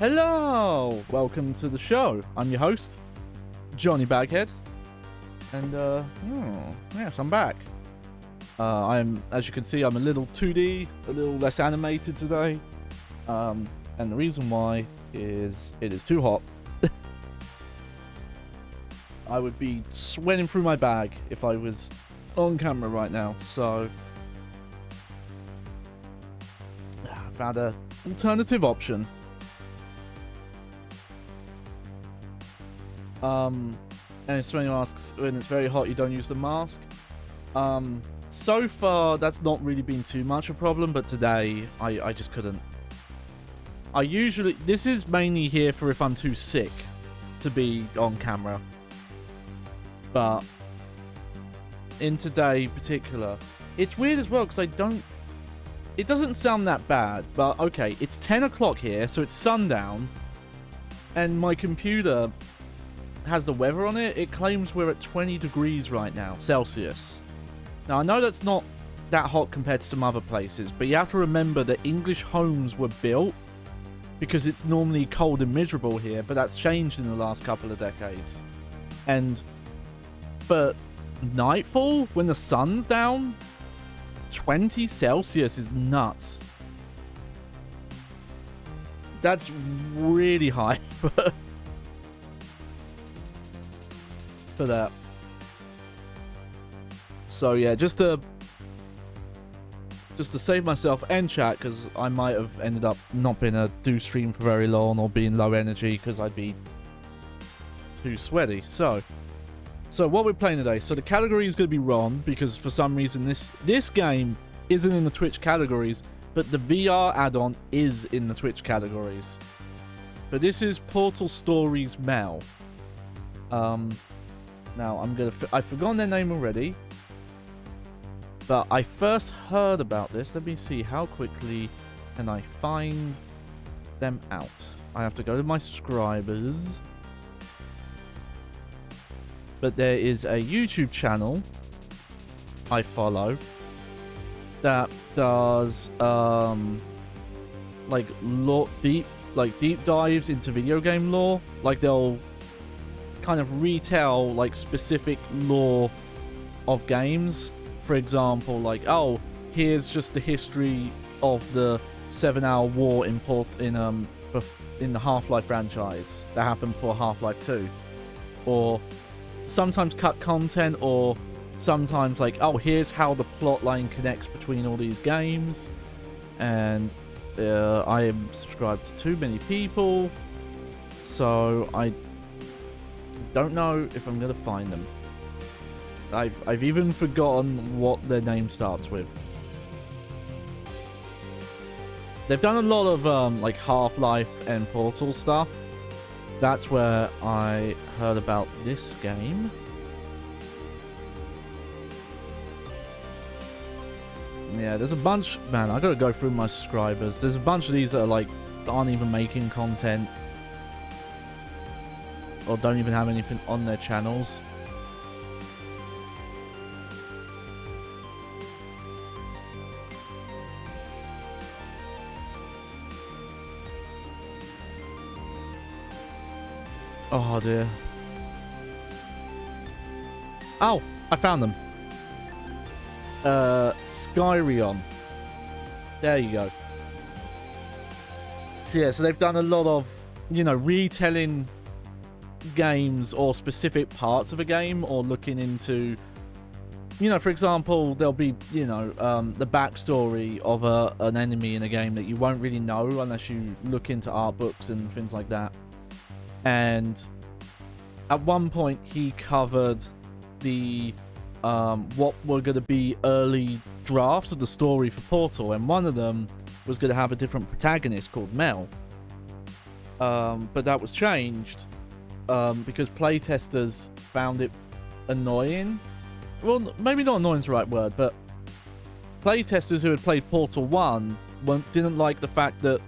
Hello! Welcome to the show. I'm your host, Johnny Baghead. And, yes, I'm back. As you can see, I'm a little 2D, a little less animated today. And the reason why is it is too hot. I would be sweating through my bag if I was on camera right now, so I found an alternative option. And if someone asks, when it's very hot, you don't use the mask. So far, that's not really been too much a problem, but today, I just couldn't. This is mainly here for if I'm too sick to be on camera. But, in today in particular, it's weird as well, because it doesn't sound that bad, but okay, it's 10 o'clock here, so it's sundown, and my computer has the weather on it. It claims we're at 20 degrees right now, Celsius. Now, I know that's not that hot compared to some other places, but you have to remember that English homes were built because it's normally cold and miserable here, but that's changed in the last couple of decades. And for nightfall, when the sun's down, 20 Celsius is nuts. That's really high for that. So yeah, just to save myself and chat, because I might have ended up not being able to do stream for very long or being low energy because I'd be too sweaty. So what we're playing today. So the category is going to be wrong because for some reason this game isn't in the Twitch categories, but the VR add-on is in the Twitch categories. But this is Portal Stories Mel. Now I've forgotten their name already, but I first heard about this. Let me see, how quickly can I find them out? I have to go to my subscribers. But there is a YouTube channel I follow that does deep dives into video game lore. Like they'll kind of retell like specific lore of games. For example, like, oh, here's just the history of the 7-hour war in the Half-Life franchise that happened for Half-Life 2, or sometimes cut content, or sometimes like, oh, here's how the plot line connects between all these games. And I am subscribed to too many people, so I don't know if I'm gonna find them. I've even forgotten what their name starts with. They've done a lot of like Half-Life and Portal stuff. That's where I heard about this game. Yeah, there's a bunch. Man, I gotta go through my subscribers. There's a bunch of these that are like aren't even making content, or don't even have anything on their channels. Oh dear. Oh, I found them. Skyrion. There you go. So yeah, so they've done a lot of, retelling games or specific parts of a game, or looking into, for example, there'll be, the backstory of an enemy in a game that you won't really know unless you look into art books and things like that. And at one point he covered the what were going to be early drafts of the story for Portal, and one of them was going to have a different protagonist called Mel. But that was changed because playtesters found it annoying. Well, maybe not annoying is the right word, but playtesters who had played Portal 1 didn't like the fact that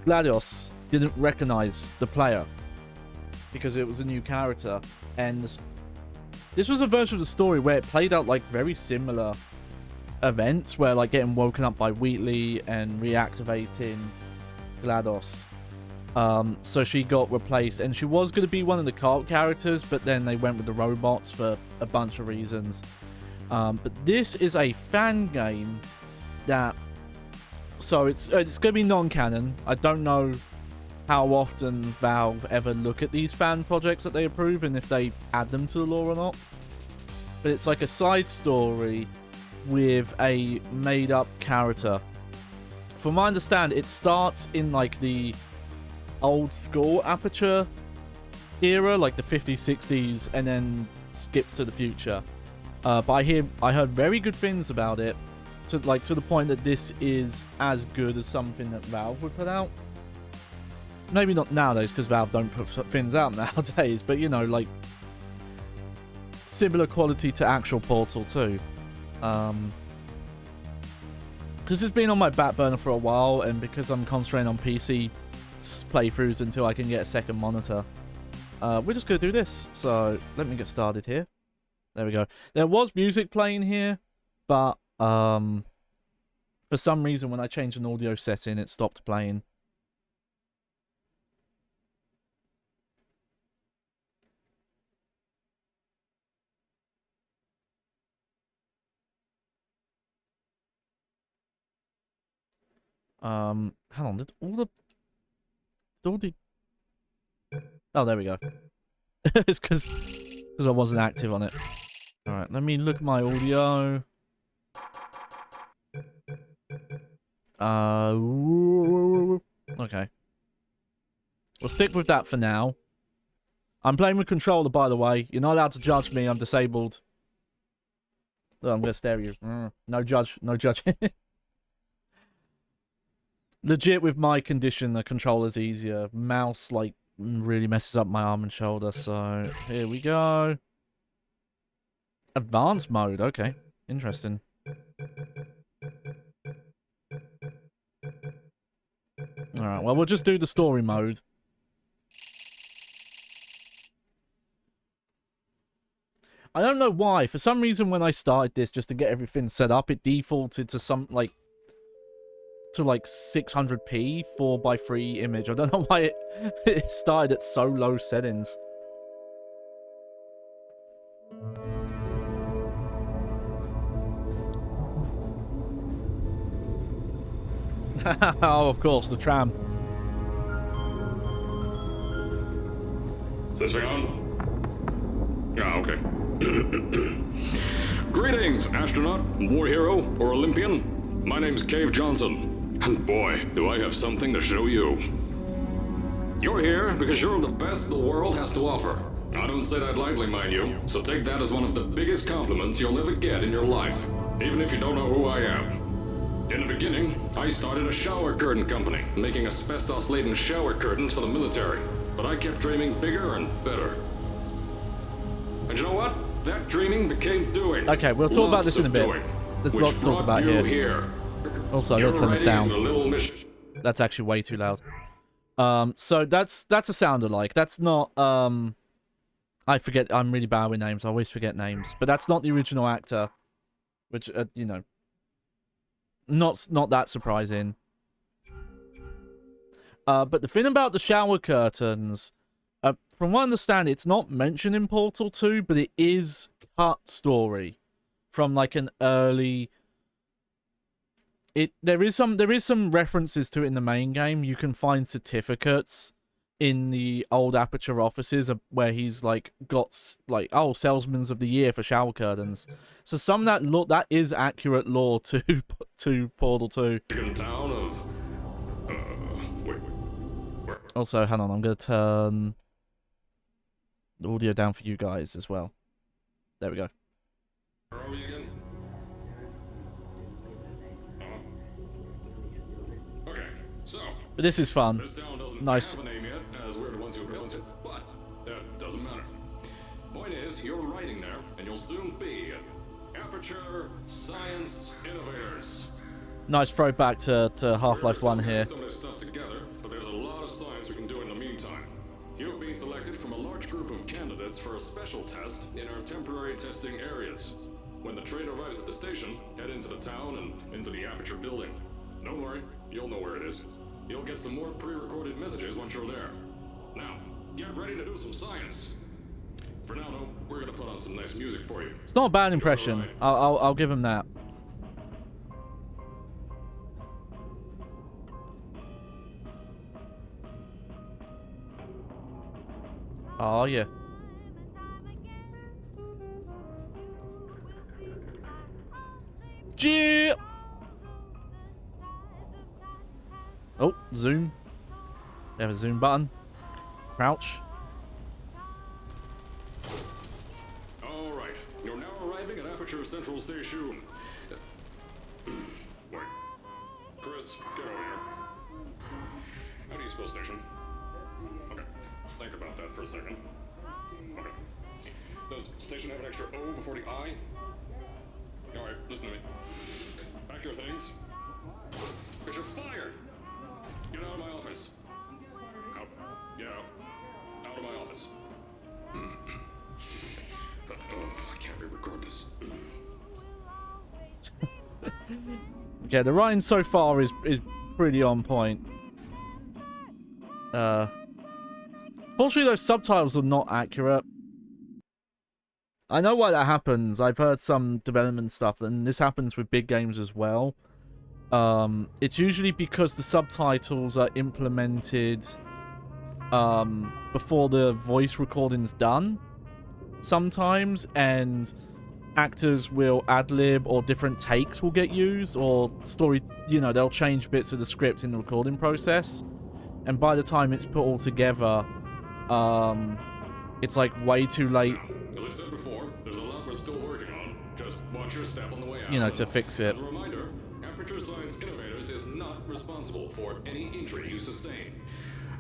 GLaDOS didn't recognize the player because it was a new character, and this was a version of the story where it played out like very similar events, where like getting woken up by Wheatley and reactivating GLaDOS. So she got replaced, and she was going to be one of the cult characters, but then they went with the robots for a bunch of reasons. But this is a fan game that... So it's going to be non-canon. I don't know how often Valve ever look at these fan projects that they approve and if they add them to the lore or not. But it's like a side story with a made-up character. From my understanding, it starts in like the old school Aperture era, like the 50s, 60s, and then skips to the future. But I heard very good things about it, to the point that this is as good as something that Valve would put out. Maybe not nowadays, because Valve don't put things out nowadays, but you know, like similar quality to actual Portal 2. Because it's been on my back burner for a while, and because I'm concentrating on PC playthroughs until I can get a second monitor, we're just going to do this. So let me get started here. There we go. There was music playing here, but for some reason when I changed an audio setting, it stopped playing. Hang on, did all the... Oh, there we go. It's because I wasn't active on it. Alright, let me look at my audio. Okay. We'll stick with that for now. I'm playing with controller, by the way. You're not allowed to judge me, I'm disabled. Oh, I'm gonna stare at you. No judge, no judge. Legit, with my condition, the controller's easier. Mouse, like, really messes up my arm and shoulder, so... Here we go. Advanced mode, okay. Interesting. Alright, well, we'll just do the story mode. I don't know why. For some reason, when I started this, just to get everything set up, it defaulted to some, like... to like 600p 4:3 image. I don't know why it started at so low settings. Oh, of course, the tram. Is this thing on? Yeah, okay. Greetings, astronaut, war hero, or Olympian. My name's Cave Johnson. And boy, do I have something to show you. You're here because you're the best the world has to offer. I don't say that lightly, mind you, so take that as one of the biggest compliments you'll ever get in your life, even if you don't know who I am. In the beginning, I started a shower curtain company, making asbestos-laden shower curtains for the military, but I kept dreaming bigger and better. And you know what? That dreaming became doing. Okay, we'll talk about this in a bit. There's lots to talk about here. Also, I gotta turn this down. That's actually way too loud. So that's a sound alike. That's not, I forget, I'm really bad with names. I always forget names. But that's not the original actor. Which, you know, not that surprising. But the thing about the shower curtains, from what I understand, it's not mentioned in Portal 2, but it is cut story from like an early... There is some references to it in the main game. You can find certificates in the old Aperture offices where he's like got like, oh, salesman's of the year for shower curtains. So some of that is accurate lore to Portal 2. Town of wait. Also, hang on, I'm gonna turn the audio down for you guys as well. There we go. Where are we again? Okay, so But this is fun. this town doesn't Nice. have a name yet, as we're the ones who built it, but that doesn't matter. Point is, you're writing there, and you'll soon be Aperture Science Innovators. Nice throwback to Half-Life 1 here. Some of this stuff together, but there's a lot of science we can do in the meantime. You've been selected from a large group of candidates for a special test in our temporary testing areas. When the train arrives at the station, head into the town and into the Aperture building. Don't worry, you'll know where it is. You'll get some more pre-recorded messages once you're there. Now, get ready to do some science. For now, though, we're gonna put on some nice music for you. It's not a bad impression. Right. I'll give him that. Oh yeah. Gee. Oh, zoom. We have a zoom button. Crouch. All right, you're now arriving at Aperture Central Station. Wait, Chris, get over here. How do you spell station? Okay, think about that for a second. Okay. Does station have an extra O before the I? All right, listen to me. Pack your things. Because you're fired. Get out of my office. Out. Get out. Out of my office. I can't re-record this. Okay, the writing so far is pretty on point. Fortunately, those subtitles are not accurate. I know why that happens. I've heard some development stuff, and this happens with big games as well. It's usually because the subtitles are implemented before the voice recording's done sometimes, and actors will ad-lib, or different takes will get used, or story, you know, they'll change bits of the script in the recording process, and by the time it's put all together, it's like way too late. As I said before, there's a lot we're still working on. Just watch your step on the way out. You know, to fix it. As a reminder, Aperture Science Innovators is not responsible for any injury you sustain,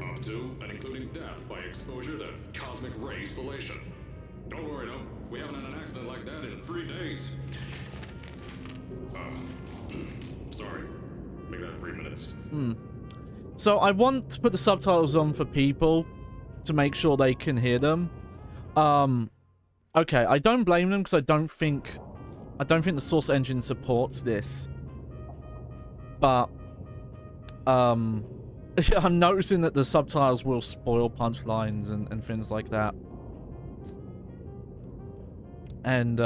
up to and including death by exposure to cosmic ray spallation. Don't worry, though. We haven't had an accident like that in 3 days. Sorry. Make that 3 minutes. So I want to put the subtitles on for people to make sure they can hear them. Okay, I don't blame them because I don't think the Source engine supports this. But I'm noticing that the subtitles will spoil punchlines and things like that. And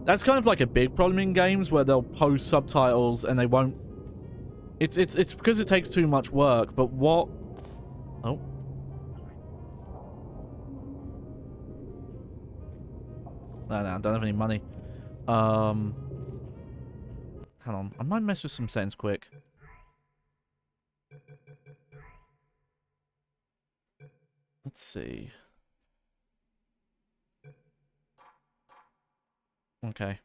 that's kind of like a big problem in games where they'll post subtitles and they won't. It's because it takes too much work. But what? Oh. No, I don't have any money. Hang on. I might mess with some settings quick. Let's see. Okay.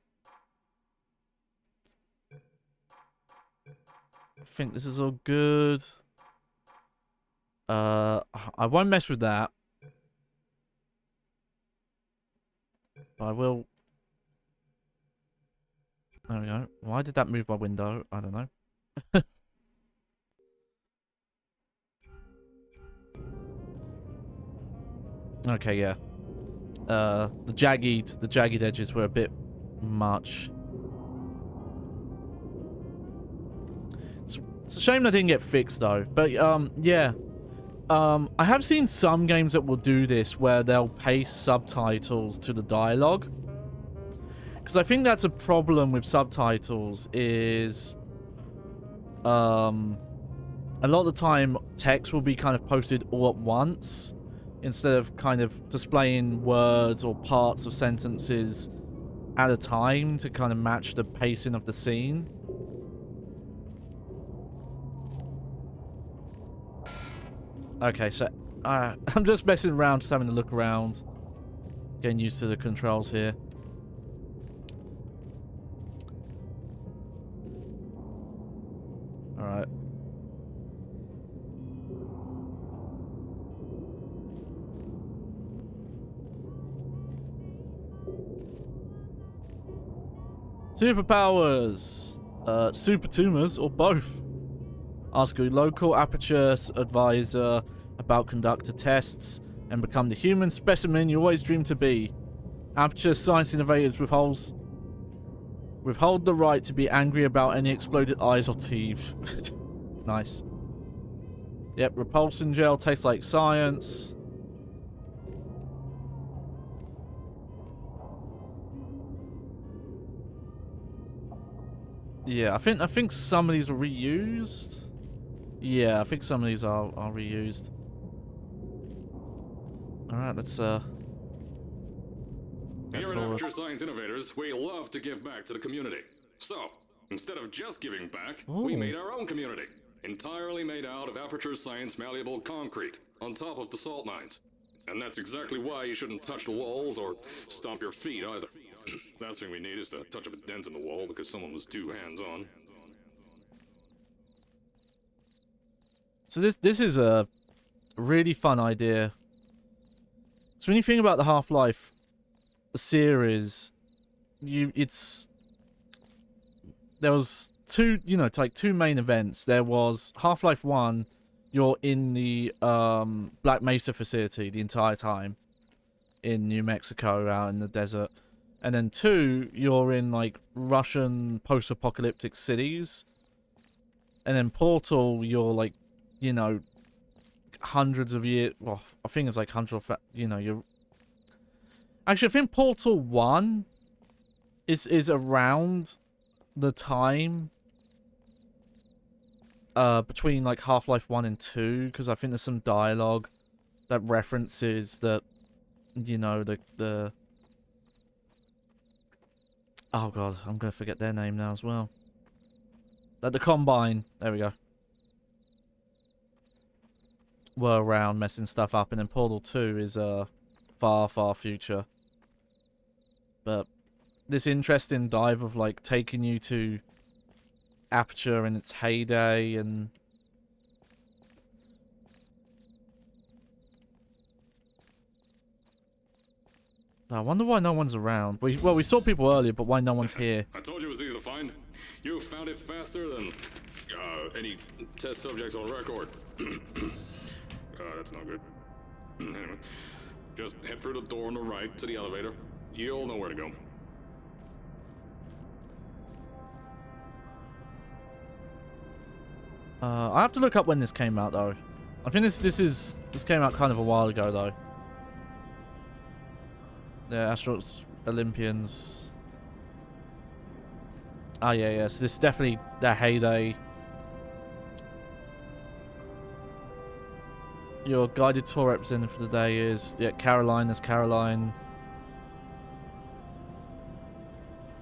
I think this is all good. I won't mess with that. But I will. There we go. Why did that move my window? I don't know. Okay, yeah. The jagged edges were a bit much. It's a shame that didn't get fixed though. But yeah. I have seen some games that will do this where they'll paste subtitles to the dialogue. Because I think that's a problem with subtitles is a lot of the time text will be kind of posted all at once instead of kind of displaying words or parts of sentences at a time to kind of match the pacing of the scene. Okay, so I'm just messing around, just having a look around, getting used to the controls here. Alright. Superpowers! Super tumors, or both. Ask a local Aperture advisor about conductor tests and become the human specimen you always dreamed to be. Aperture Science Innovators withhold the right to be angry about any exploded eyes or teeth. Nice. Yep, repulsion gel tastes like science. Yeah, I think some of these are reused. Yeah, I think some of these are reused. Alright, let's Here at Aperture Science Innovators, we love to give back to the community. So, instead of just giving back, we made our own community. Entirely made out of Aperture Science malleable concrete, on top of the salt mines. And that's exactly why you shouldn't touch the walls or stomp your feet either. Last thing we need is to touch up a dent in the wall because someone was too hands-on. So this is a really fun idea. So when you think about the Half-Life series, there was two main events. There was Half-Life 1, you're in the Black Mesa facility the entire time in New Mexico out in the desert. And then 2, you're in like Russian post-apocalyptic cities. And then Portal, you're like, you know, hundreds of years. Well, I think it's like hundreds of, you know, you're. Actually, I think Portal 1 is around the time between like Half-Life 1 and 2, because I think there's some dialogue that references that, you know, the oh god, I'm gonna forget their name now as well. Like the Combine, there we go, were around messing stuff up, and then Portal 2 is far, far future. But this interesting dive of like taking you to Aperture in its heyday, and I wonder why no one's around. Well, we saw people earlier, but why no one's here? I told you it was easy to find. You found it faster than any test subjects on record. That's not good. Anyway, just head through the door on the right to the elevator. You'll know where to go. I have to look up when this came out though. I think this came out kind of a while ago though. Yeah, Astros Olympians. Ah, yeah. So this is definitely their heyday. Your guided tour representative for the day is Caroline. There's Caroline.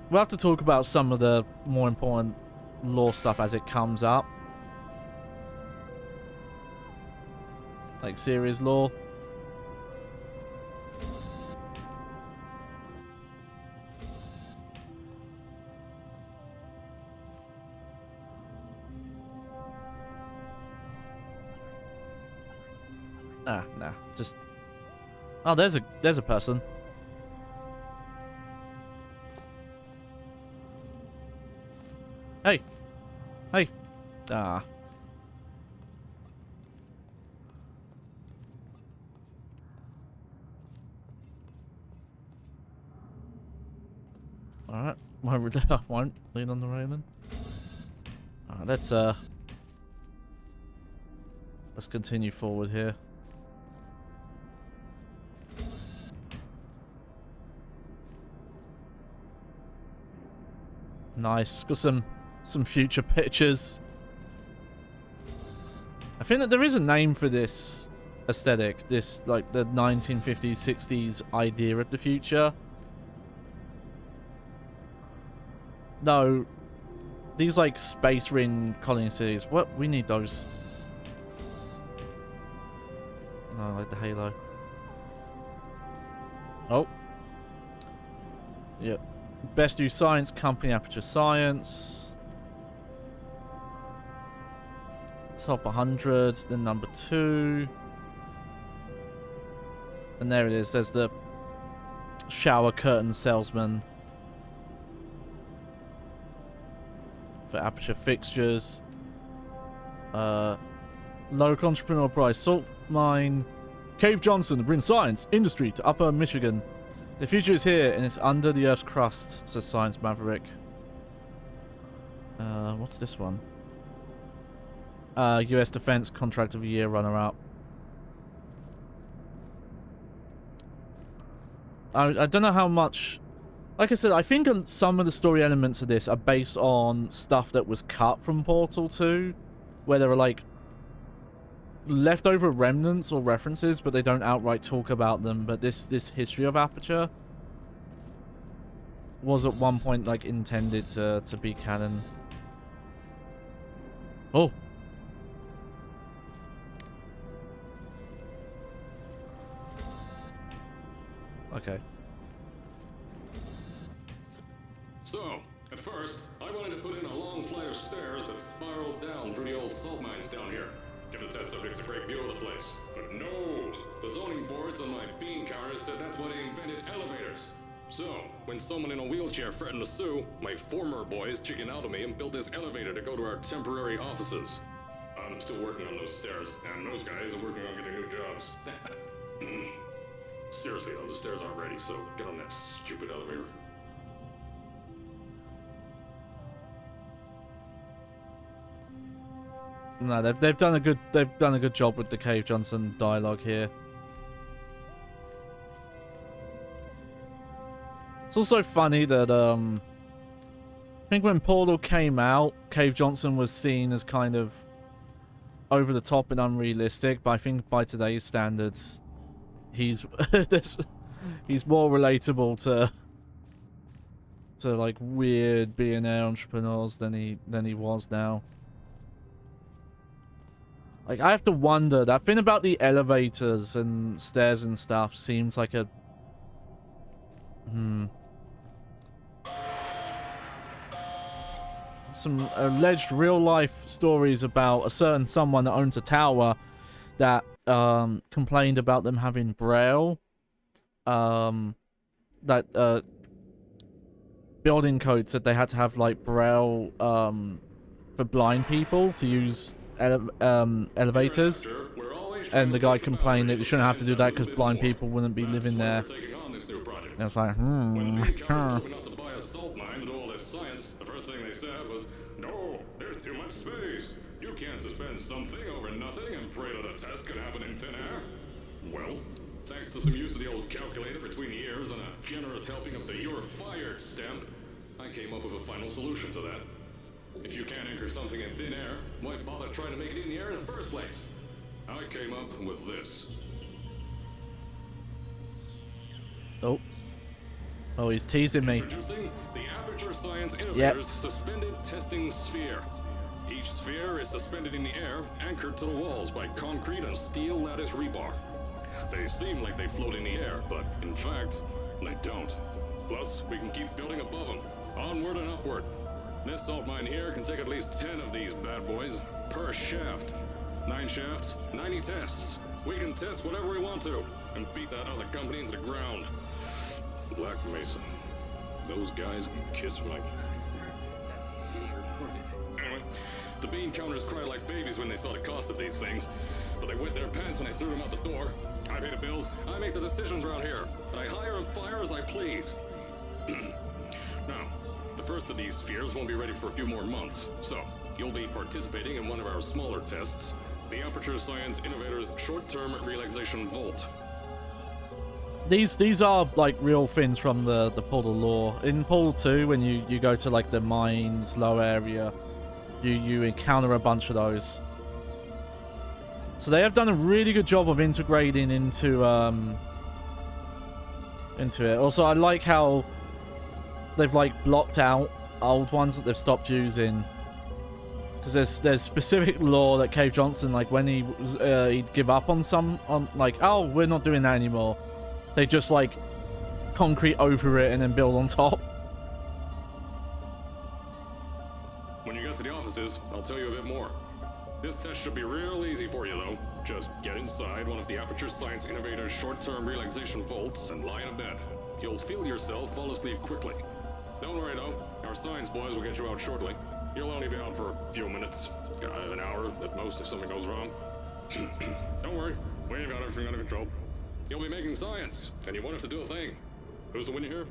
We'll have to talk about some of the more important lore stuff as it comes up. Like series lore. Ah, nah. Just. Oh, there's a person. Hey. Hey. Ah. Alright. Won't lean on the railing. Alright, let's continue forward here. Nice. Got some future pictures. I think that there is a name for this aesthetic. This, like, the 1950s, 60s idea of the future. No. These, like, space ring colony cities. What? We need those. No, like the Halo. Oh. Yep. Best New Science Company, Aperture Science. Top 100, then number 2. And there it is. There's the shower curtain salesman for Aperture fixtures. Low entrepreneurial price. Salt mine. Cave Johnson brings science, industry to Upper Michigan. The future is here, and it's under the Earth's crust, says Science Maverick. What's this one? U.S. Defense Contract of the Year runner-up. I don't know how much... Like I said, I think some of the story elements of this are based on stuff that was cut from Portal 2, where there are, like, leftover remnants or references, but they don't outright talk about them. But this history of Aperture was at one point, like, intended to be canon. Oh! Okay. So, at first, I wanted to put in a long flight of stairs that spiraled down through the old salt mines down here. Give the test subjects a great view of the place. But no! The zoning boards on my bean counters said that's why they invented elevators. So, when someone in a wheelchair threatened to sue, my former boys chickened out of me and built this elevator to go to our temporary offices. I'm still working on those stairs, and those guys are working on getting new jobs. Seriously though, the stairs aren't ready, so get on that stupid elevator. No, they've done a good job with the Cave Johnson dialogue here. It's also funny that I think when Portal came out, Cave Johnson was seen as kind of over the top and unrealistic, but I think by today's standards, he's he's more relatable to like weird billionaire entrepreneurs than he was now. Like, I have to wonder, that thing about the elevators and stairs and stuff seems like a... Some alleged real-life stories about a certain someone that owns a tower that complained about them having Braille. That building code said they had to have, like, Braille for blind people to use... elevators, and the guy complained that they shouldn't have to do that because blind people wouldn't be living there. And it's like, The first thing they said was, "No, there's too much space. You can't suspend something over nothing and pray that a test can happen in thin air." Well, thanks to some use of the old calculator between the ears and a generous helping of the "you're fired" stamp, I came up with a final solution to that. If you can't anchor something in thin air, why bother trying to make it in the air in the first place? I came up with this. Oh, he's teasing me. Introducing the Aperture Science Innovators Suspended Testing Sphere. Each sphere is suspended in the air, anchored to the walls by concrete and steel lattice rebar. They seem like they float in the air, but in fact, they don't. Plus, we can keep building above them, onward and upward. This salt mine here can take at least 10 of these bad boys per shaft. 9 shafts, 90 tests. We can test whatever we want to and beat that other company into the ground. Black Mesa. Those guys can kiss my... Anyway, the bean counters cried like babies when they saw the cost of these things, but they wet their pants when I threw them out the door. I pay the bills, I make the decisions around here, and I hire and fire as I please. Now, the first of these spheres won't be ready for a few more months, so you'll be participating in one of our smaller tests, the Aperture Science Innovators Short-Term Relaxation Vault. These are like real things from the Portal lore. In Portal 2, when you go to like the mines low area, you encounter a bunch of those. So they have done a really good job of integrating into it. Also, I like how they've like blocked out old ones that they've stopped using, because there's specific lore that Cave Johnson, like when he'd give up on like, oh, we're not doing that anymore, they just like concrete over it and then build on top. When you get to the offices, I'll tell you a bit more. This test should be real easy for you though. Just get inside one of the Aperture Science Innovators Short-Term Relaxation Vaults and lie in a bed. You'll feel yourself fall asleep quickly. Don't worry though, our science boys will get you out shortly. You'll only be out for a few minutes, an hour at most if something goes wrong. Don't worry, we've got everything under control. You'll be making science, and you won't have to do a thing. Who's the winner here?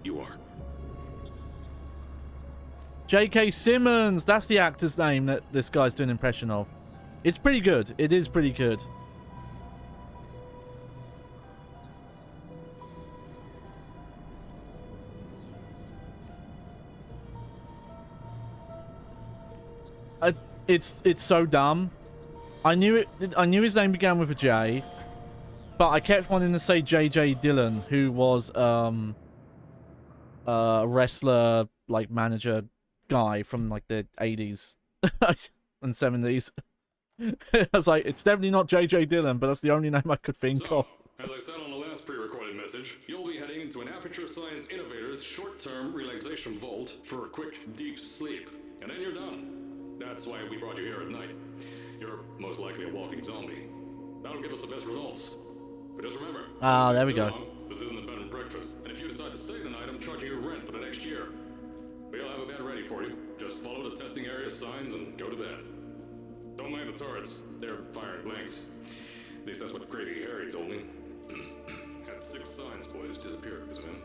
You are. J.K. Simmons, that's the actor's name that this guy's doing an impression of. It's pretty good. It is pretty good. It's so dumb. I knew it. I knew his name began with a J, but I kept wanting to say JJ Dillon, who was a wrestler, like, manager guy from like the 80s and 70s. I was like, it's definitely not JJ Dillon, but that's the only name I could think of. As I said on the last pre-recorded message, you'll be heading into an Aperture Science Innovators short-term relaxation vault for a quick, deep sleep. And then you're done. That's why we brought you here at night. You're most likely a walking zombie. That'll give us the best results. But just remember... Ah, there we go. This isn't a bed and breakfast. And if you decide to stay the night, I'm charging you rent for the next year. We'll have a bed ready for you. Just follow the testing area signs and go to bed. Don't mind the turrets. They're firing blanks. At least that's what Crazy Harry told me. Had 6 signs boys disappear because of him.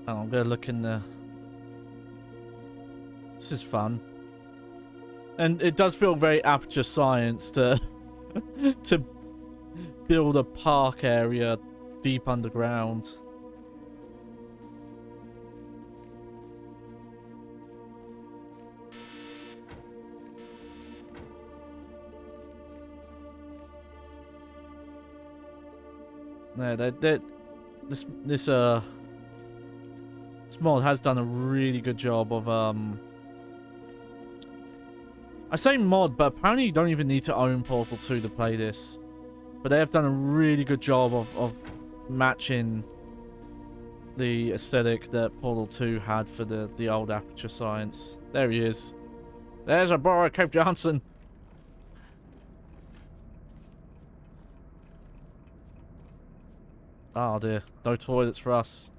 Oh, I'm gonna look in the... This is fun. And it does feel very Aperture Science to to build a park area deep underground. No, this mod has done a really good job of I say mod, but apparently you don't even need to own Portal 2 to play this. But they have done a really good job of matching the aesthetic that Portal 2 had for the old Aperture Science. There he is. There's a boy, Cave Johnson. Oh dear, no toilets for us.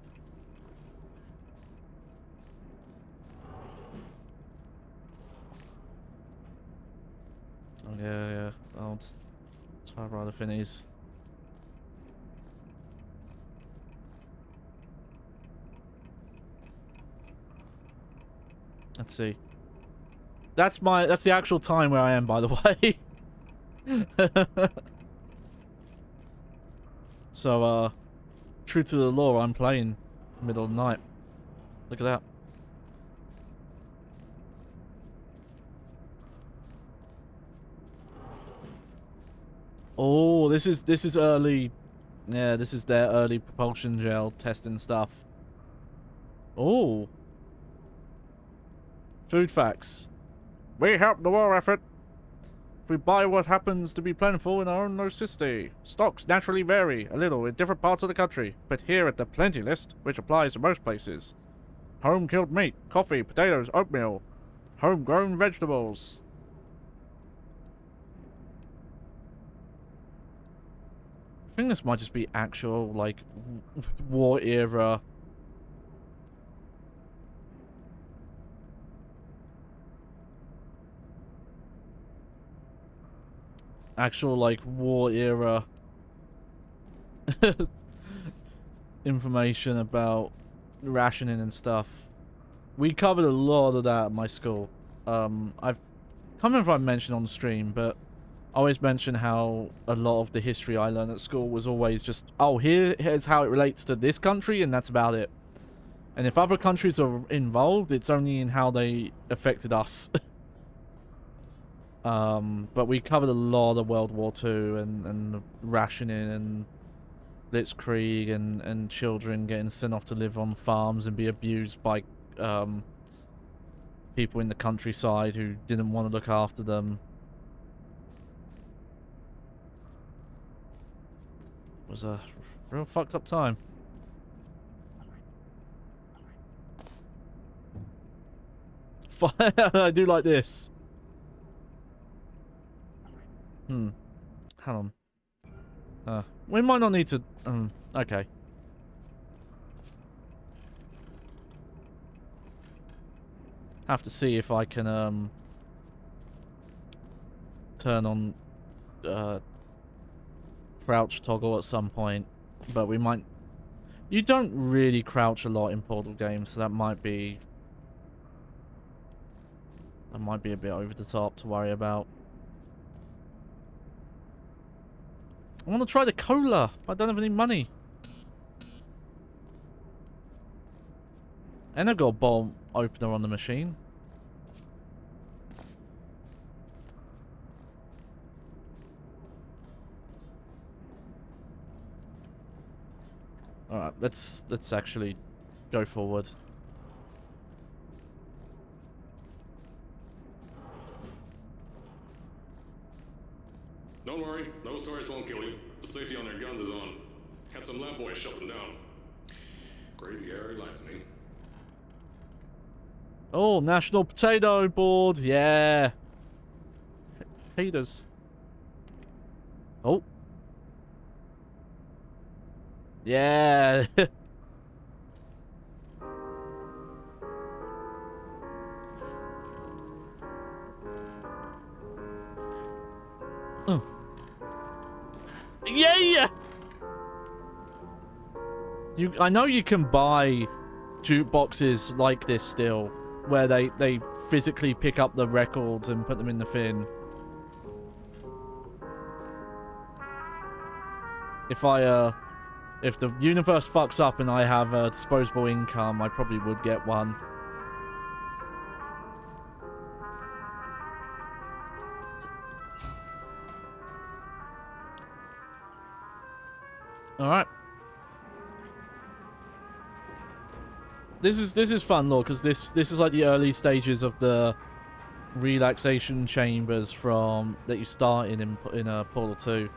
Oh yeah. Oh, typewriter finnies. Let's see. That's the actual time where I am, by the way. So, true to the law, I'm playing middle of the night. Look at that. Oh, this is early. Yeah, this is their early propulsion gel testing stuff. Oh. Food facts. We help the war effort. If we buy what happens to be plentiful in our own city. Stocks naturally vary a little in different parts of the country, but here at the Plenty List, which applies to most places. Home-killed meat, coffee, potatoes, oatmeal, home-grown vegetables. I think this might just be actual, like, war era. Actual, like, war era information about rationing and stuff. We covered a lot of that at my school. I can't remember if I mentioned on the stream, but I always mention how a lot of the history I learned at school was always just, oh, here's how it relates to this country, and that's about it. And if other countries are involved, it's only in how they affected us. But we covered a lot of World War II and rationing and Blitzkrieg and children getting sent off to live on farms and be abused by people in the countryside who didn't want to look after them. It was a real fucked up time. I do like this. Hang on. We might not need to... okay. Have to see if I can, turn on, crouch toggle at some point. But we might... You don't really crouch a lot in Portal games, so that might be That might be a bit over the top to worry about. I want to try the cola, but I don't have any money. And I've got a bottle opener on the machine. Alright, let's actually go forward. Don't worry, those turrets won't kill you. The safety on their guns is on. Had some lab boys shut them down. Crazy area lights me. Oh, National Potato Board, yeah. Haters. Oh. Yeah. Yeah. I know you can buy jukeboxes like this still, where they physically pick up the records and put them in the fin. If the universe fucks up and I have disposable income, I probably would get one. All right. This is fun, though, because this is like the early stages of the relaxation chambers that you start in Portal 2.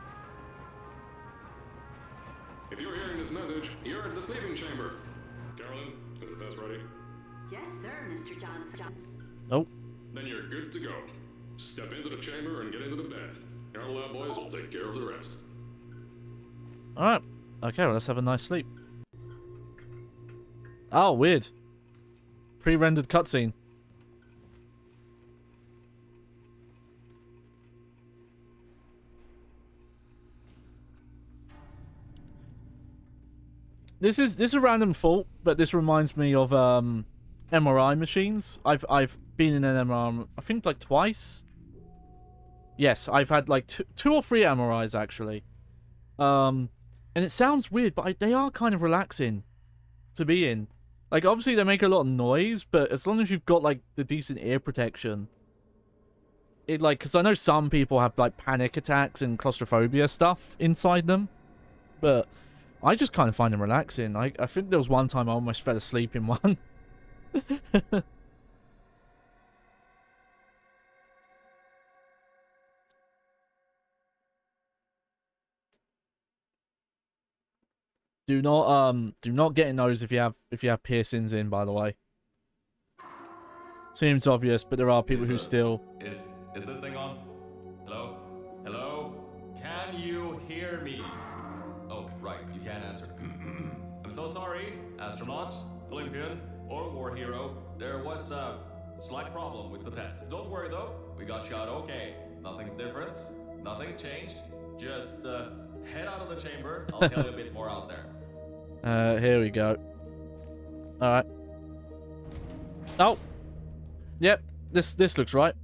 If you're hearing this message, you're at the sleeping chamber. Carolyn, is the test ready? Yes, sir, Mr. Johnson. Oh. Then you're good to go. Step into the chamber and get into the bed. Our lab boys will take care of the rest. Alright. Okay, well, let's have a nice sleep. Oh, weird. Pre-rendered cutscene. This is a random thought, but this reminds me of MRI machines. I've been in an MRI, I think like twice. Yes, I've had like two or three MRIs actually. And it sounds weird, but they are kind of relaxing to be in. Like, obviously they make a lot of noise, but as long as you've got like the decent ear protection, because I know some people have like panic attacks and claustrophobia stuff inside them, but I just kind of find them relaxing. I think there was one time I almost fell asleep in one. Do not get in those if you have piercings in, by the way. Seems obvious, but there are people who still. Is this thing on? Hello? Hello? Can you hear me? Oh, right, you can't answer. I'm so sorry, astronaut, Olympian, or war hero. There was a slight problem with the test. Don't worry though, we got shot okay. Nothing's different, nothing's changed. Just head out of the chamber. I'll tell you a bit more out there. Here we go. Alright. Oh! Yep, this looks right.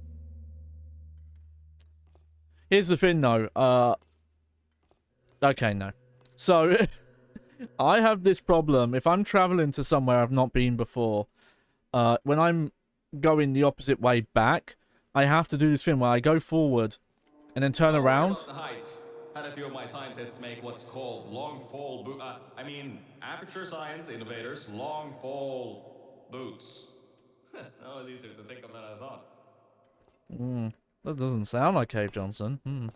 Here's the thing though, okay, no. So, I have this problem. If I'm traveling to somewhere I've not been before, when I'm going the opposite way back, I have to do this thing where I go forward and then turn around. The heights. Had a few of my scientists make what's called long fall aperture science innovators long fall boots. That was easier to think of than I thought. That doesn't sound like Cave Johnson.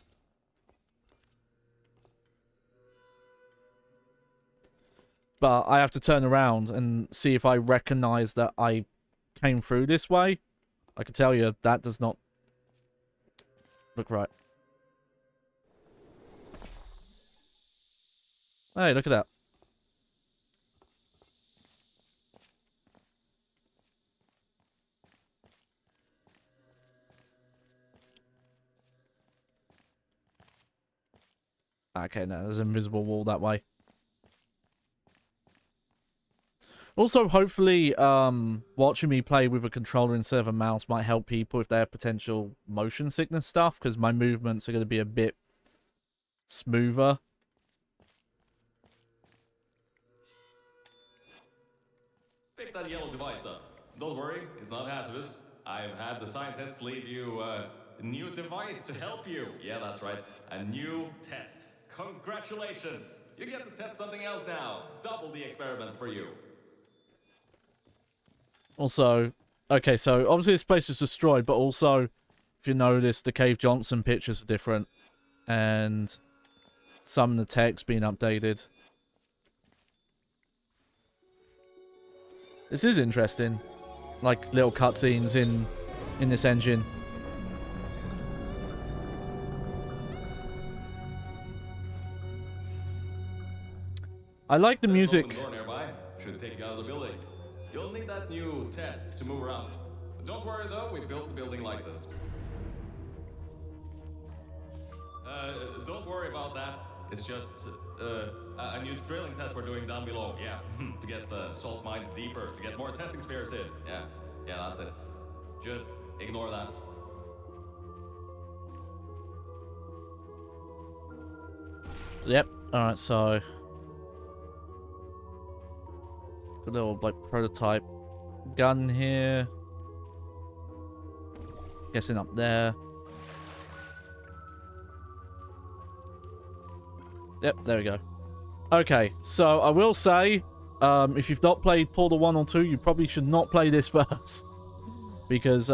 But I have to turn around and see if I recognize that I came through this way. I can tell you that does not look right. Hey, look at that. Okay, no, there's an invisible wall that way. Also, hopefully, watching me play with a controller instead of a mouse might help people if they have potential motion sickness stuff, because my movements are going to be a bit smoother. Pick that yellow device up. Don't worry, it's not hazardous. I've had the scientists leave you a new device to help you. Yeah, that's right. A new test. Congratulations! You get to test something else now. Double the experiments for you. Also, okay, so obviously this place is destroyed, but also, if you notice, the Cave Johnson pictures are different. And some of the text being updated. This is interesting. Like, little cutscenes in this engine. I like the music. There's an open door nearby. Should take you out of the building. You'll need that new test to move around. Don't worry though, we built the building like this. Don't worry about that. It's just a new drilling test we're doing down below. Yeah, to get the salt mines deeper, to get more testing spheres in. Yeah, that's it. Just ignore that. Yep. Alright, so... a little, like, prototype gun here. Guessing up there. Yep, there we go. Okay, so I will say, if you've not played Portal 1 or 2, you probably should not play this first. Because,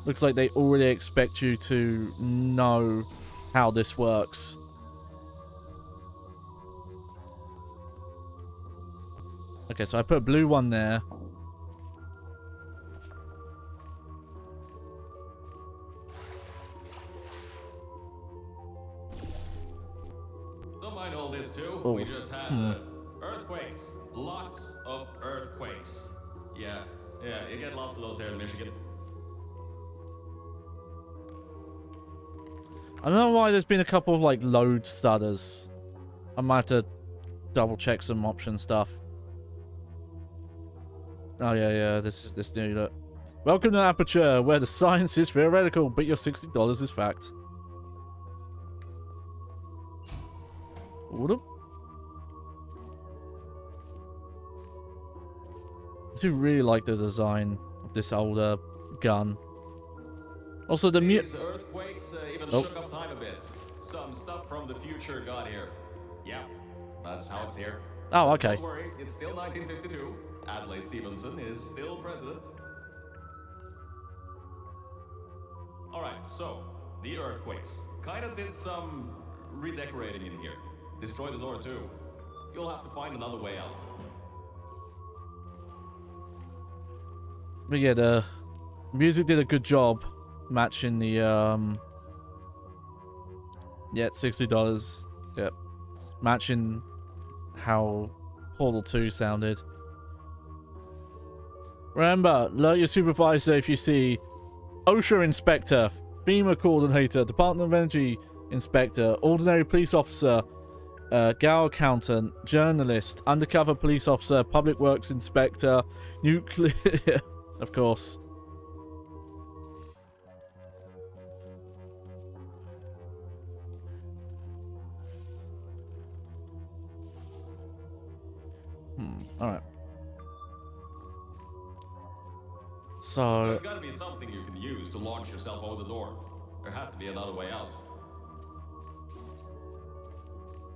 looks like they already expect you to know how this works. Okay, so I put a blue one there. Don't mind all this too. Oh. We just had earthquakes. Lots of earthquakes. Yeah, you get lots of those here in Michigan. I don't know why there's been a couple of, like, load stutters. I might have to double check some option stuff. Oh, yeah, this new look. Welcome to Aperture, where the science is theoretical, but your $60 is fact. Whoop. I do really like the design of this older gun. Also, the These earthquakes even shook up time a bit. Some stuff from the future got here. Yeah, that's how it's here. Oh, okay. Don't worry, it's still 1952. Adlai Stevenson is still president. Alright, so, the earthquakes. Kinda did some redecorating in here. Destroyed the door too. You'll have to find another way out. But yeah, the music did a good job matching the, yeah, $60. Yep. Matching how Portal 2 sounded. Remember, alert your supervisor if you see OSHA inspector, FEMA coordinator, Department of Energy inspector, ordinary police officer, GAO accountant, journalist, undercover police officer, public works inspector, nuclear... of course. Alright. So... There's gotta be something you can use to launch yourself over the door. There has to be another way out.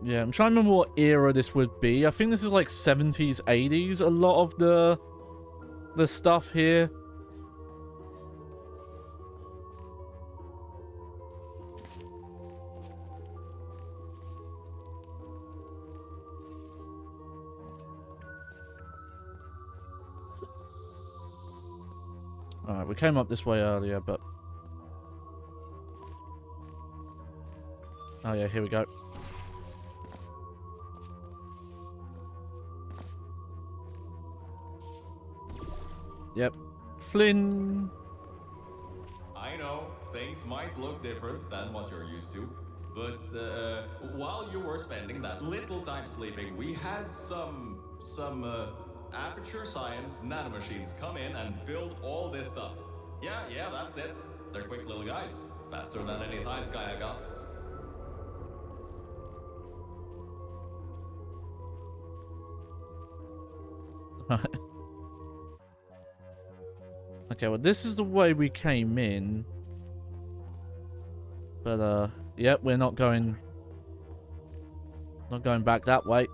Yeah, I'm trying to remember what era this would be. I think this is like 70s, 80s, a lot of the stuff here. Alright, we came up this way earlier, but... oh yeah, here we go. Yep. Flynn. I know, things might look different than what you're used to, but while you were spending that little time sleeping, we had some some Aperture Science nanomachines come in and build all this stuff. Yeah, that's it. They're quick little guys. Faster than any science guy I got. Okay, well, this is the way we came in. But, yep, we're not going back that way.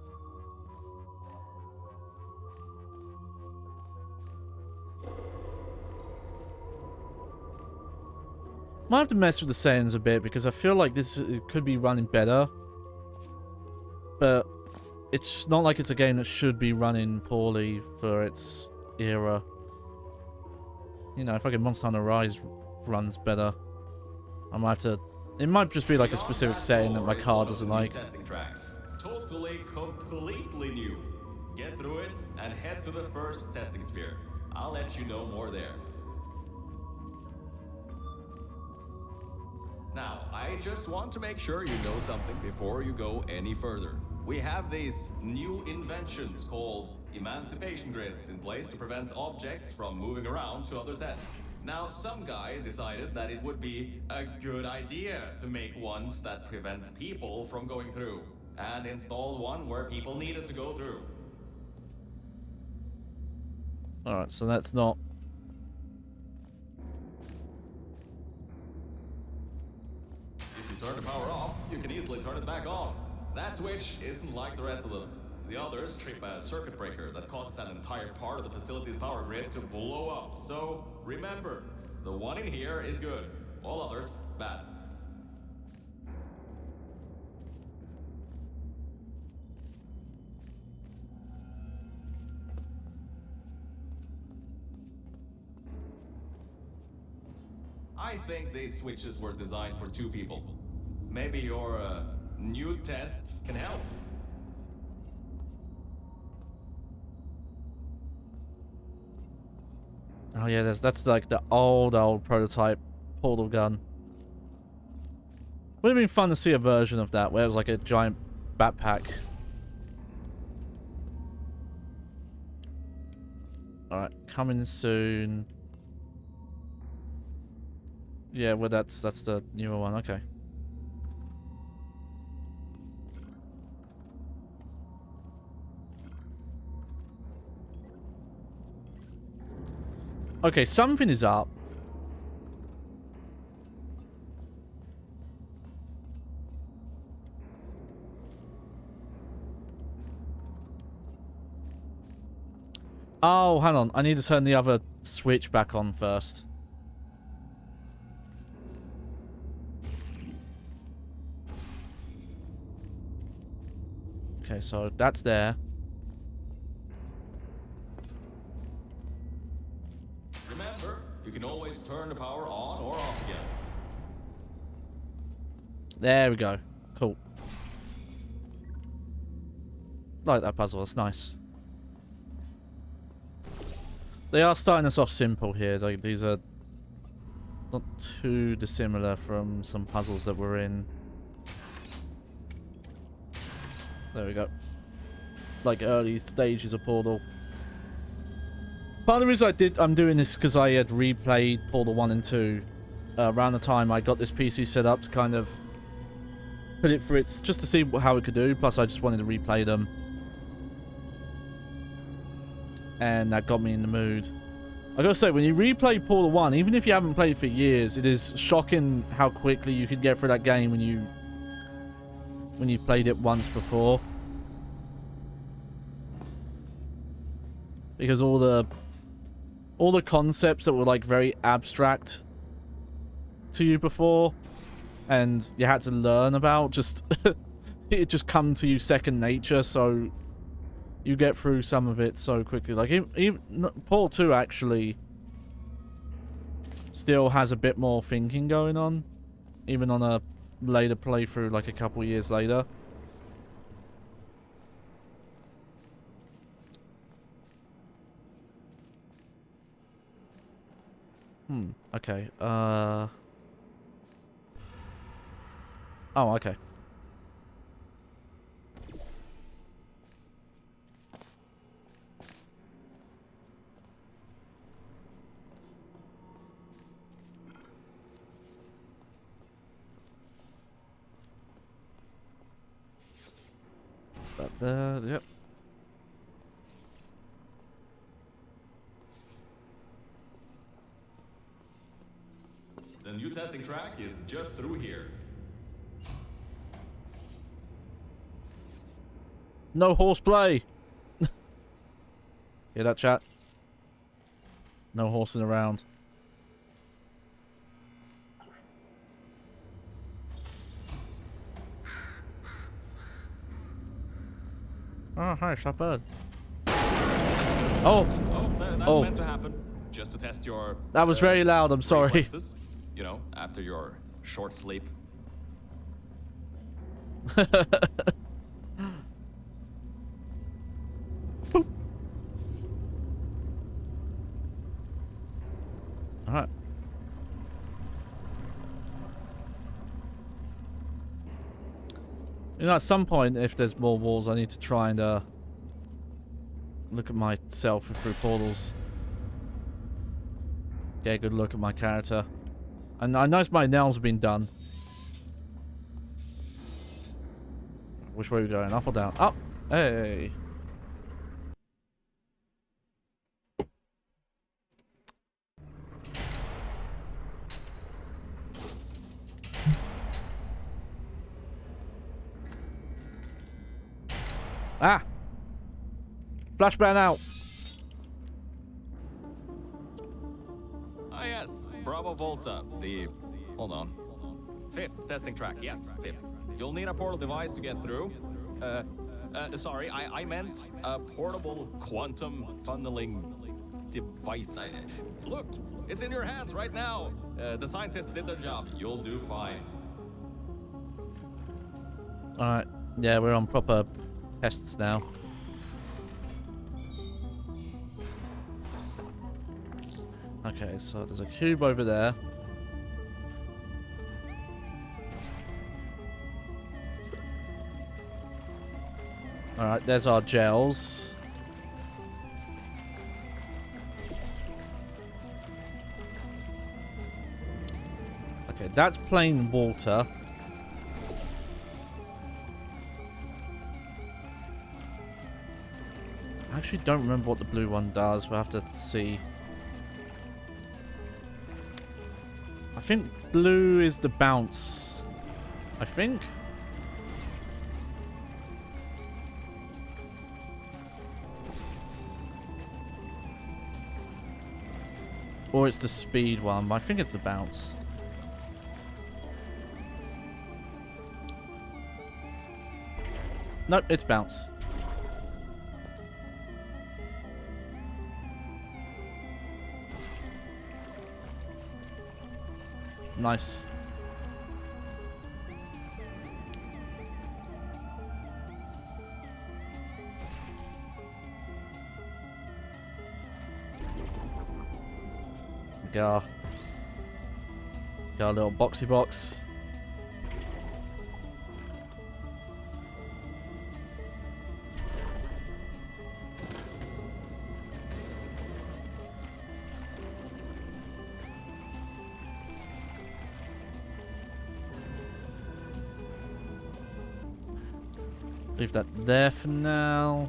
Might have to mess with the settings a bit because I feel like it could be running better. But it's not like it's a game that should be running poorly for its era. You know, if fucking Monster Hunter Rise runs better, I might have to... It might just be like a specific setting that my car doesn't like. Testing tracks. Totally, completely new. Get through it and head to the first testing sphere. I'll let you know more there. Now, I just want to make sure you know something before you go any further. We have these new inventions called emancipation grids in place to prevent objects from moving around to other tests. Now, some guy decided that it would be a good idea to make ones that prevent people from going through, and installed one where people needed to go through. Alright, so that's not... If you turn the power off, you can easily turn it back on. That switch isn't like the rest of them. The others trip a circuit breaker that causes an entire part of the facility's power grid to blow up. So, remember, the one in here is good. All others, bad. I think these switches were designed for two people. Maybe your new test can help. Oh yeah, that's like the old prototype portal gun. Would have been fun to see a version of that where it was like a giant backpack. Alright, coming soon. Yeah, well that's the newer one, okay. Okay, something is up. Oh, hang on. I need to turn the other switch back on first. Okay, so that's there. Remember, you can always turn the power on or off again. There we go. Cool. Like that puzzle, it's nice. They are starting us off simple here. Like these are not too dissimilar from some puzzles that we're in. There we go. Like early stages of Portal. Part of the reason I'm doing this because I had replayed Portal 1 and 2 around the time I got this PC set up to kind of put it for its, just to see how it could do. Plus I just wanted to replay them. And that got me in the mood. I gotta say, when you replay Portal 1, even if you haven't played it for years, it is shocking how quickly you could get through that game when you've played it once before. Because all the concepts that were like very abstract to you before and you had to learn about, just it just come to you second nature, so you get through some of it so quickly. Like even Portal 2 actually still has a bit more thinking going on, even on a later playthrough, like a couple years later. Okay. Oh, okay. Yep. The new testing track is just through here. No horseplay. Hear that, chat? No horsing around. Oh, hi, Shepherd. Oh, That's meant to happen. Just to test your... that was very loud. I'm sorry. reflexes, you know, after your short sleep. All right. You know, at some point, if there's more walls, I need to try and look at myself through portals. Get a good look at my character. And I noticed my nails have been done. Which way are we going? Up or down? Up! Hey! Ah! Flashbang out! Ah, yes. Bravo Volta. The... Hold on. 5th testing track. Yes, 5th. You'll need a portal device to get through. Sorry, I meant a portable quantum tunneling device. Look, it's in your hands right now. The scientists did their job. You'll do fine. Alright. Yeah, we're on proper tests now. Okay, so there's a cube over there. Alright, there's our gels. Okay, that's plain water. I actually don't remember what the blue one does. We'll have to see. I think blue is the bounce. I think. Or it's the speed one, but I think it's the bounce. Nope, it's bounce. Nice. Got a little boxy box. Leave that there for now.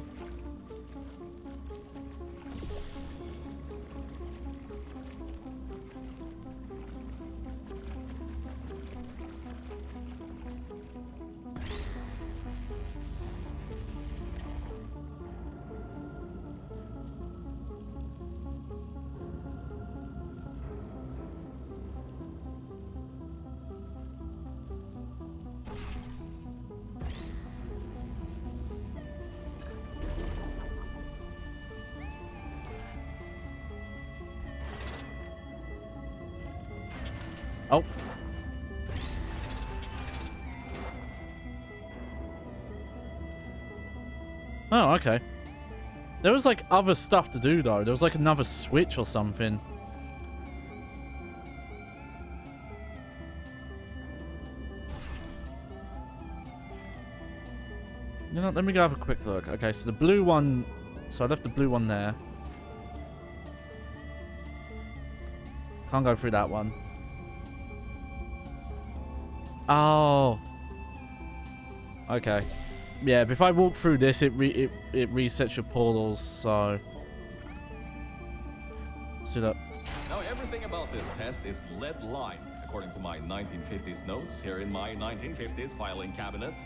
Oh. Oh, okay. There was like other stuff to do though. There was like another switch or something. You know, let me go have a quick look. Okay, so the blue one... So I left the blue one there. Can't go through that one. Oh. Okay. Yeah, but if I walk through this, it resets your portals, so... Let's do that. Now, everything about this test is lead-lined, according to my 1950s notes here in my 1950s filing cabinet.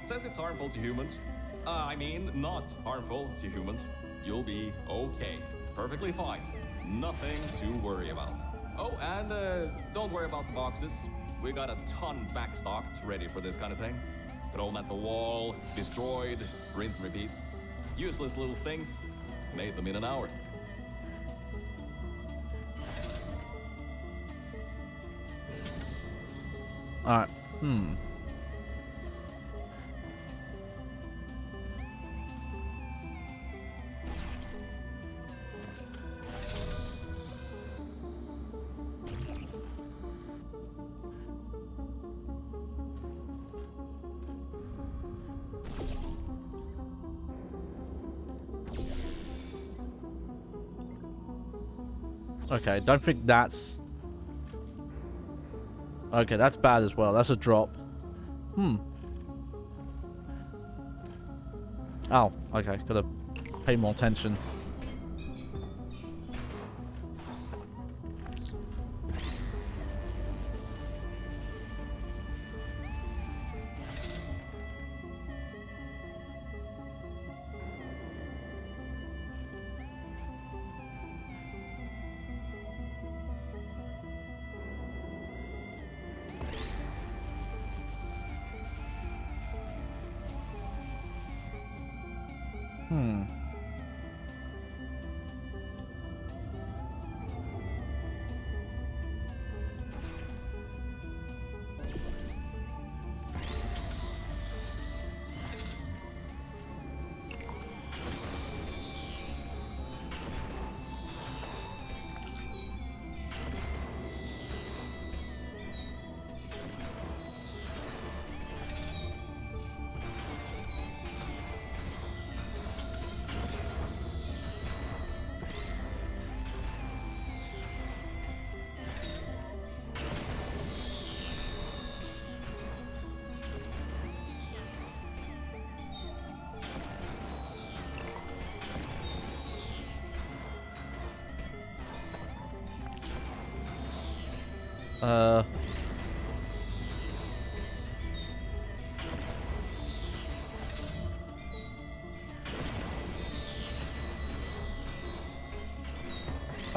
Says it's harmful to humans. I mean, not harmful to humans. You'll be okay. Perfectly fine. Nothing to worry about. Oh, and don't worry about the boxes. We got a ton backstocked, ready for this kind of thing. Throw them at the wall, destroyed, rinse and repeat. Useless little things. Made them in an hour. Alright. Okay, don't think that's... Okay, that's bad as well. That's a drop. Oh, okay. Gotta pay more attention.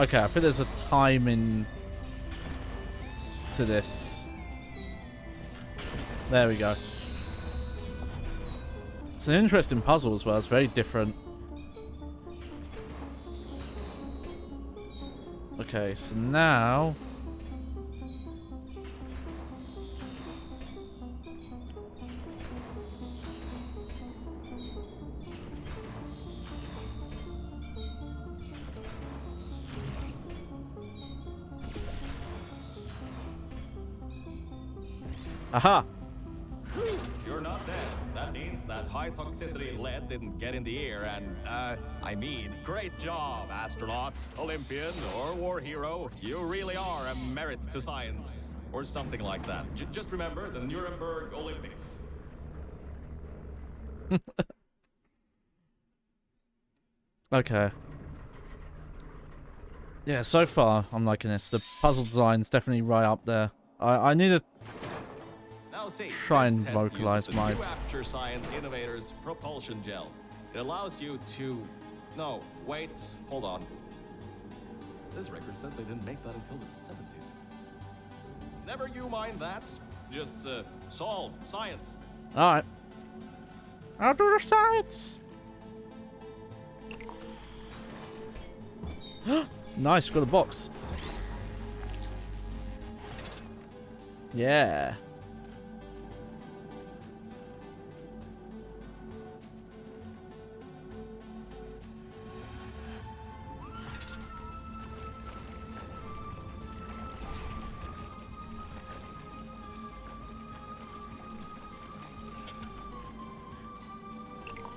Okay, I think there's a timing to this. There we go. It's an interesting puzzle as well. It's very different. Okay, so now... Aha! You're not dead. That means that high toxicity lead didn't get in the air and, I mean, great job, astronaut, Olympian, or war hero. You really are a merit to science. Or something like that. Just remember the Nuremberg Olympics. Okay. Yeah, so far, I'm liking this. The puzzle design's definitely right up there. I need to try and vocalize my... New Aperture Science Innovators Propulsion Gel. It allows you to... No, wait, hold on. This record says they didn't make that until the 70s. Never you mind that. Just, solve science. Alright. I'll do the science! Nice, got a box. Yeah.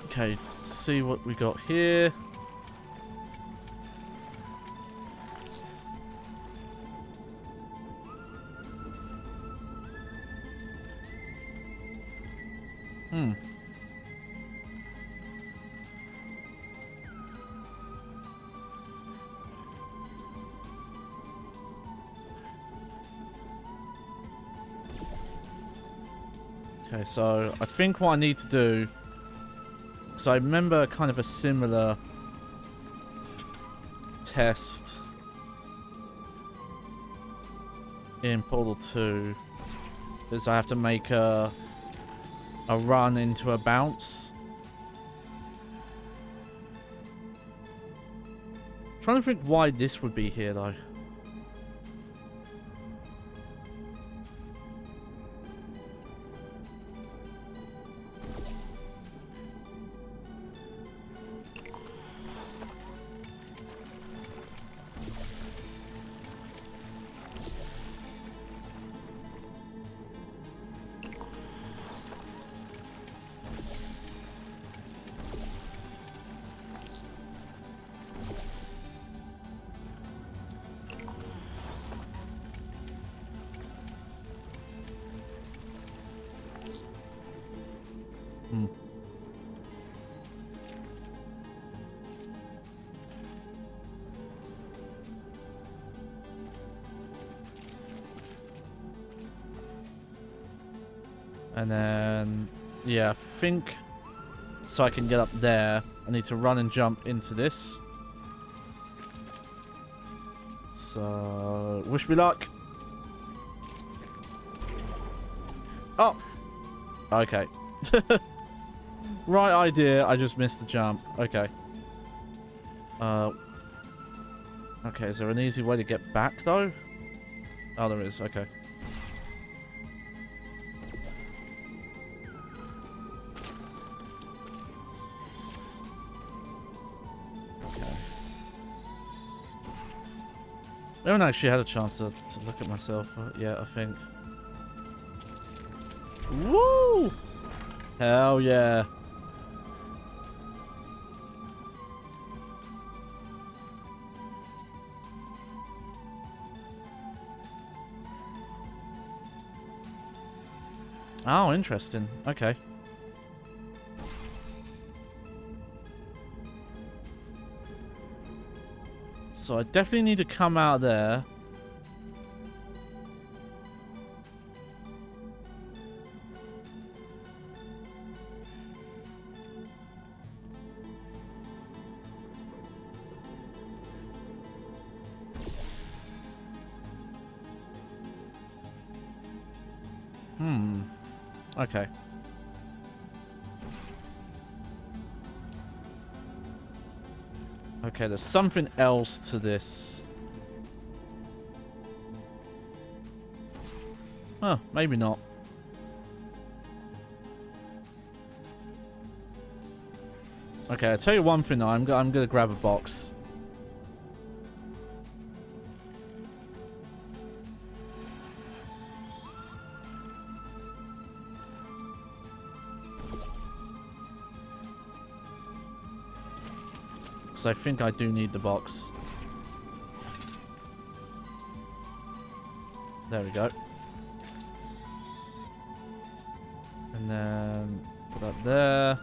Okay, let's see what we got here. Okay, so I think what I need to do... So I remember kind of a similar test in Portal 2 is I have to make a run into a bounce. Trying to think why this would be here though. And then, yeah, I think so I can get up there, I need to run and jump into this. So, wish me luck. Oh! Okay. Right idea, I just missed the jump. Okay. Okay, is there an easy way to get back, though? Oh, there is, okay. I haven't actually had a chance to look at myself yet, I think. Woo! Hell yeah. Oh, interesting. Okay. So I definitely need to come out there. Okay. Okay, there's something else to this. Oh, maybe not. Okay, I'll tell you one thing though, I'm gonna grab a box. So I think I do need the box. There we go. And then put that there.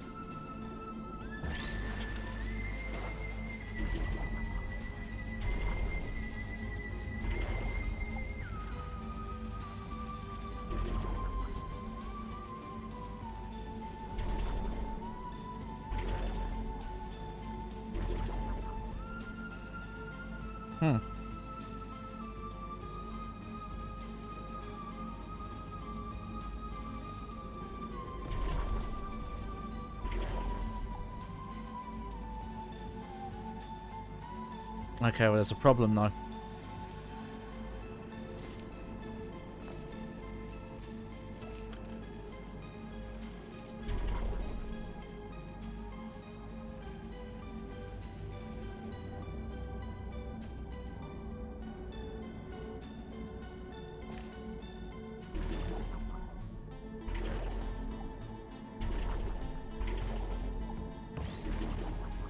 Okay, well, there's a problem now.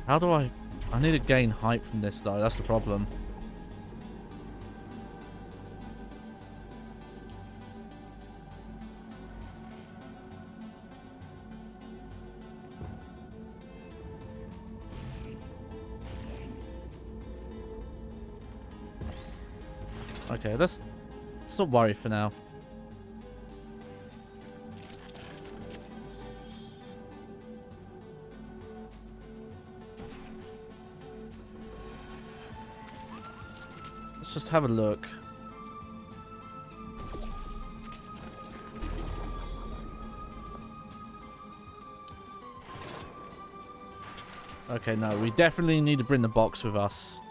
How do I need to gain height from this though, that's the problem. Okay, let's not worry for now. Let's just have a look. Okay, no, we definitely need to bring the box with us.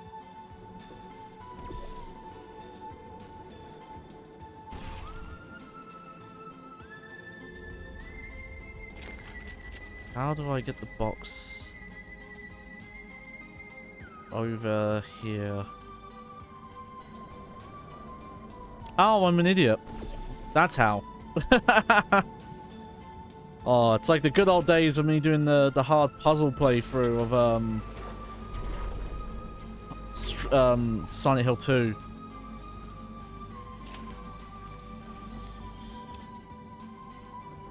How do I get the box over here? Oh, I'm an idiot. That's how. Oh, it's like the good old days of me doing the hard puzzle playthrough of Silent Hill 2.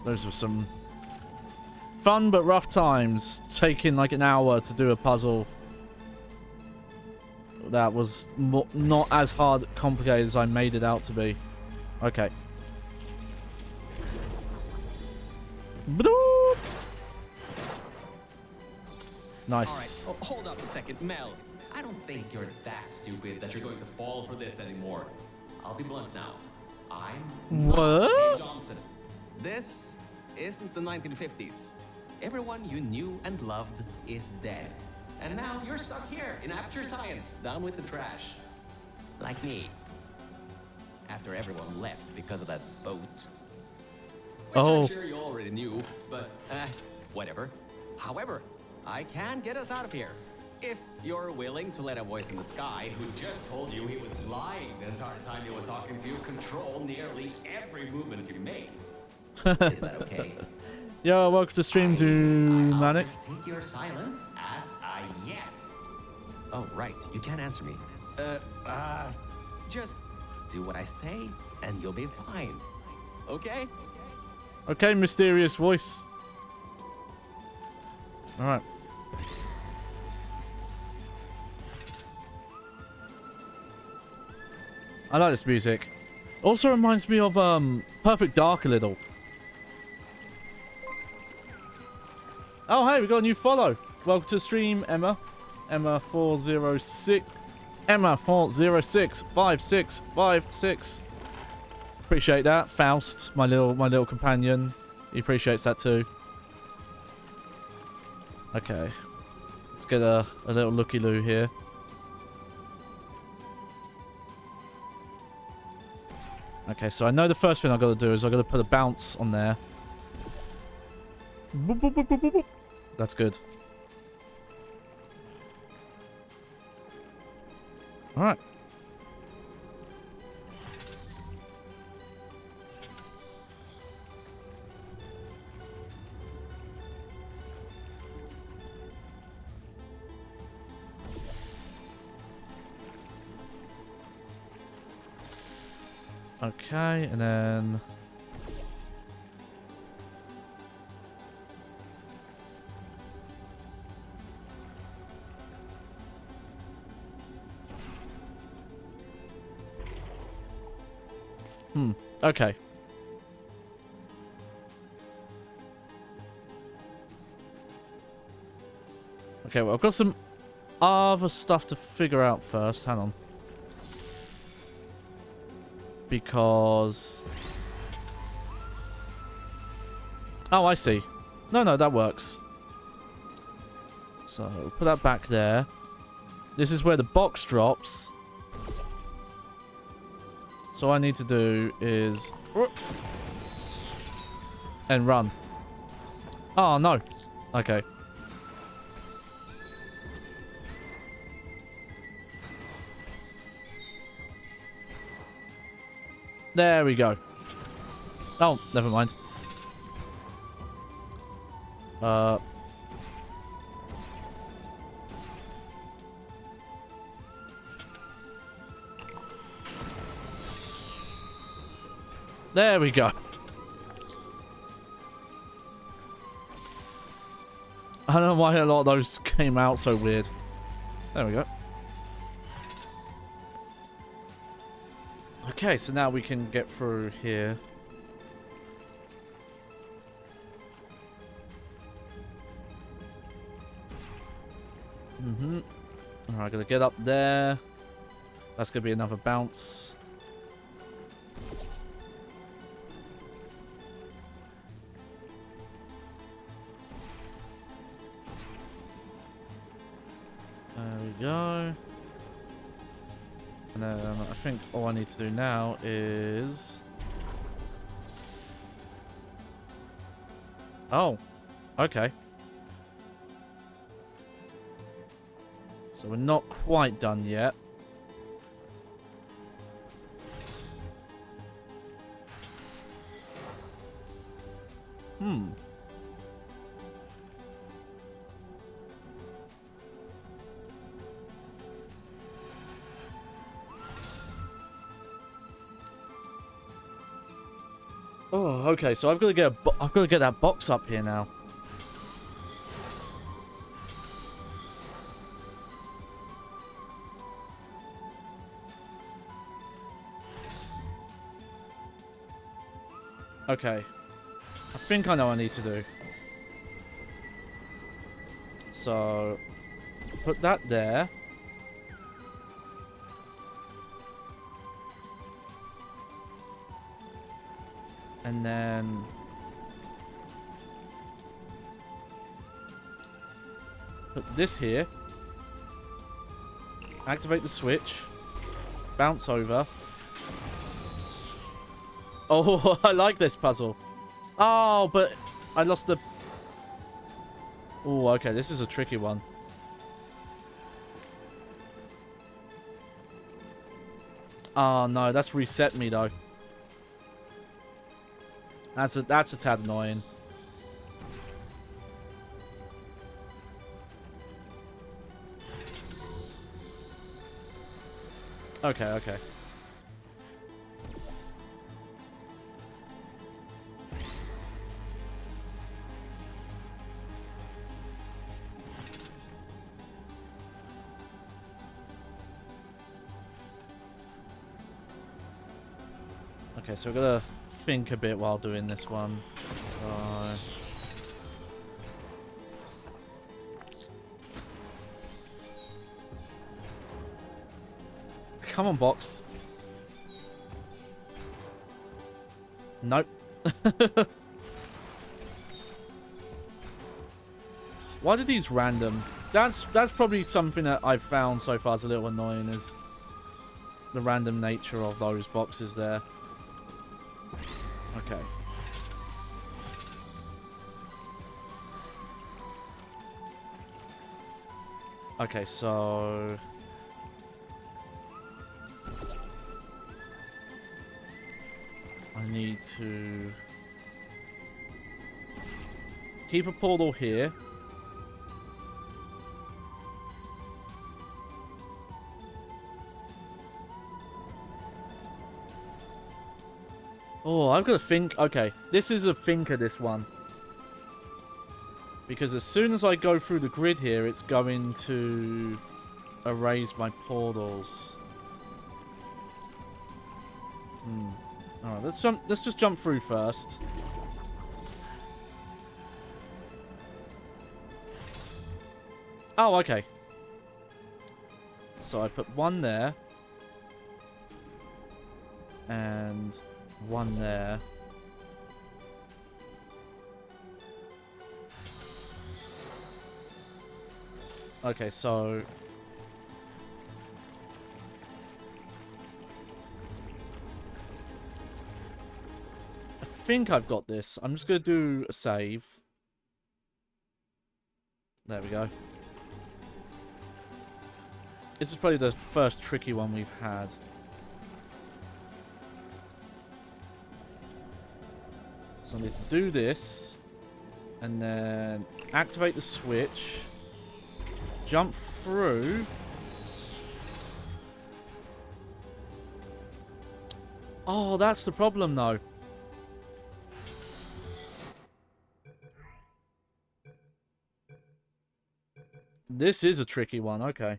Those were some fun but rough times. Taking like an hour to do a puzzle that was not as hard, complicated as I made it out to be. Okay. Bloop. Nice. All right, hold up a second, Mel. I don't think you're that stupid that you're going to fall for this anymore. I'll be blunt now. I'm not Cave Johnson. This isn't the 1950s. Everyone you knew and loved is dead. And now you're stuck here in Aperture Science, down with the trash. Like me. After everyone left because of that boat. Which I'm sure you already knew, but whatever. However, I can get us out of here. If you're willing to let a voice in the sky who just told you he was lying the entire time he was talking to you control nearly every movement you make. Is that okay? Yo, welcome to stream, Manic. Just take your silence as a yes. Oh, right. You can't answer me. Just do what I say and you'll be fine. Okay? Okay, mysterious voice. Alright. I like this music. Also reminds me of Perfect Dark a little. Oh, hey, we got a new follow. Welcome to the stream, Emma. Emma406. Emma4065656. Appreciate that. Faust, my little companion. He appreciates that too. Okay. Let's get a little looky-loo here. Okay, so I know the first thing I've got to do is I've got to put a bounce on there. Boop, boop, boop, boop, boop, boop. That's good. Alright. Okay, and then... okay. Okay, well, I've got some other stuff to figure out first. Hang on. Because... oh, I see. No, that works. So, put that back there. This is where the box drops. So all I need to do is... and run. Oh, no. Okay. There we go. Oh, never mind. There we go. I don't know why a lot of those came out so weird. There we go. Okay, so now we can get through here. Alright, gotta get up there. That's going to be another bounce. There we go. And then I think all I need to do now is... Oh, okay. So we're not quite done yet. Oh, okay. So I've got to get that box up here now. Okay. I think I know what I need to do. So, put that there. And then... put this here. Activate the switch. Bounce over. Oh, I like this puzzle. Oh, but I lost the... Oh, okay, this is a tricky one. Oh, no, that's reset me, though. That's a tad annoying. Okay, okay. Okay, so we're gonna think a bit while doing this one. So... Come on, box. Nope. Why do these random? That's probably something that I've found so far is a little annoying, is the random nature of those boxes there. Okay. Okay, so... I need to... keep a portal here. Oh, I've got to think. Okay, this is a thinker, this one. Because as soon as I go through the grid here, it's going to erase my portals. Alright, let's just jump through first. Oh, okay. So I put one there. And one there. Okay, so... I think I've got this. I'm just going to do a save. There we go. This is probably the first tricky one we've had. So I need to do this. And then activate the switch. Jump through. Oh, that's the problem, though. This is a tricky one, okay.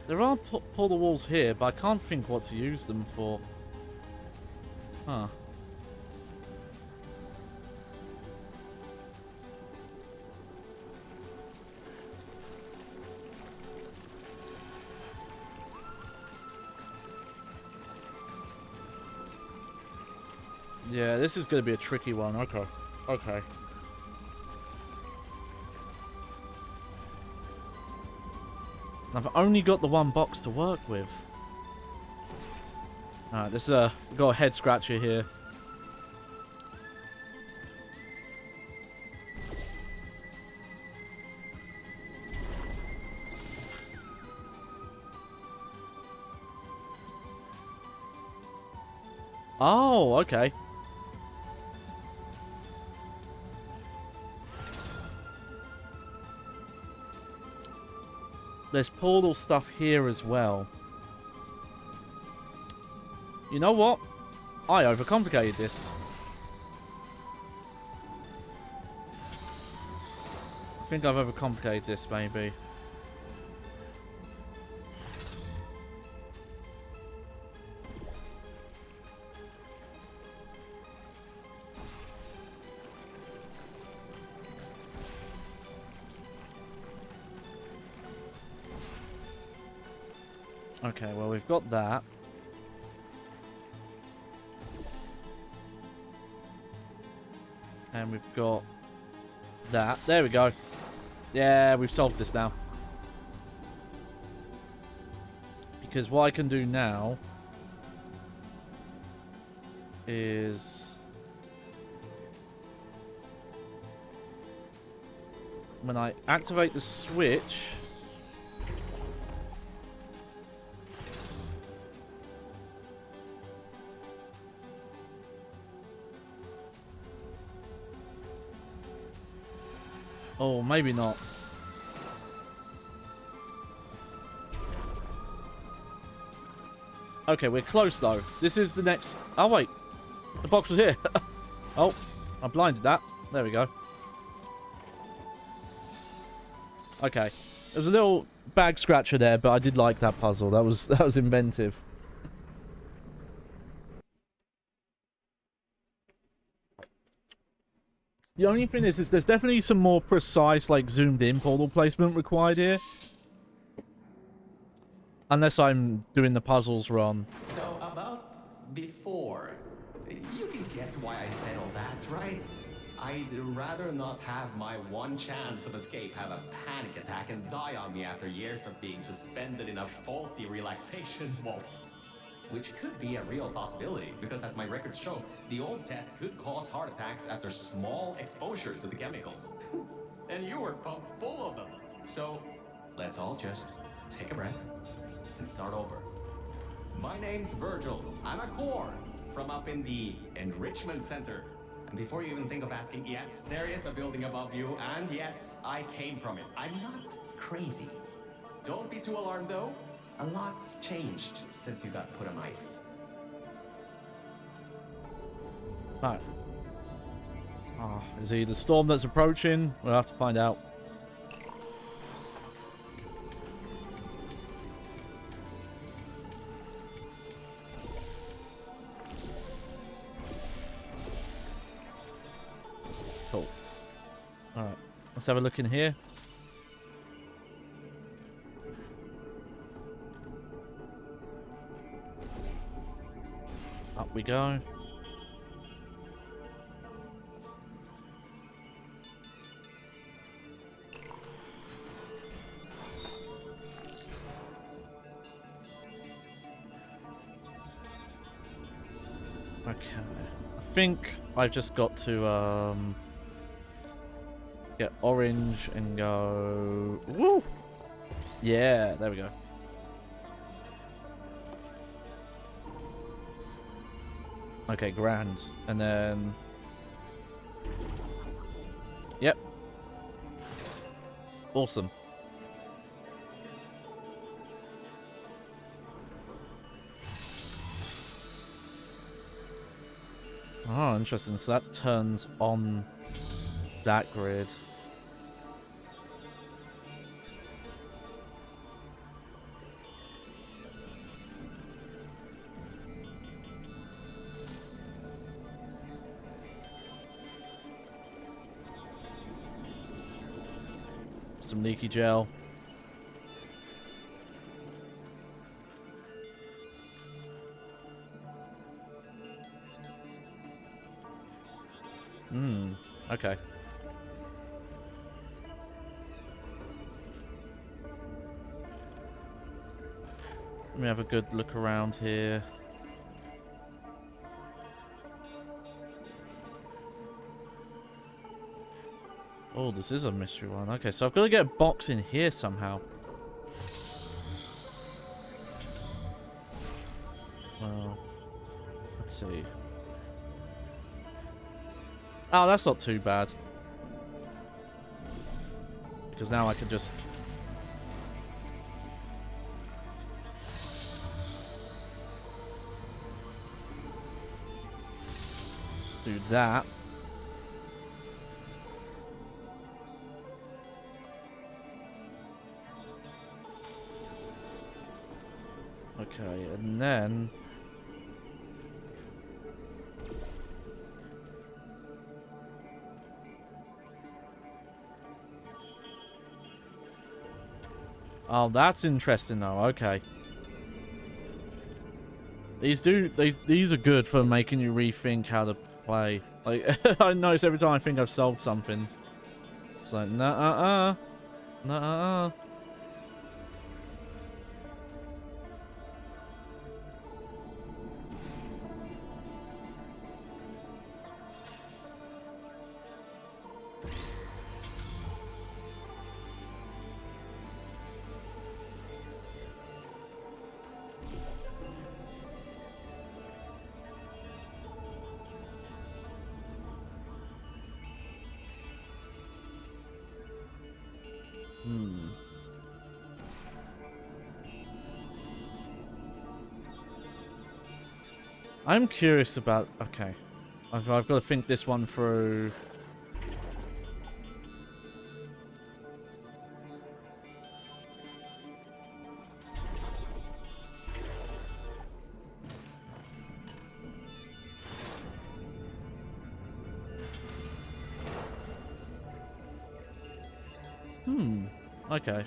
There are portal walls here, but I can't think what to use them for. Huh. Yeah, this is going to be a tricky one. Okay. Okay. I've only got the one box to work with. Alright, this is got a head scratcher here. Oh, okay. There's portal stuff here as well. You know what? I overcomplicated this. I think I've overcomplicated this, maybe. Okay, well, we've got that. And we've got that. There we go. Yeah, we've solved this now. Because what I can do now is when I activate the switch, oh, maybe not. Okay, we're close though. This is the next... Oh, wait. The box was here. Oh, I blinded that. There we go. Okay. There's a little bag scratcher there, but I did like that puzzle. That was inventive. The only thing is there's definitely some more precise, like, zoomed-in portal placement required here. Unless I'm doing the puzzles wrong. So, about before. You can get why I said all that, right? I'd rather not have my one chance of escape have a panic attack and die on me after years of being suspended in a faulty relaxation vault. Which could be a real possibility, because as my records show, the old test could cause heart attacks after small exposure to the chemicals. And you were pumped full of them. So, let's all just take a breath and start over. My name's Virgil. I'm a core from up in the Enrichment Center. And before you even think of asking, yes, there is a building above you, and yes, I came from it. I'm not crazy. Don't be too alarmed, though. A lot's changed since you got put on ice. Right. Oh, is he the storm that's approaching? We'll have to find out. Cool. Alright. Let's have a look in here. Up we go. Okay. I think I've just got to get orange and go. Woo! Yeah, there we go. Okay, grand. And then... Yep. Awesome. Oh, interesting. So that turns on that grid. Some leaky gel. Okay. Let me have a good look around here. Oh, this is a mystery one. Okay, so I've got to get a box in here somehow. Well, let's see. Oh, that's not too bad. Because now I can just... do that. Okay, and then... oh, that's interesting though. Okay. These are good for making you rethink how to play. Like, I notice every time I think I've solved something, it's like, nah, nah. I'm curious about... okay. I've got to think this one through. Okay.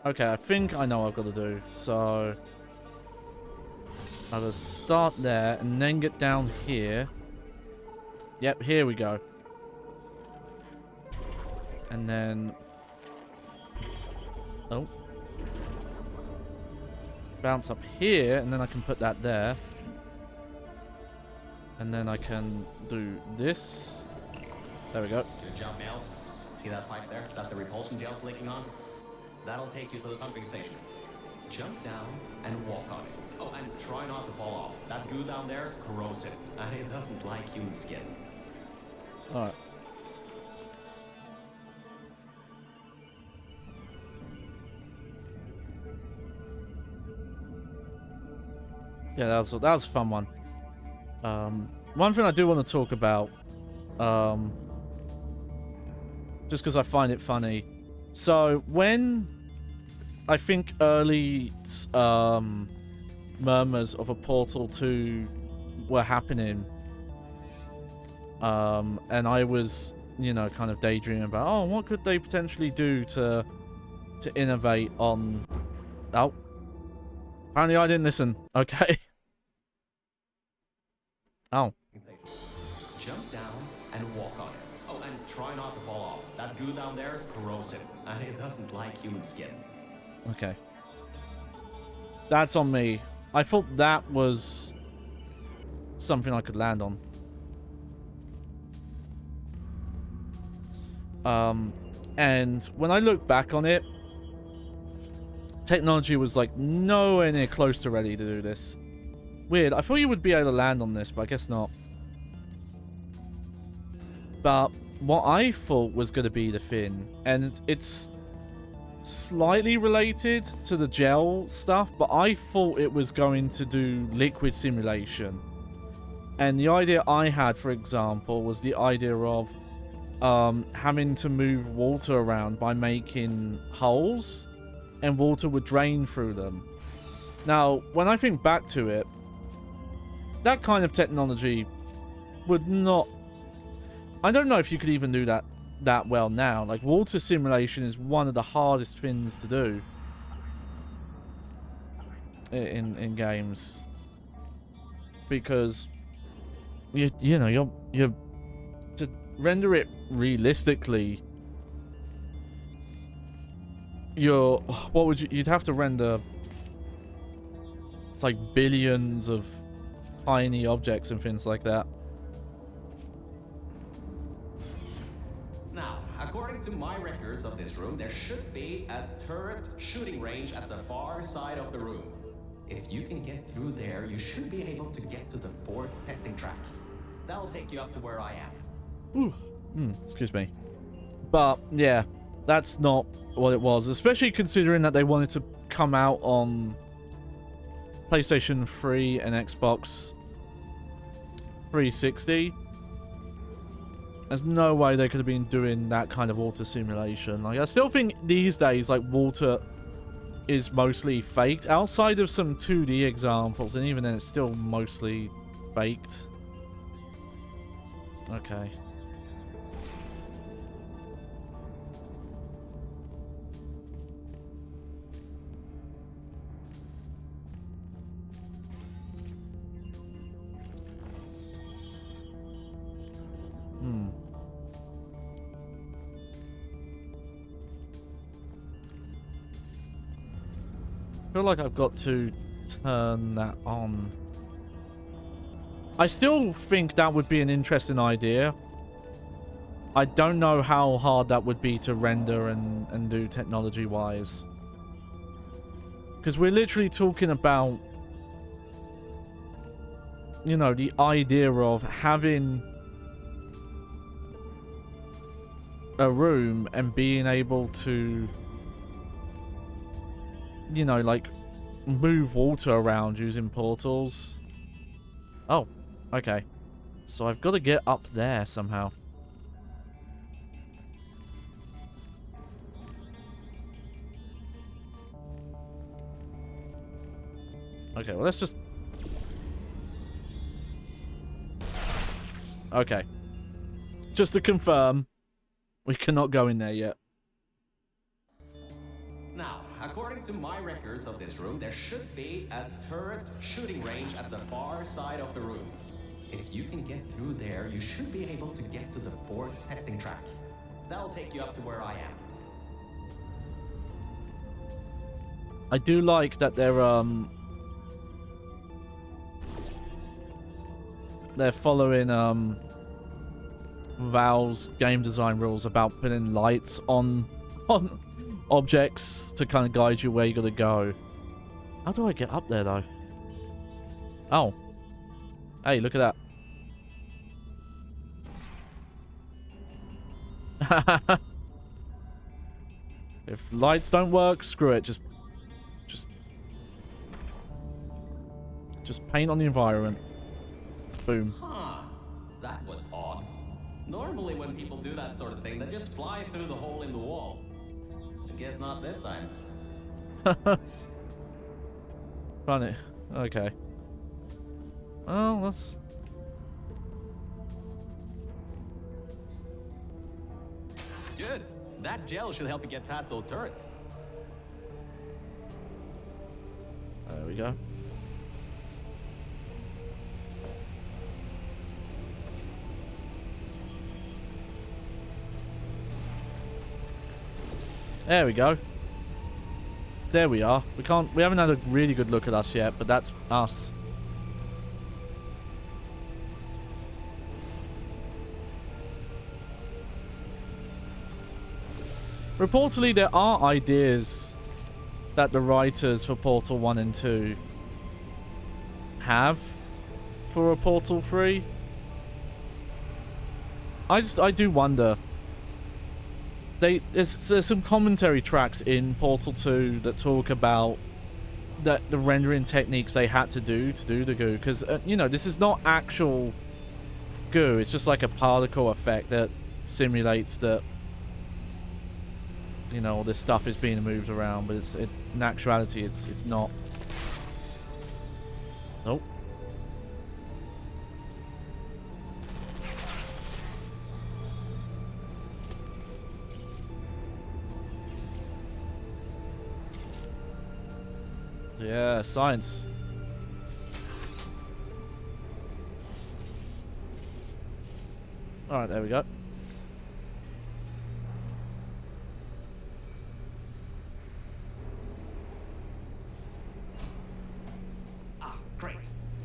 Okay, I think I know what I've got to do. So I'll just start there and then get down here. Yep, here we go. And then... oh. Bounce up here, and then I can put that there. And then I can do this. There we go. Good job, Mel. See that pipe there that the repulsion gel's leaking on? That'll take you to the pumping station. Jump down and walk on it. Oh, and try not to fall off. That goo down there is corrosive, and it doesn't like human skin. Alright. Yeah, that was a fun one. One thing I do want to talk about, just because I find it funny. So when I think early murmurs of a Portal 2 were happening, and I was, you know, kind of daydreaming about, oh, what could they potentially do to innovate on... oh, apparently I didn't listen. Okay. Oh. Jump down and walk on it. Oh, and try not to fall off. That goo down there is corrosive, and it doesn't like human skin. Okay. That's on me. I thought that was something I could land on. And when I look back on it, technology was like nowhere near close to ready to do this. Weird. I thought you would be able to land on this, but I guess not. But what I thought was going to be the fin, and it's slightly related to the gel stuff, but I thought it was going to do liquid simulation. And the idea I had, for example, was the idea of having to move water around by making holes, and water would drain through them. Now, when I think back to it, that kind of technology would not... I don't know if you could even do that well now. Like, water simulation is one of the hardest things to do in games, because you know you're to render it realistically, you'd have to render, it's like billions of tiny objects and things like that. Now, according to my records of this room, there should be a turret shooting range at the far side of the room. If you can get through there, you should be able to get to the 4th testing track. That'll take you up to where I am. Excuse me. But, yeah, that's not what it was. Especially considering that they wanted to come out on PlayStation 3 and Xbox 360. There's no way they could have been doing that kind of water simulation. Like, I still think these days, like, water is mostly faked. Outside of some 2D examples, and even then it's still mostly faked. Okay. I feel like I've got to turn that on. I still think that would be an interesting idea. I don't know how hard that would be to render and do technology-wise. Because we're literally talking about, you know, the idea of having a room and being able to, you know, like, move water around using portals. Oh, okay. So I've got to get up there somehow. Okay, well, let's just... Okay. Just to confirm, we cannot go in there yet. Now, according to my records of this room, there should be a turret shooting range at the far side of the room. If you can get through there, you should be able to get to the 4th testing track. That'll take you up to where I am. I do like that they're following Valve's game design rules about putting lights on objects to kind of guide you where you gotta go. How do I get up there though? Oh. Hey, look at that. If lights don't work, screw it. Just paint on the environment. Boom. Huh. That was odd. Normally when people do that sort of thing, they just fly through the hole in the wall. I guess not this time. Funny. Okay. Well, let's... Good. That gel should help you get past those turrets. There we go. There we go. There we are. We haven't had a really good look at us yet, but that's us. Reportedly, there are ideas that the writers for Portal 1 and 2 have for a Portal 3. I do wonder. There's some commentary tracks in Portal 2 that talk about the rendering techniques they had to do the goo, because you know, this is not actual goo. It's just like a particle effect that simulates that, you know, all this stuff is being moved around, but in actuality it's not. Yeah, science. Alright, there we go. Ah, great.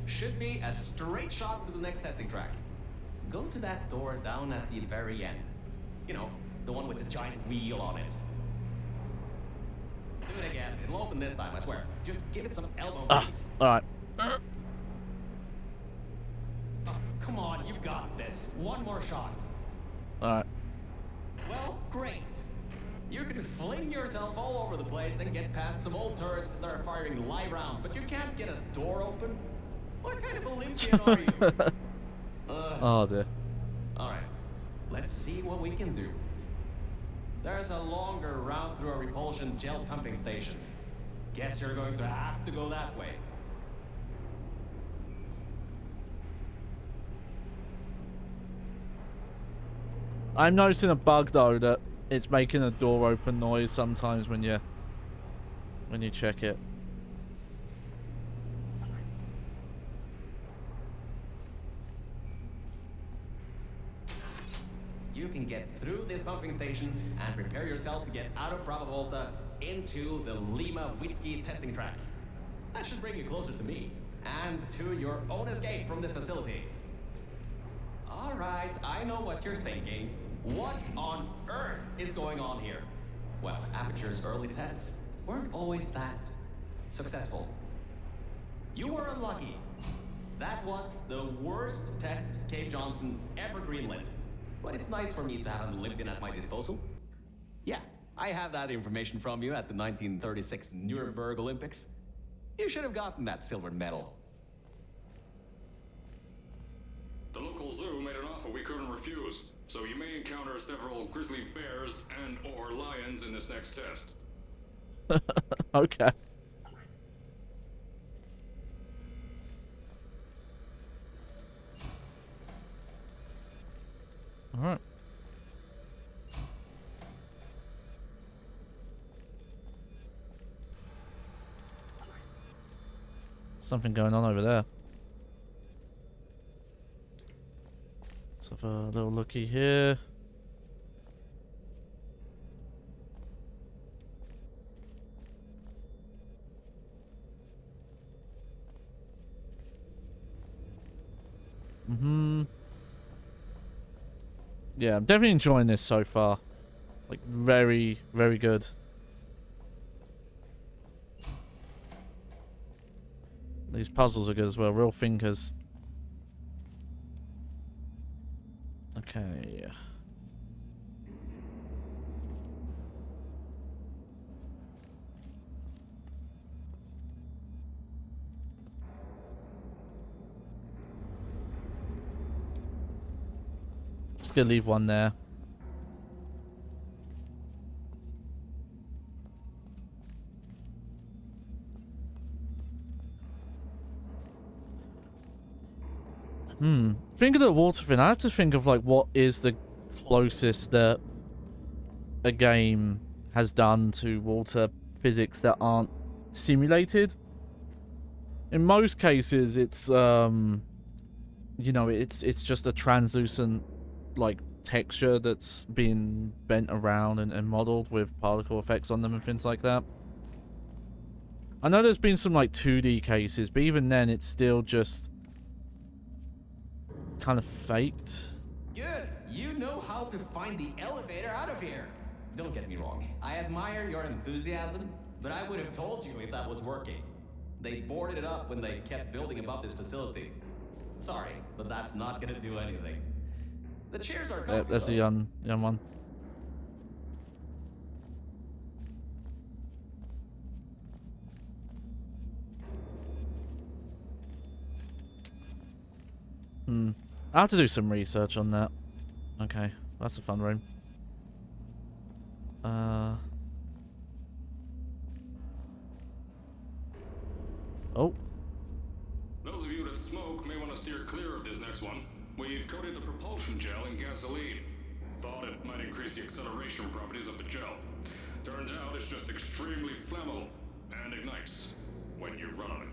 Should be a straight shot to the next testing track. Go to that door down at the very end. You know, the one with the giant wheel on it. Do it again. It'll open this time, I swear. Just give it some elbow grease. Alright. Oh, come on, you got this. One more shot. Alright. Well, great. You can fling yourself all over the place and get past some old turrets that start firing live rounds, but you can't get a door open? What kind of Olympian are you? Oh dear. Alright, let's see what we can do. There's a longer route through a repulsion gel pumping station. Guess you're going to have to go that way. I'm noticing a bug though, that it's making a door open noise sometimes when you check it. You can get through this pumping station and prepare yourself to get out of Bravo Volta into the Lima Whiskey testing track. That should bring you closer to me and to your own escape from this facility. All right, I know what you're thinking. What on earth is going on here? Well, Aperture's early tests weren't always that successful. You were unlucky. That was the worst test Cave Johnson ever greenlit. But it's nice for me to have an Olympian at my disposal. Yeah, I have that information from you at the 1936 Nuremberg Olympics. You should have gotten that silver medal. The local zoo made an offer we couldn't refuse, so you may encounter several grizzly bears and/or lions in this next test. Okay. Alright. Something going on over there. Let's have a little looky here. Yeah, I'm definitely enjoying this so far. Like, very, very good. These puzzles are good as well, real thinkers. Okay. Just gonna leave one there. Think of the water thing. I have to think of like what is the closest that a game has done to water physics that aren't simulated. In most cases, it's you know, it's just a translucent like texture that's been bent around and modeled with particle effects on them and things like that. I know there's been some like 2D cases, but even then, it's still just kind of faked. Good. You know how to find the elevator out of here. Don't get me wrong. I admire your enthusiasm, but I would have told you if that was working. They boarded it up when they kept building above this facility. Sorry, but that's not gonna do anything. The chairs are comfy, That's the though. young one. I have to do some research on that. Okay, that's a fun room. Oh. Those of you that smoke may want to steer clear of this next one. We've coated the propulsion gel in gasoline. Thought it might increase the acceleration properties of the gel. Turns out it's just extremely flammable and ignites. when you run.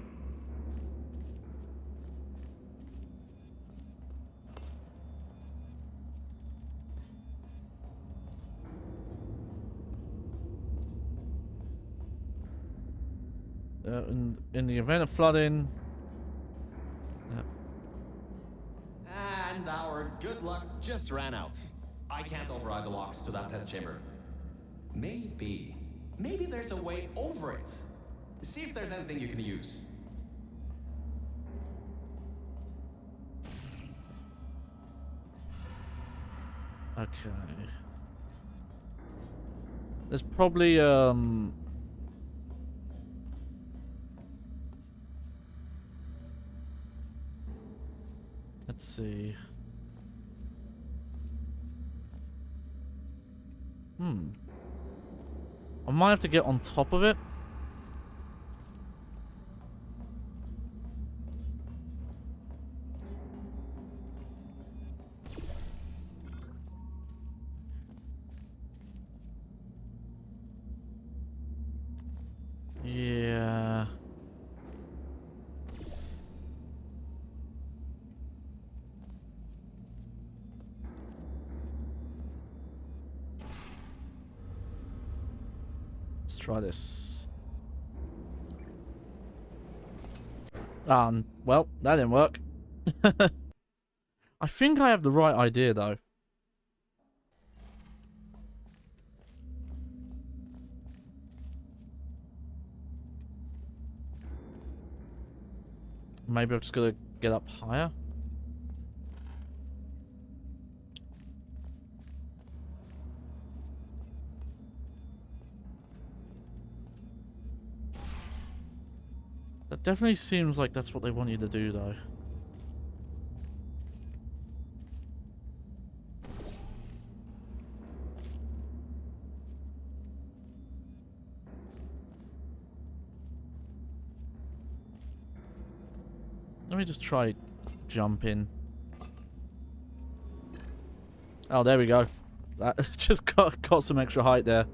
In the event of flooding. And our good luck just ran out. I can't override the locks to that test chamber. Maybe there's a way over it. See if there's anything you can use. Okay. There's probably let's see. I might have to get on top of it. Yeah. Let's try this. Well, that didn't work. I think I have the right idea, though. Maybe I'm just gonna get up higher. That definitely seems like that's what they want you to do, though. Let me just try jumping. Oh, there we go. That just got some extra height there.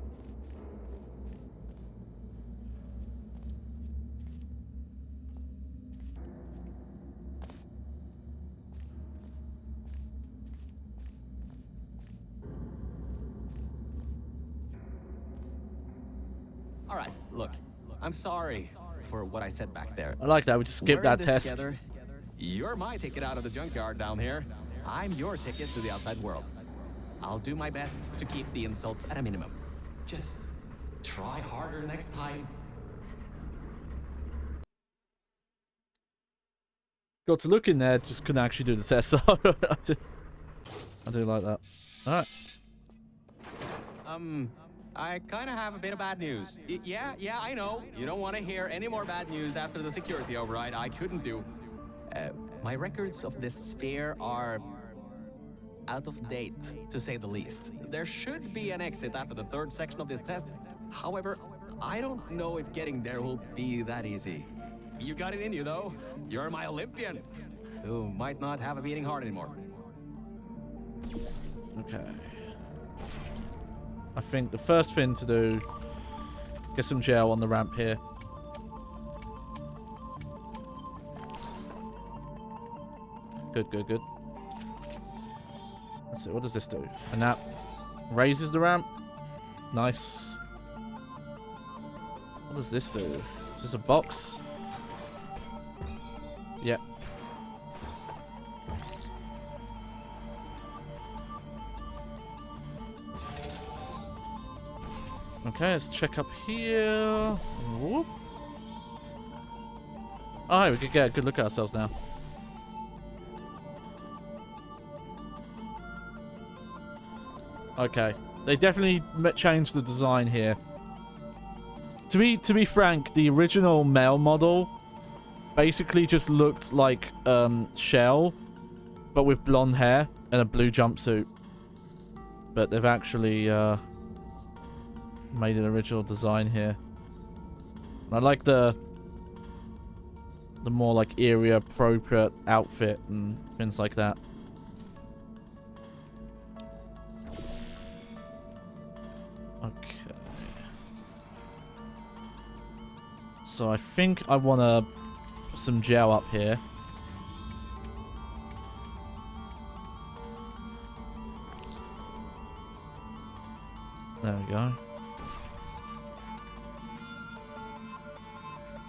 All right, look, I'm sorry for what I said back there. I like that. We just skipped We're in that this test. together. You're my ticket out of the junkyard down here. I'm your ticket to the outside world. I'll do my best to keep the insults at a minimum. Just try harder next time. Got to look in there, just couldn't actually do the test. So I do like that. All right. I kind of have a bit of bad news. Yeah, I know. You don't want to hear any more bad news after the security override. I couldn't do. My records of this sphere are out of date, to say the least. There should be an exit after the third section of this test. However, I don't know if getting there will be that easy. You got it in you, though. You're my Olympian, who might not have a beating heart anymore. Okay. I think the first thing to do, get some gel on the ramp here. Good. Let's see, what does this do? And that raises the ramp. Nice. What does this do? Is this a box? Yep. Okay, let's check up here. Whoop. Oh, hey, we could get a good look at ourselves now. Okay, they definitely changed the design here. To be frank, the original male model basically just looked like Shell, but with blonde hair and a blue jumpsuit. But they've actually made an original design here. I like the more like area appropriate outfit and things like that. Okay. So I think I want to put some gel up here. There we go.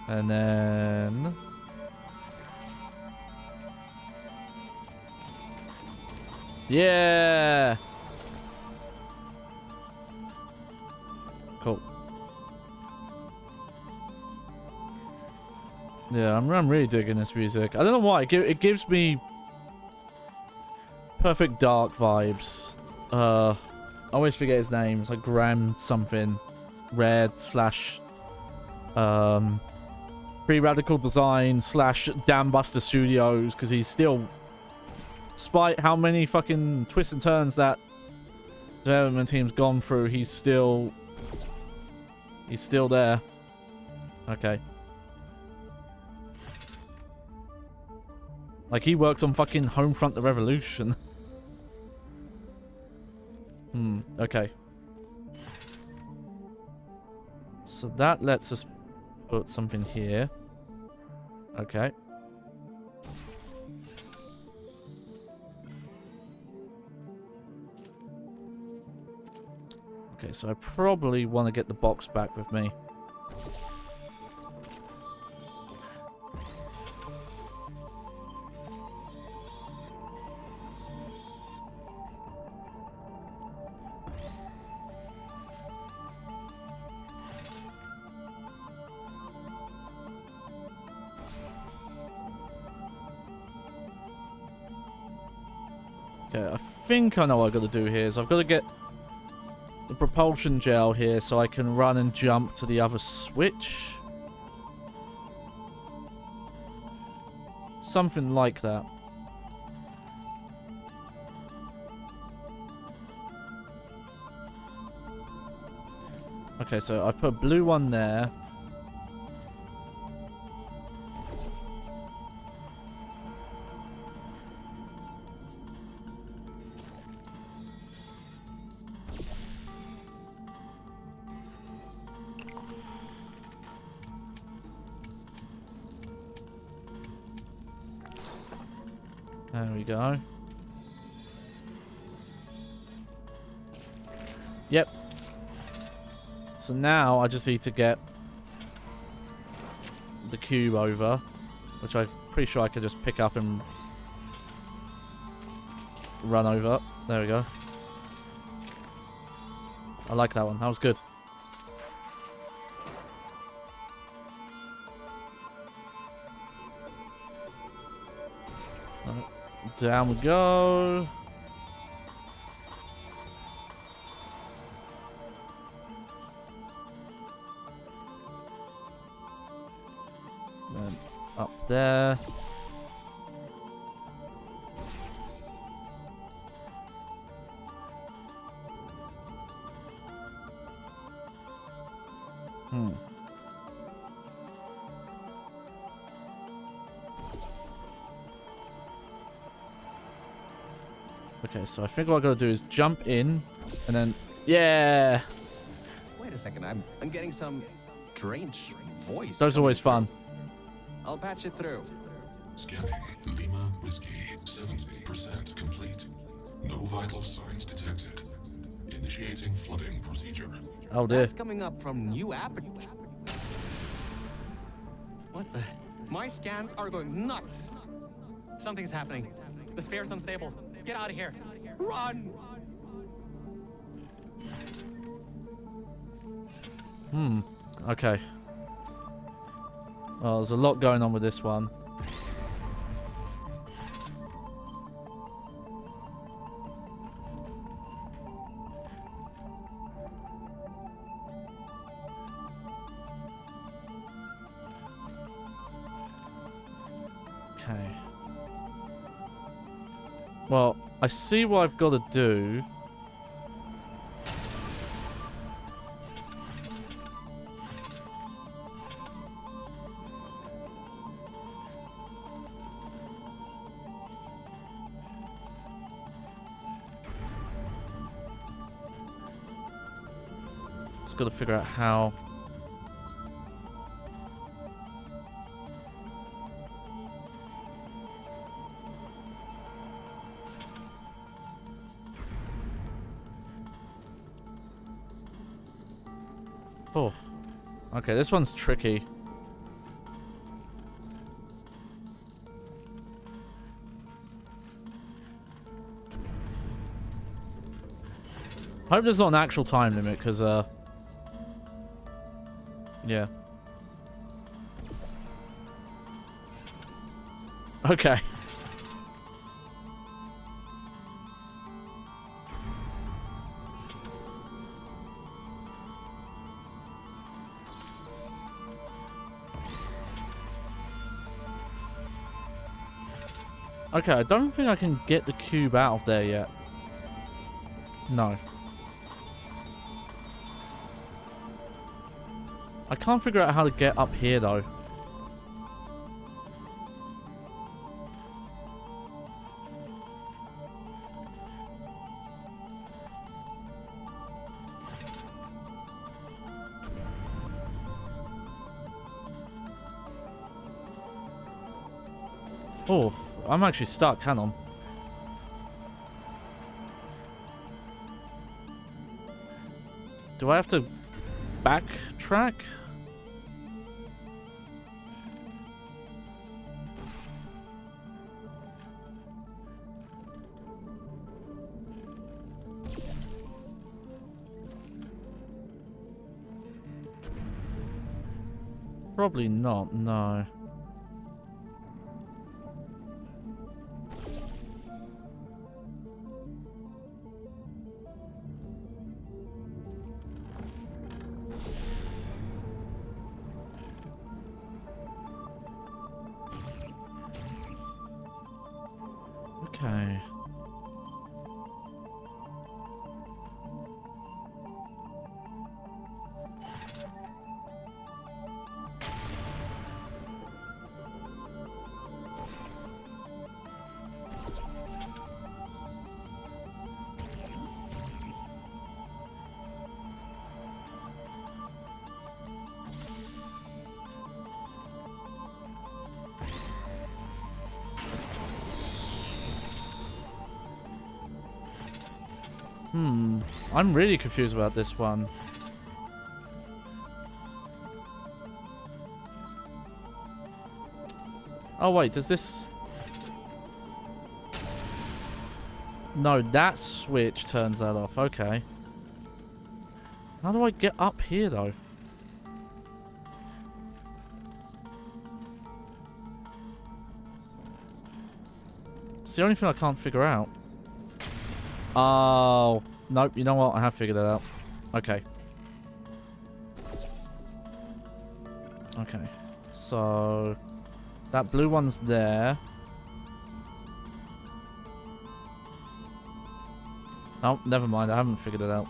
And then... yeah! Cool. Yeah, I'm really digging this music. I don't know why. It gives me Perfect Dark vibes. I always forget his name. It's like Graham something. Red slash... Free Radical Design slash Dambuster Studios, because he's still, despite how many fucking twists and turns that development team's gone through, he's still there. Okay. Like, he worked on fucking Homefront the Revolution. Okay. So that lets us put something here. Okay. Okay, so I probably want to get the box back with me. Okay, I think I know what I've got to do here. So I've got to get the propulsion gel here so I can run and jump to the other switch. Something like that. Okay, so I put a blue one there. There we go. Yep. So now I just need to get the cube over, which I'm pretty sure I can just pick up and run over. There we go. I like that one. That was good. Down we go. Then up there. Okay, so I think what I gotta do is jump in, and then, yeah! Wait a second, I'm getting some strange voice. Those are always fun. I'll patch it through. Scanning. Lima Whiskey, 70% complete. No vital signs detected. Initiating flooding procedure. Oh dear. That's coming up from new app. What's a... My scans are going nuts. Something's happening. The sphere's unstable. Get out of here. Run! Okay. Well, there's a lot going on with this one. Okay. Well, I see what I've got to do. Just got to figure out how. Oh. Okay, this one's tricky. I hope there's not an actual time limit, because, yeah. Okay. Okay, I don't think I can get the cube out of there yet. No. I can't figure out how to get up here, though. Oh, I'm actually stuck. Hang on. Do I have to backtrack? Probably not, no. Okay. I'm really confused about this one. Oh wait, does this... No, that switch turns that off. Okay. How do I get up here, though? It's the only thing I can't figure out. Oh... Nope, you know what? I have figured it out. Okay. Okay. So... That blue one's there. Oh, never mind. I haven't figured it out.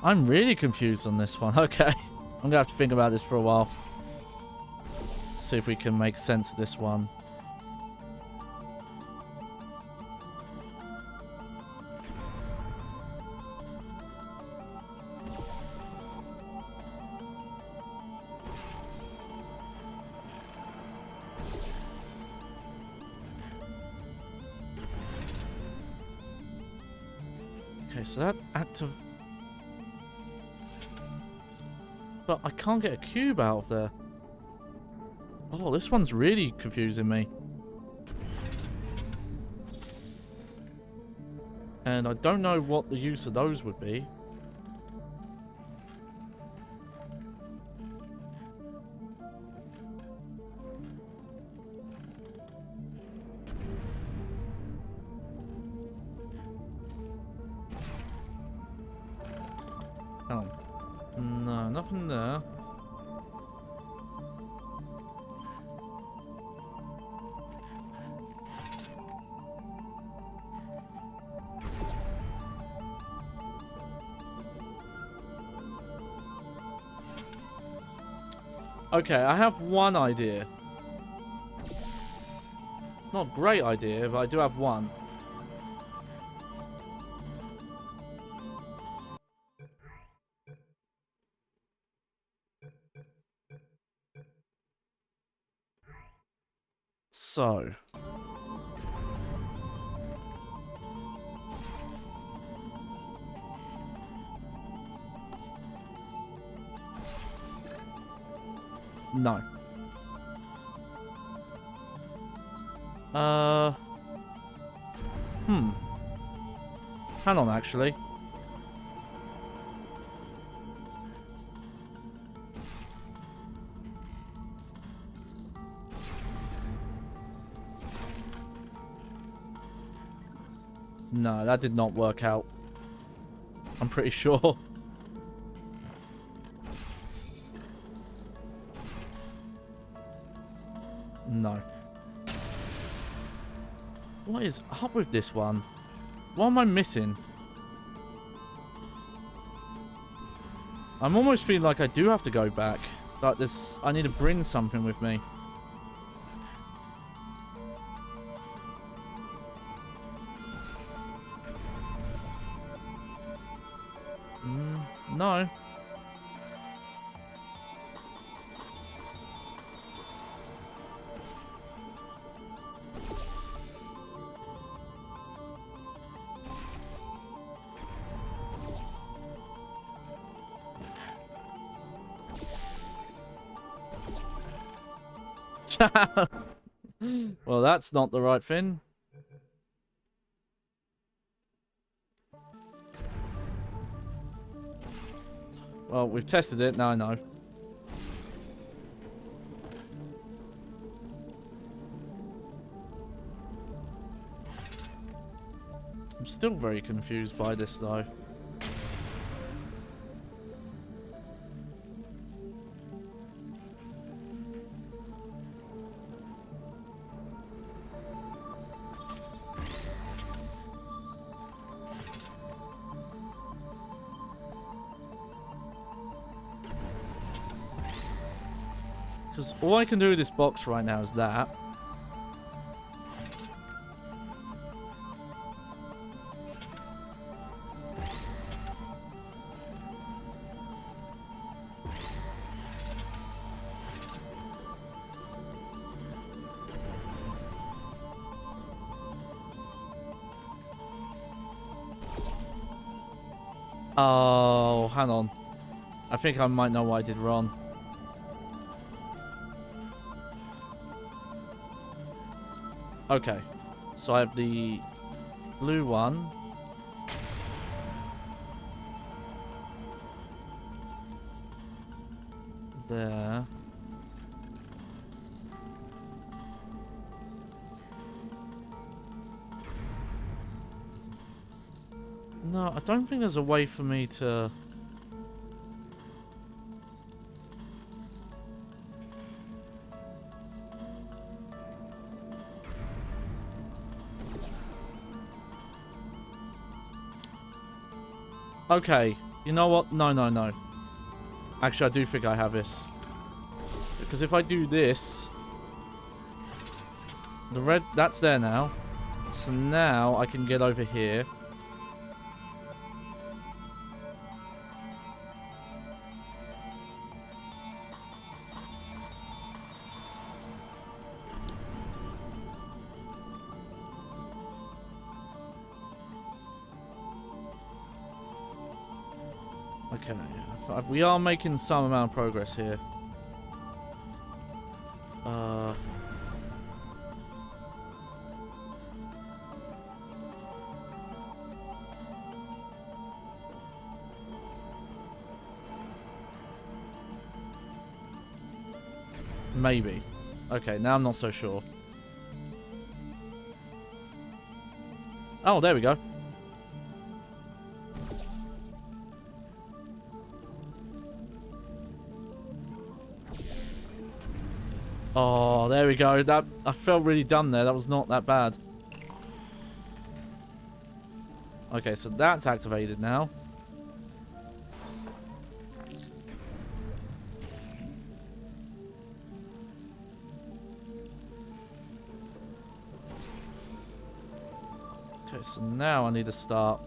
I'm really confused on this one. Okay. I'm gonna have to think about this for a while. See if we can make sense of this one. Okay, so that active... But I can't get a cube out of there. Oh, this one's really confusing me. And I don't know what the use of those would be. Oh. No, nothing there. Okay, I have one idea. It's not a great idea, but I do have one. So. No. Hang on, actually. No, that did not work out. I'm pretty sure. No. What is up with this one? What am I missing? I'm almost feeling like I do have to go back. Like this, I need to bring something with me. No. Well, that's not the right thing. Well, we've tested it, now I know. I'm still very confused by this, though. Because all I can do with this box right now is that. Oh, hang on. I think I might know what I did wrong. Okay, so I have the blue one. There. No, I don't think there's a way for me to... Okay, you know what? No, no, no. Actually, I do think I have this. Because if I do this... The red... That's there now. So now I can get over here. Okay, we are making some amount of progress here. Maybe. Okay, now I'm not so sure. Oh, there we go. Oh, there we go. That I felt really dumb there. That was not that bad. Okay, so that's activated now. Okay, so now I need to start.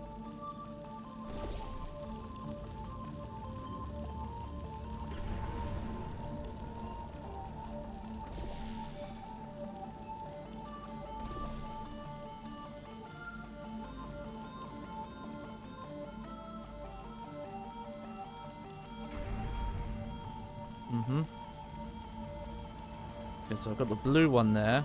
Okay, so I've got the blue one there.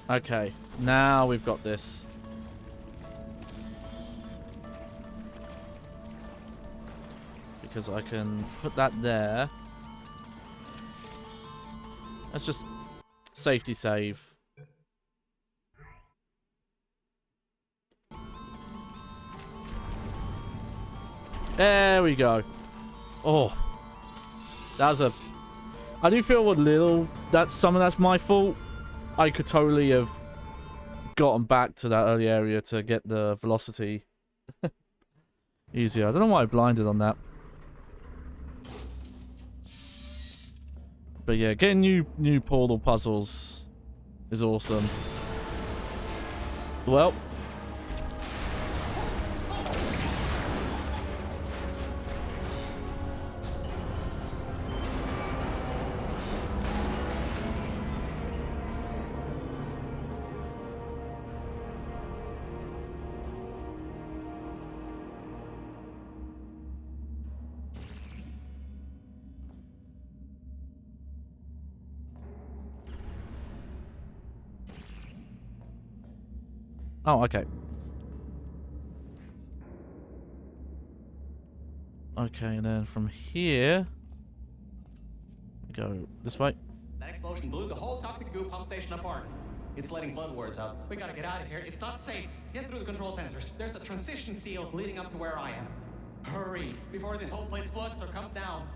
Okay, now we've got this. Because I can put that there. Let's just safety save. There we go. Oh. That was a... I do feel a little... Some of that's my fault. I could totally have gotten back to that early area to get the velocity easier. I don't know why I blinded on that. But yeah, getting new portal puzzles is awesome. Well. Oh, okay. Okay, and then from here, go this way. That explosion blew the whole toxic goo pump station apart. It's letting flood waters out. We gotta get out of here. It's not safe. Get through the control centers. There's a transition seal leading up to where I am. Hurry, before this whole place floods or comes down.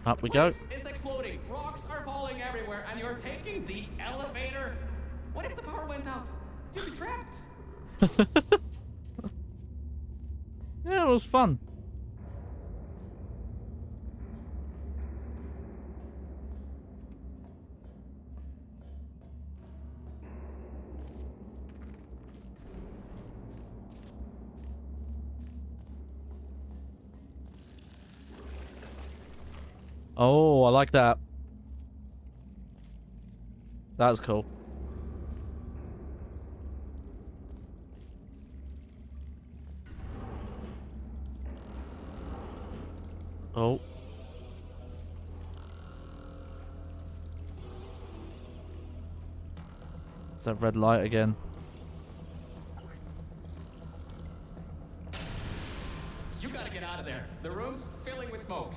Up we go. It's exploding. Rocks are falling everywhere, and you're taking the elevator. What if the power went out? You'd be trapped. Yeah, it was fun. Oh, I like that. That's cool. Oh. It's that red light again. You gotta get out of there. The room's filling with smoke.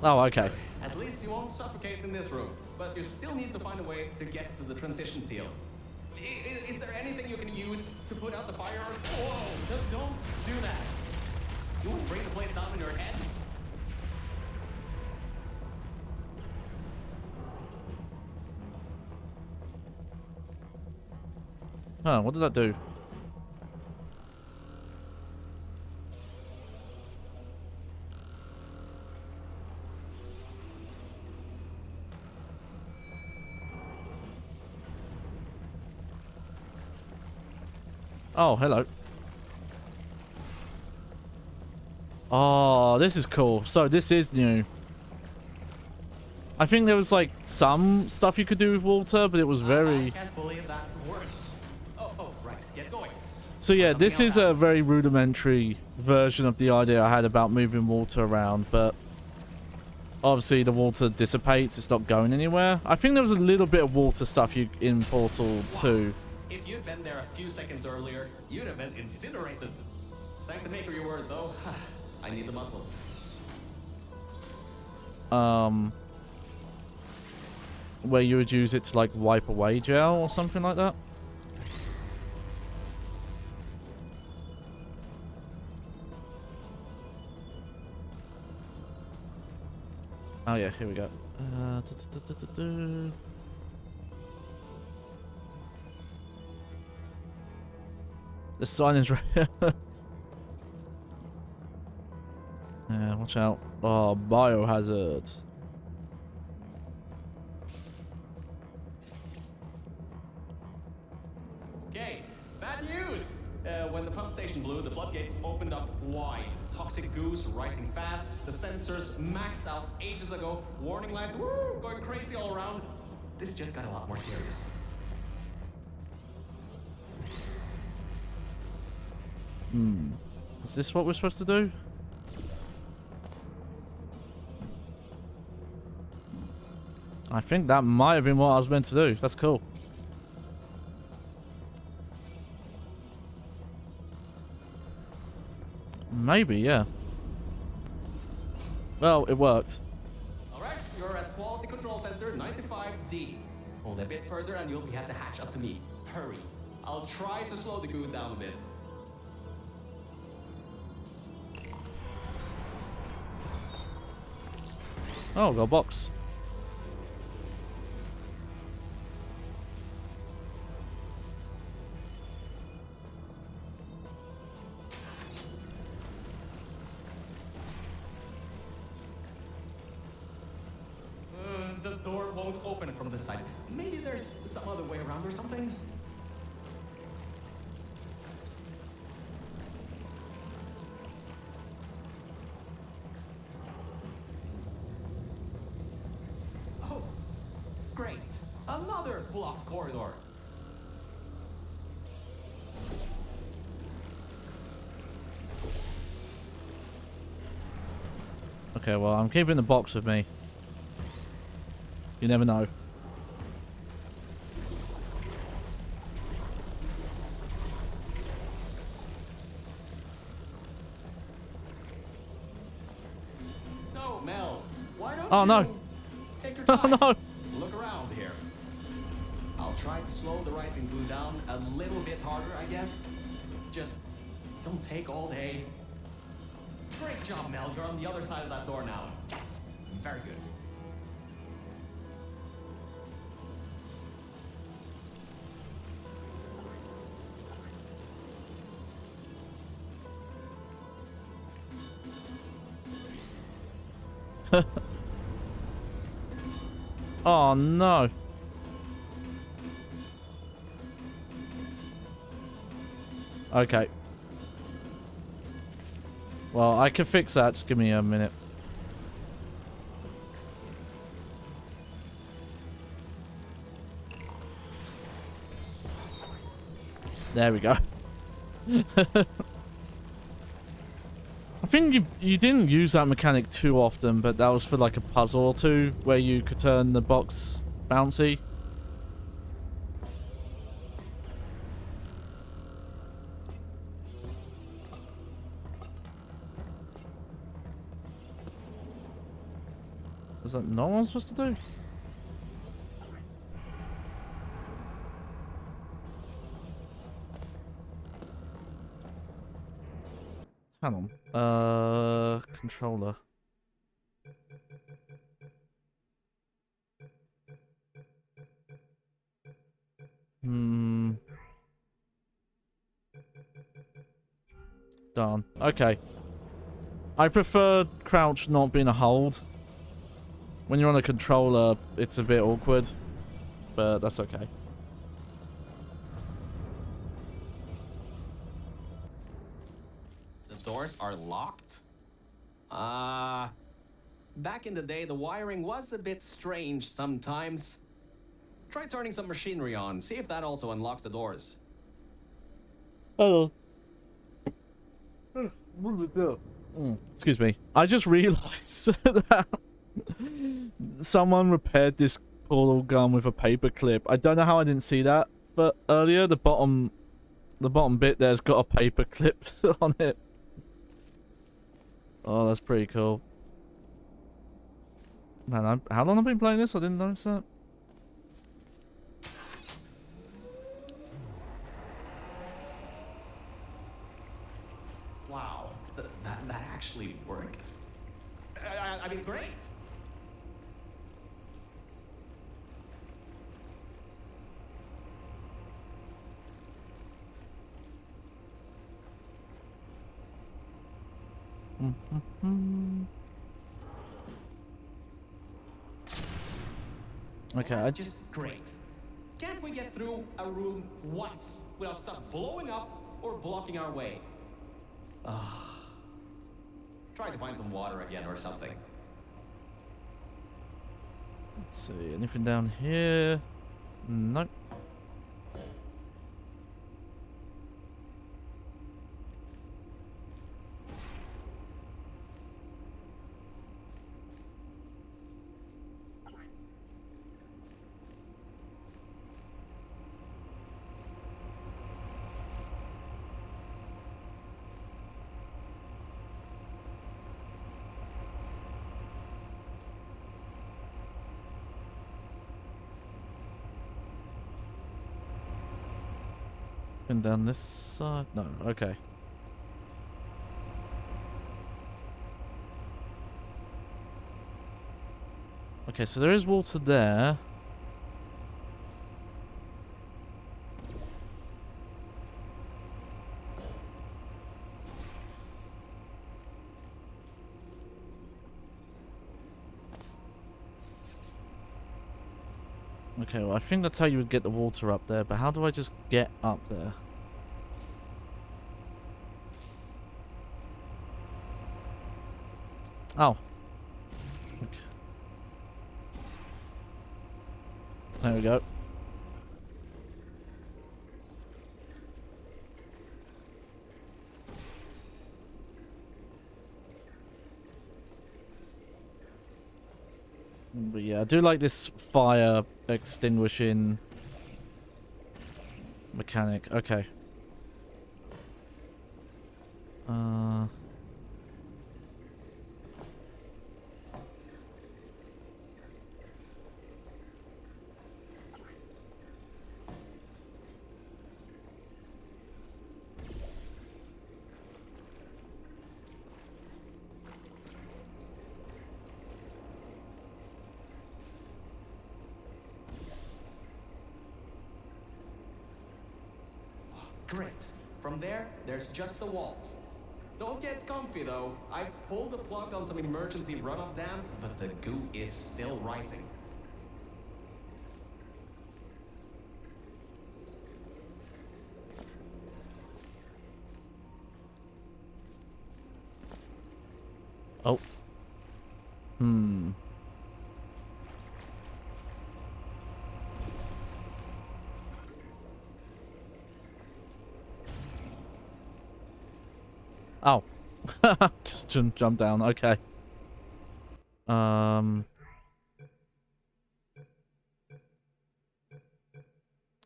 Oh, okay. At least you won't suffocate in this room, but you still need to find a way to get to the transition seal. Is there anything you can use to put out the fire? Whoa, don't do that. You won't bring the place down in your head? Huh, what did that do? Oh, hello. Oh, this is cool. So this is new. I think there was like some stuff you could do with water, but it was I very... can't believe that worked. Oh, right, get going. So yeah, Something this else is a happens. very rudimentary version of the idea I had about moving water around, but obviously the water dissipates, it's not going anywhere. I think there was a little bit of water stuff in Portal 2. If you'd been there a few seconds earlier, you'd have been incinerated. Thank the maker your word, though. I need the muscle. Where you would use it to like wipe away gel or something like that. Oh yeah, here we go. The sign is right. Yeah, watch out. Oh, biohazard. Okay, bad news! When the pump station blew, the floodgates opened up wide. Toxic goos rising fast, the sensors maxed out ages ago, warning lights woo, going crazy all around. This just got a lot more serious. Is this what we're supposed to do? I think that might have been what I was meant to do. That's cool. Maybe, yeah. Well, it worked. Alright, you're at Quality Control Center 95D. Only a bit further and you'll be at the hatch. Up to me. Hurry. I'll try to slow the goo down a bit. Oh, got a box. The door won't open from this side. Maybe there's some other way around or something? Oh, great. Another blocked corridor. Okay, well, I'm keeping the box with me. You never know. So, Mel, why don't Oh, you no. take your Oh, time? no. Look around here. I'll try to slow the rising glue down a little bit harder, I guess. Just don't take all day. Great job, Mel. You're on the other side of that door now. Yes! Very good. Oh, no. Okay. Well, I can fix that. Just give me a minute. There we go. I think you didn't use that mechanic too often, but that was for like a puzzle or two where you could turn the box bouncy. Is that not what I'm supposed to do? Hang on. Controller. Okay. I prefer crouch not being a hold. When you're on a controller, it's a bit awkward. But that's okay. The doors are locked? Back in the day, the wiring was a bit strange sometimes. Try turning some machinery on, see if that also unlocks the doors. Hello. Excuse me. I just realized that someone repaired this portal gun with a paper clip. I don't know how I didn't see that, but earlier the bottom bit there's got a paper clip on it. Oh, that's pretty cool. Man, how long have I been playing this? I didn't notice that. Wow, that actually worked. I mean, great. Okay, That's just great. Can't we get through a room once without stuff blowing up or blocking our way? Try to find some water again or something. let's see. Anything down here? Nope. And down this side? No, okay. Okay, so there is water there. Okay, well, I think that's how you would get the water up there, but how do I just get up there? Oh. Okay. There we go. But yeah, I do like this fire extinguishing mechanic. Okay. Great. From there, there's just the walls. Don't get comfy though. I pulled the plug on some emergency runoff dams, but the goo is still rising. Oh. Hmm. Oh. Just jump down. Okay.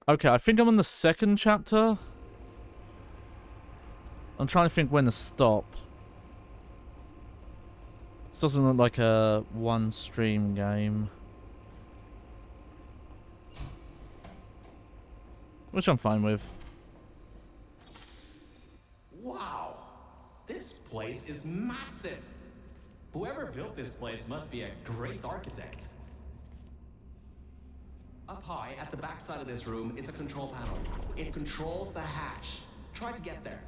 Okay, I think I'm on the second chapter. I'm trying to think when to stop. This doesn't look like a one-stream game. Which I'm fine with. Wow. This place is massive. Whoever built this place must be a great architect. Up high, at the back side of this room, is a control panel. It controls the hatch. Try to get there.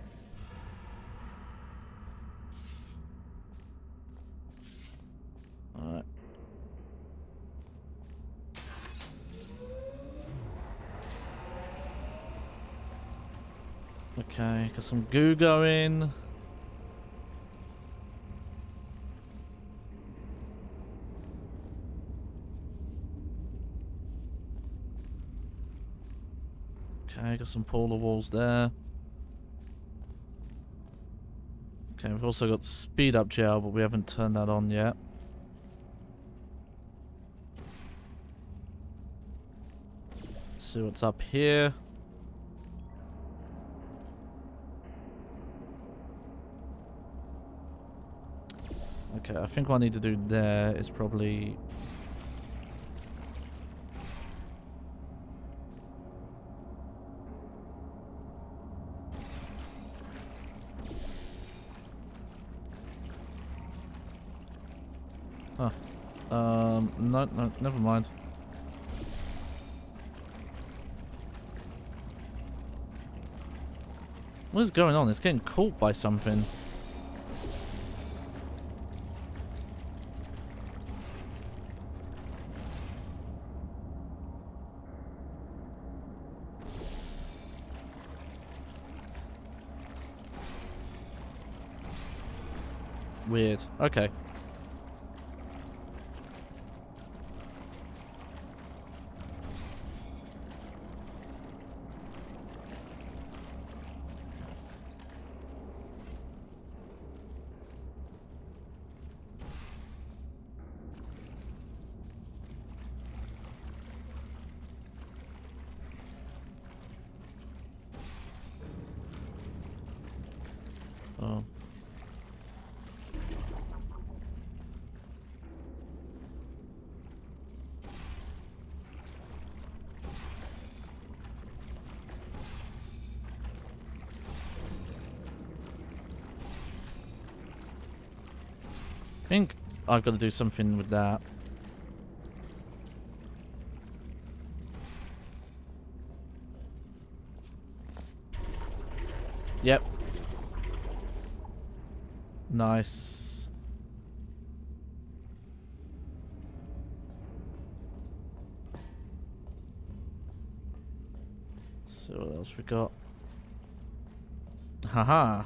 Okay, got some goo going. Okay, got some polar walls there. Okay, we've also got speed up gel, but we haven't turned that on yet. See what's up here. Okay, I think what I need to do there is probably... Huh. No, never mind. What is going on? It's getting caught by something. Weird. Okay. Oh. I think I've got to do something with that. Yep. Nice. So what else we got? Haha.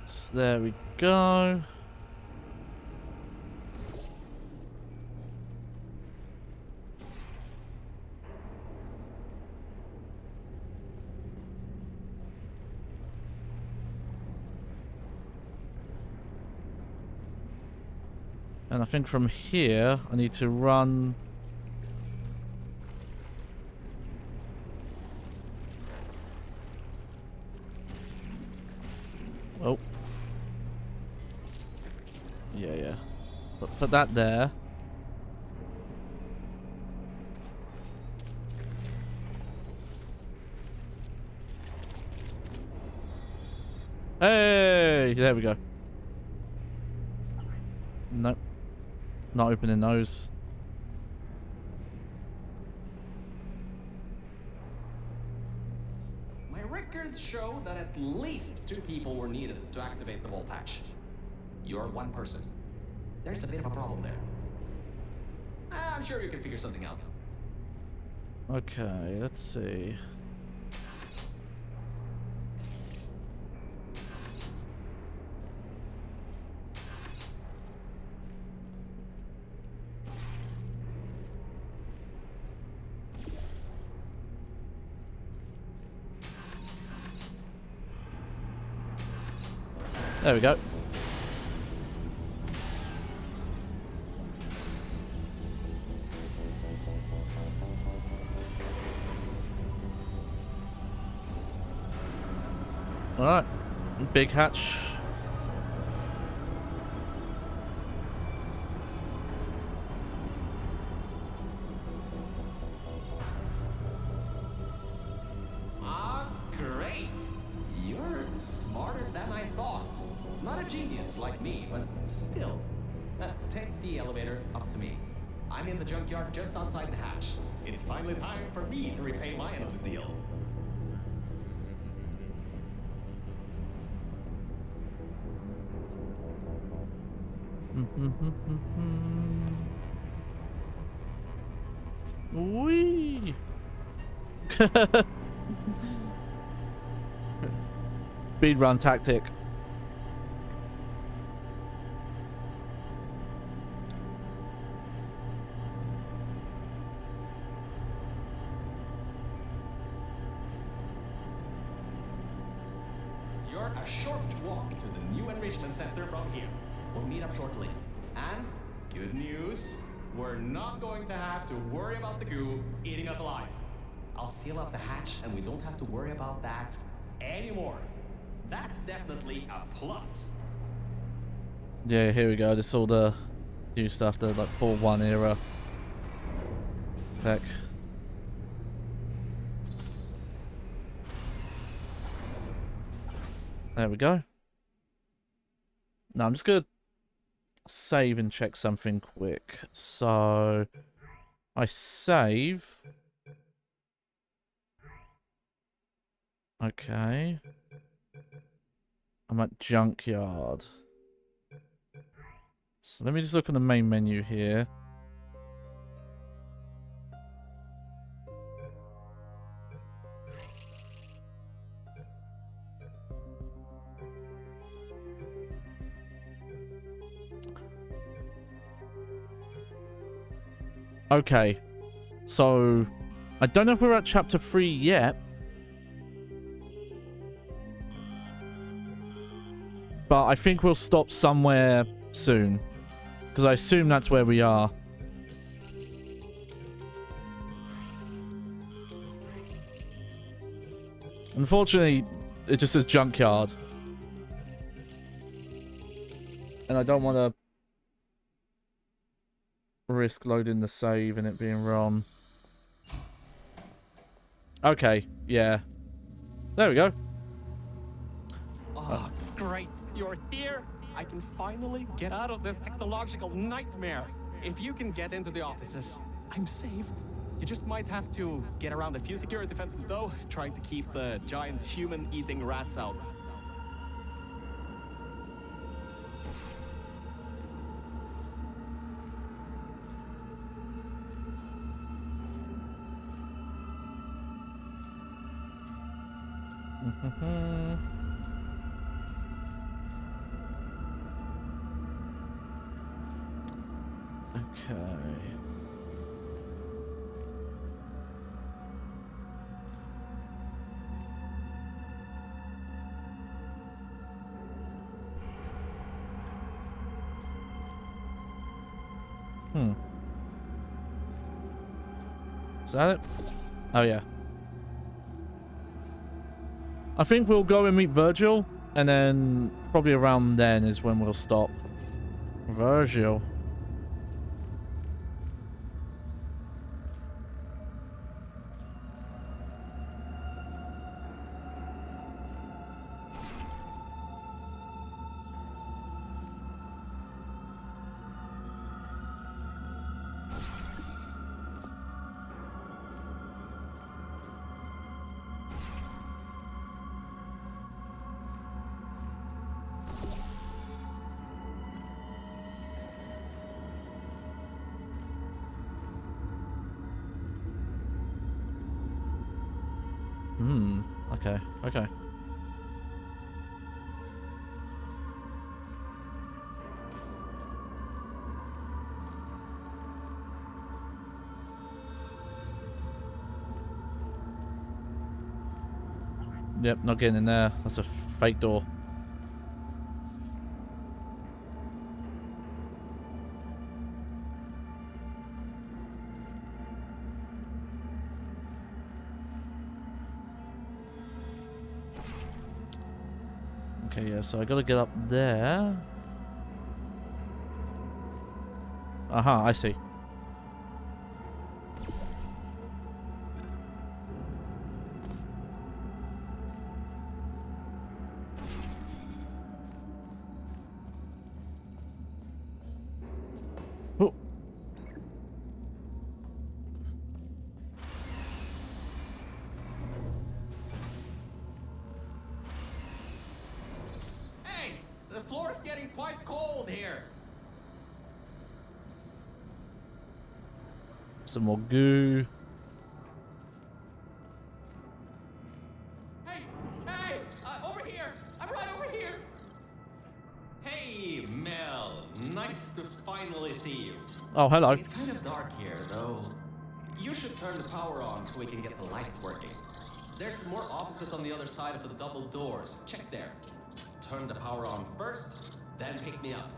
So there we go. And I think from here, I need to run... Oh. Yeah. Put that there. Hey! There we go. Nope. Not opening those. My records show that at least 2 people were needed to activate the vault hatch. You're 1 person. There's a bit of a problem there. I'm sure you can figure something out. Okay, let's see. There we go. Alright. Big hatch. Great! You're smarter than I thought. Not a genius like me, but still. Take the elevator up to me. I'm in the junkyard just outside the hatch. It's finally time for me to repay my end of the deal. Whee! Speed run tactic. You're a short walk to the new enrichment center from here. We'll meet up shortly. And good news, we're not going to have to worry about the goo eating us alive. I'll seal up the hatch and we don't have to worry about that anymore. That's definitely a plus. Yeah, here we go. This is all the new stuff, the like Paul 1 era. Heck. There we go. Now I'm just gonna save and check something quick. So I save. Okay. I'm at Junkyard. So let me just look on the main menu here. Okay. So I don't know if we're at chapter 3 yet. But I think we'll stop somewhere soon. Because I assume that's where we are. Unfortunately, it just says Junkyard. And I don't want to risk loading the save and it being wrong. Okay, yeah. There we go. Oh, great. You're here. I can finally get out of this technological nightmare. If you can get into the offices, I'm saved. You just might have to get around a few security fences, though, trying to keep the giant human-eating rats out. Okay. Is that it? Oh, yeah. I think we'll go and meet Virgil, and then probably around then is when we'll stop. Virgil. Okay, okay. Yep, not getting in there. That's a fake door. Okay, yeah, so I gotta get up there. Aha, I see. Oh. Hey, the floor's getting quite cold here. Some more goo. Hey! Hey! Over here! I'm right over here! Hey, Mel. Nice to finally see you. Oh, hello. It's kind of dark here, though. You should turn the power on so we can get the lights working. There's more offices on the other side of the double doors. Check there. Turn the power on first, then pick me up.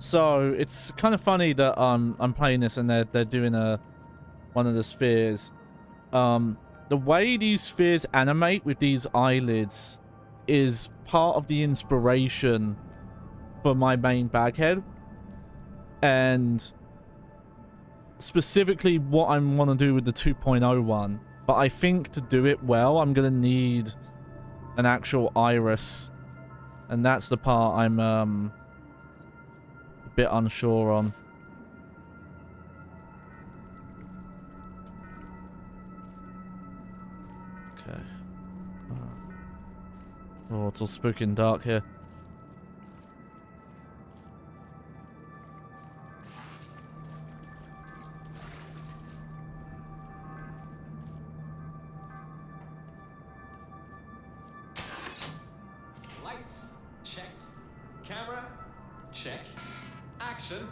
So it's kind of funny that I'm playing this and they're doing one of the spheres. The way these spheres animate with these eyelids is part of the inspiration for my main baghead, and specifically what I want to do with the 2.0 one. But I think to do it well, I'm gonna need an actual iris, and that's the part I'm a bit unsure on. Okay. Oh, it's all spooky and dark here. Lights, check. Camera, check. Action.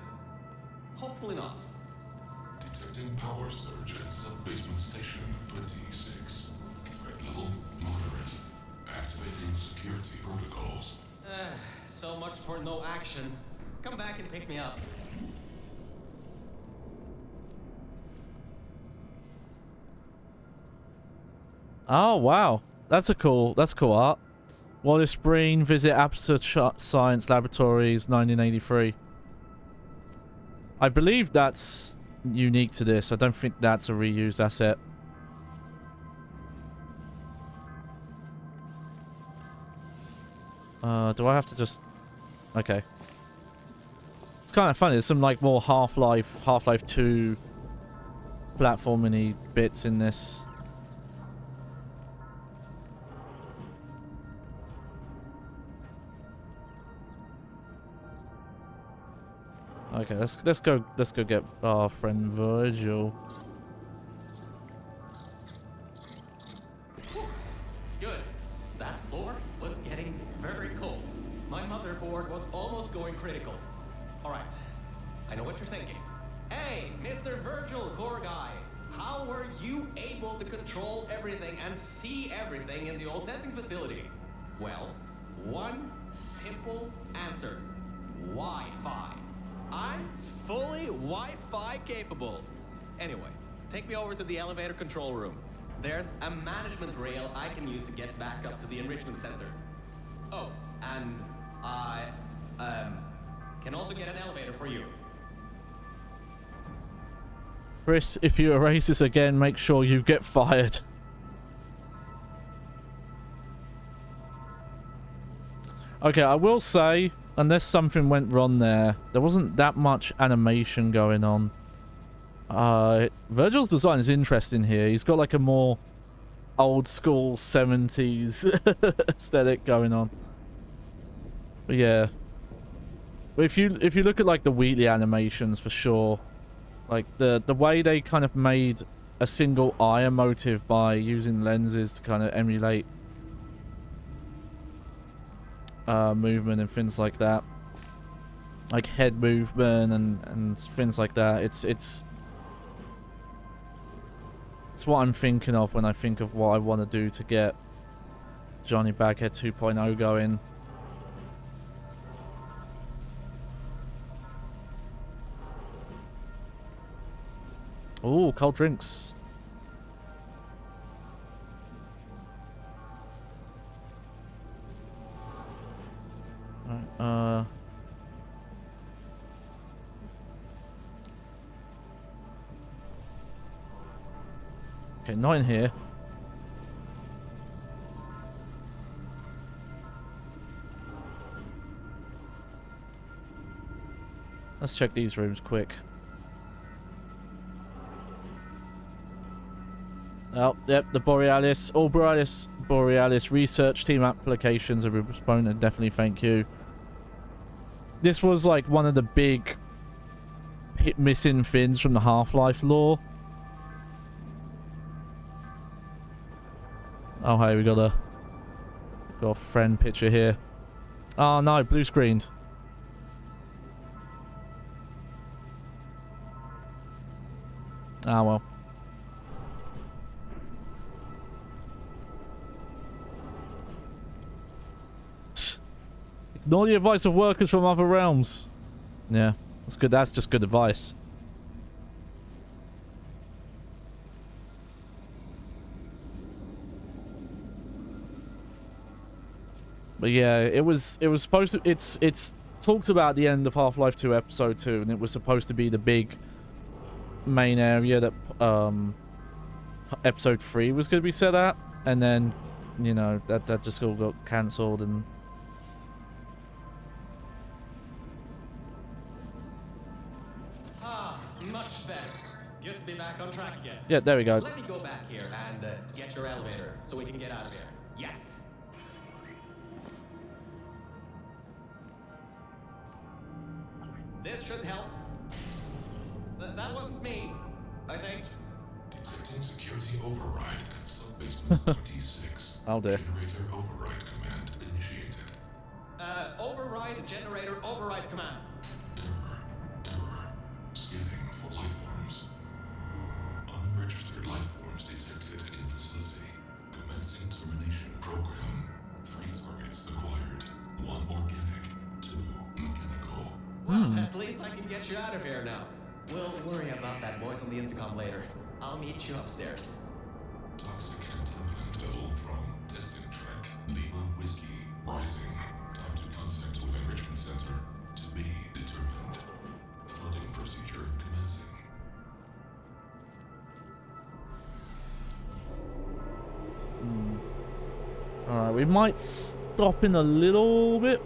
Hopefully not. Detecting power surge at sub-basement station 26. Threat level moderate. Activating security protocols. So much for no action. Come back and pick me up. Oh wow, that's cool art. Wallace Breen, visit Apsa Science Laboratories, 1983. I believe that's unique to this. I don't think that's a reused asset. Do I have to just... Okay. It's kind of funny. There's some like more Half-Life 2 platforming-y bits in this. Okay, let's go get our friend Virgil. Good. That floor was getting very cold. My motherboard was almost going critical. All right. I know what you're thinking. Hey, Mr. Virgil, core guy. How were you able to control everything and see everything in the old testing facility? Well, one simple answer. Wi-Fi. I'm fully Wi-Fi capable. Anyway, take me over to the elevator control room. There's a management rail I can use to get back up to the enrichment center. Oh, and I can also get an elevator for you. Chris, if you erase this again, make sure you get fired. Okay, I will say, unless something went wrong there wasn't that much animation going on. Virgil's design is interesting here. He's got like a more old school 70s aesthetic going on. But yeah. But if you look at like the Wheatley animations for sure, like the way they kind of made a single eye emotive by using lenses to kind of emulate movement and things like that, like head movement and things like that. It's what I'm thinking of when I think of what I want to do to get Johnny Baghead 2.0 going. Ooh, cold drinks. Alright, okay, not in here. Let's check these rooms quick. Oh, yep, the Borealis. All Borealis research team applications have been postponed. Definitely thank you. This was like one of the big missing fins from the Half-Life lore. Oh, hey, we got a friend picture here. Oh no, blue screened. Ah well. Ignore the advice of workers from other realms. Yeah, that's good. That's just good advice. But yeah, it was supposed to. It's talked about at the end of Half-Life 2 Episode 2, and it was supposed to be the big main area that Episode 3 was going to be set at, and then, you know, that just all got cancelled. And Much better. Good to be back on track again. yeah, there we go. Let me go back here and get your elevator so we can get out of here. Yes. This should help. That wasn't me, I think. Detecting security override at sub-basement 26. Oh dear. Generator override command initiated. Override generator override command. Error. Scanning for life forms. Unregistered life forms detected in facility. Commencing termination program. 3 targets acquired. 1 organic, 2 mechanical. Well, at least I can get you out of here now. We'll worry about that voice on the intercom later. I'll meet you upstairs. Toxic contaminant level from testing track. Lima Whiskey rising. Time to contact with enrichment center to be determined. Flooding procedure commencing. Alright, we might stop in a little bit.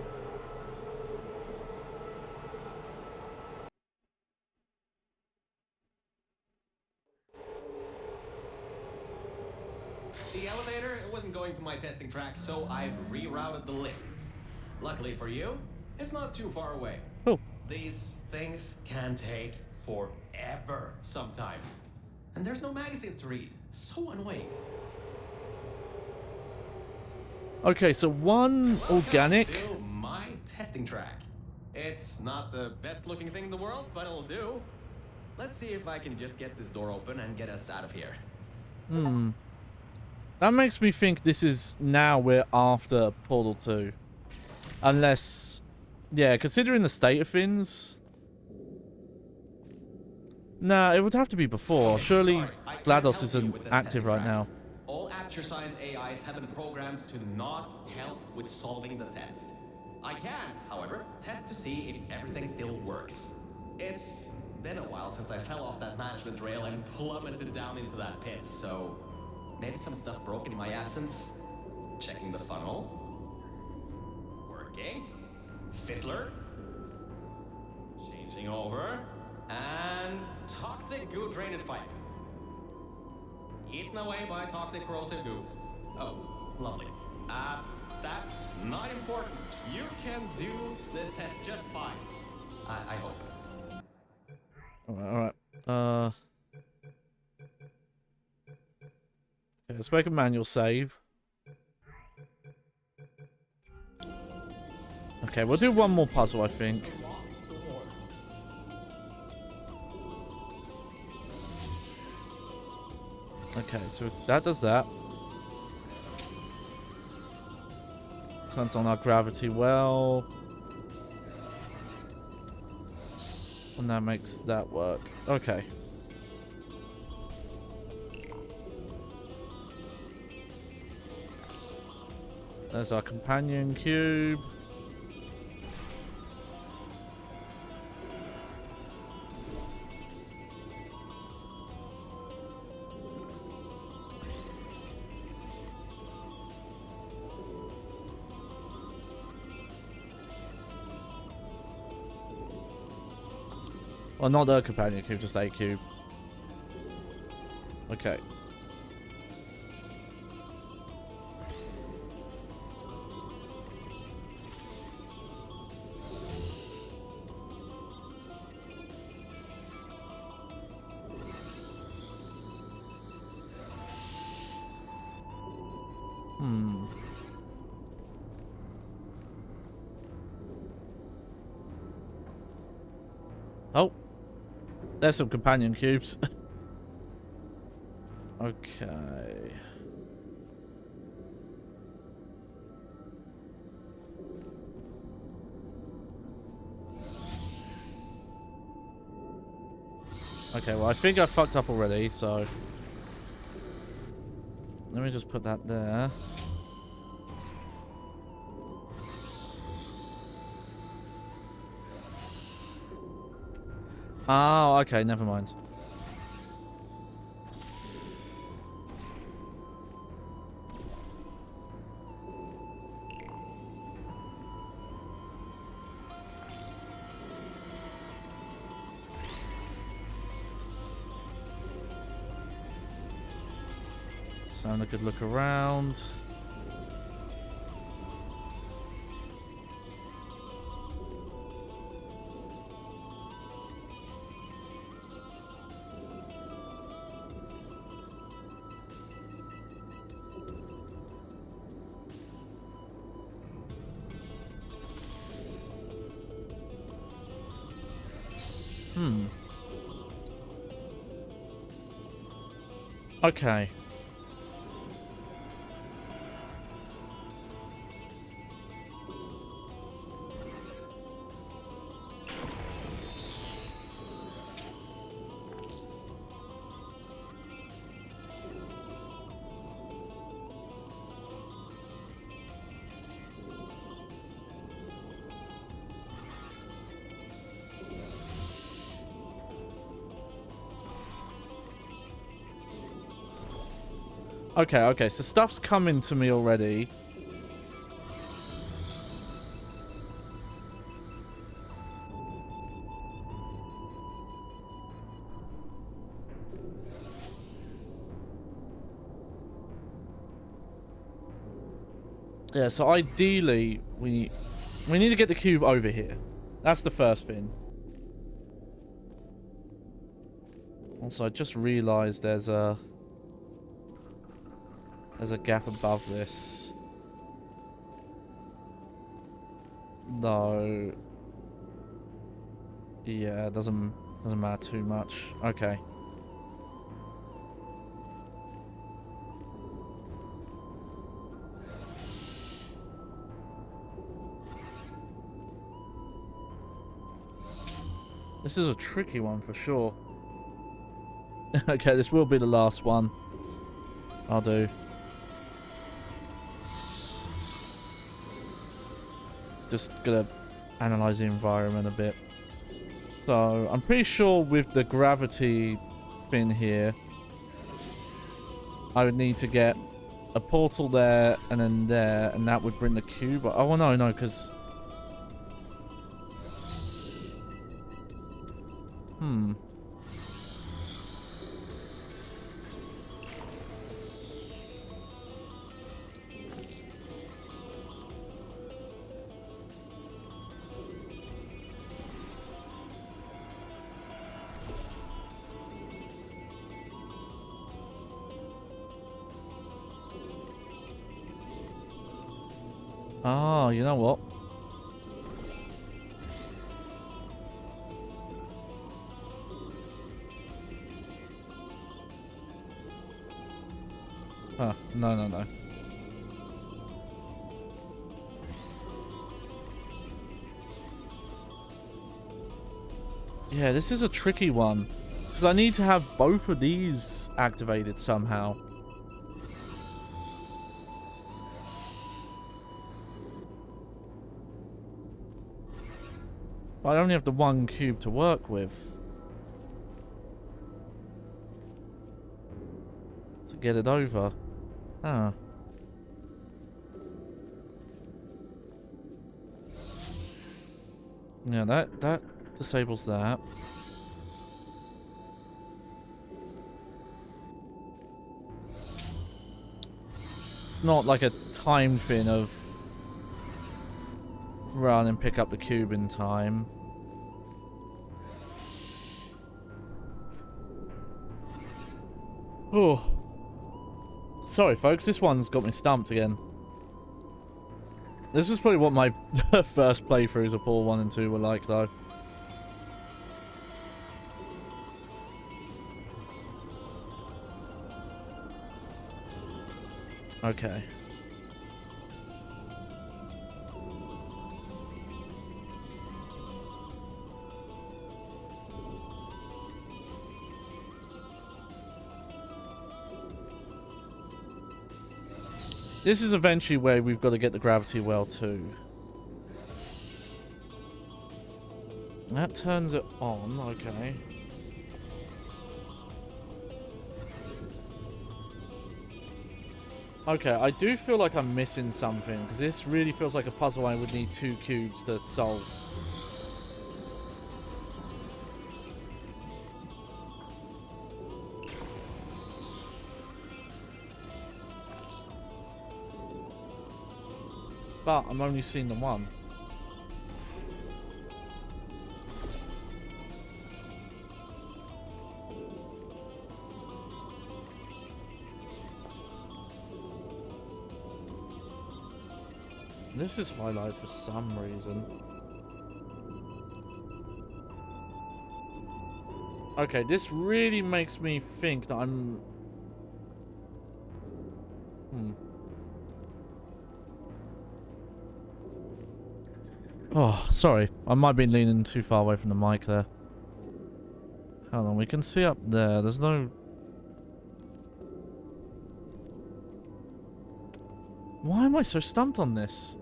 The elevator wasn't going to my testing track, so I've rerouted the lift. Luckily for you, it's not too far away. Oh. These things can take forever sometimes. And there's no magazines to read. So annoying. Okay, so one organic. Welcome to my testing track. It's not the best looking thing in the world, but it'll do. Let's see if I can just get this door open and get us out of here. That makes me think this is now we're after Portal 2. Unless, yeah, considering the state of things. Nah, it would have to be before. Surely Sorry, I can't GLaDOS help you isn't with this active testing right track. now. All Aperture Science AIs have been programmed to not help with solving the tests. I can, however, test to see if everything still works. It's been a while since I fell off that management rail and plummeted down into that pit, so maybe some stuff broken in my absence. Checking the funnel. Working. Fizzler. Changing over. And toxic goo drainage pipe. Eaten away by toxic corrosive goo. Oh, lovely. That's not important. You can do this test just fine. I hope. Alright. Okay, let's make a manual save. Okay, we'll do one more puzzle, I think. Okay, so that does that. Turns on our gravity well. And that makes that work. Okay. There's our companion cube. Well, not the companion cube, just a cube. Okay. Oh. There's some companion cubes. Okay. Okay, well, I think I fucked up already, so... Let me just put that there. Oh, okay, never mind. Having a good look around. Okay. Okay, so stuff's coming to me already. Yeah, so ideally, we need to get the cube over here. That's the first thing. Also, I just realized there's a gap above this. Though, yeah, it doesn't matter too much. Okay. This is a tricky one for sure. Okay, this will be the last one I'll do. Just gonna analyze the environment a bit. So, I'm pretty sure with the gravity thing here, I would need to get a portal there and then there, and that would bring the cube. Oh, no, because... Oh, you know what? Huh, no. Yeah, this is a tricky one. Because I need to have both of these activated somehow. But I only have the one cube to work with. To get it over. Ah. Yeah, that disables that. It's not like a time thing of run and pick up the cube in time. Oh. Sorry, folks. This one's got me stumped again. This was probably what my first playthroughs of Portal 1 and 2 were like, though. Okay. This is eventually where we've got to get the gravity well too. That turns it on, okay. Okay, I do feel like I'm missing something, because this really feels like a puzzle I would need 2 cubes to solve. But I'm only seeing the one. This is highlighted for some reason. Okay, this really makes me think that I'm... Oh, sorry. I might be leaning too far away from the mic there. Hold on, we can see up there. There's no... Why am I so stumped on this?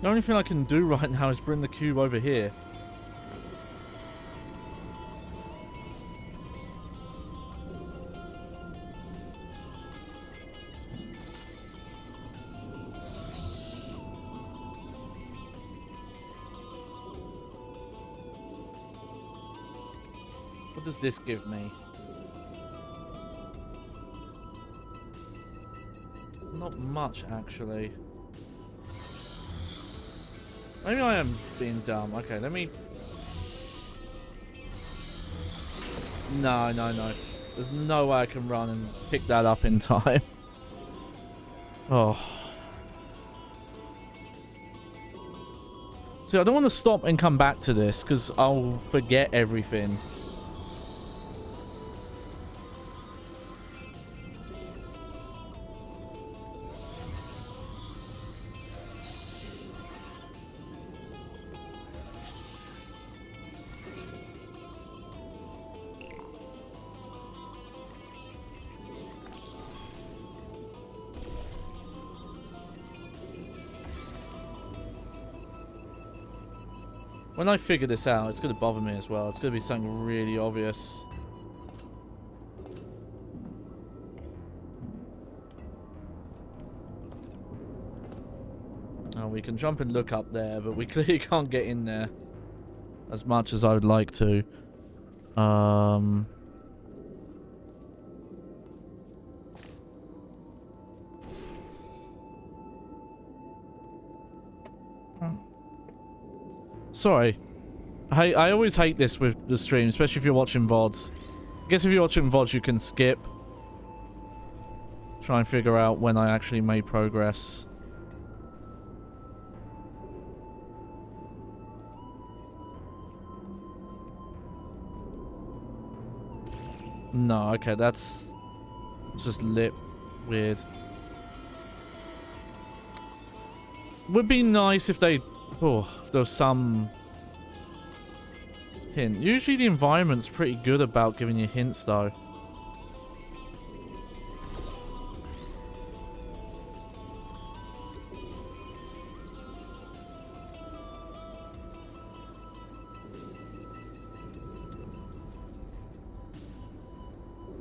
The only thing I can do right now is bring the cube over here. What does this give me? Not much, actually. Maybe I am being dumb. Okay, let me... No. There's no way I can run and pick that up in time. Oh. See, I don't want to stop and come back to this, because I'll forget everything. When I figure this out, it's going to bother me as well. It's going to be something really obvious. Oh, we can jump and look up there, but we clearly can't get in there as much as I would like to. Sorry. I always hate this with the stream, especially if you're watching VODs. I guess if you're watching VODs, you can skip. Try and figure out when I actually made progress. No, okay, that's... It's just lit weird. Would be nice if they... Oh, if there was some hint. Usually the environment's pretty good about giving you hints, though.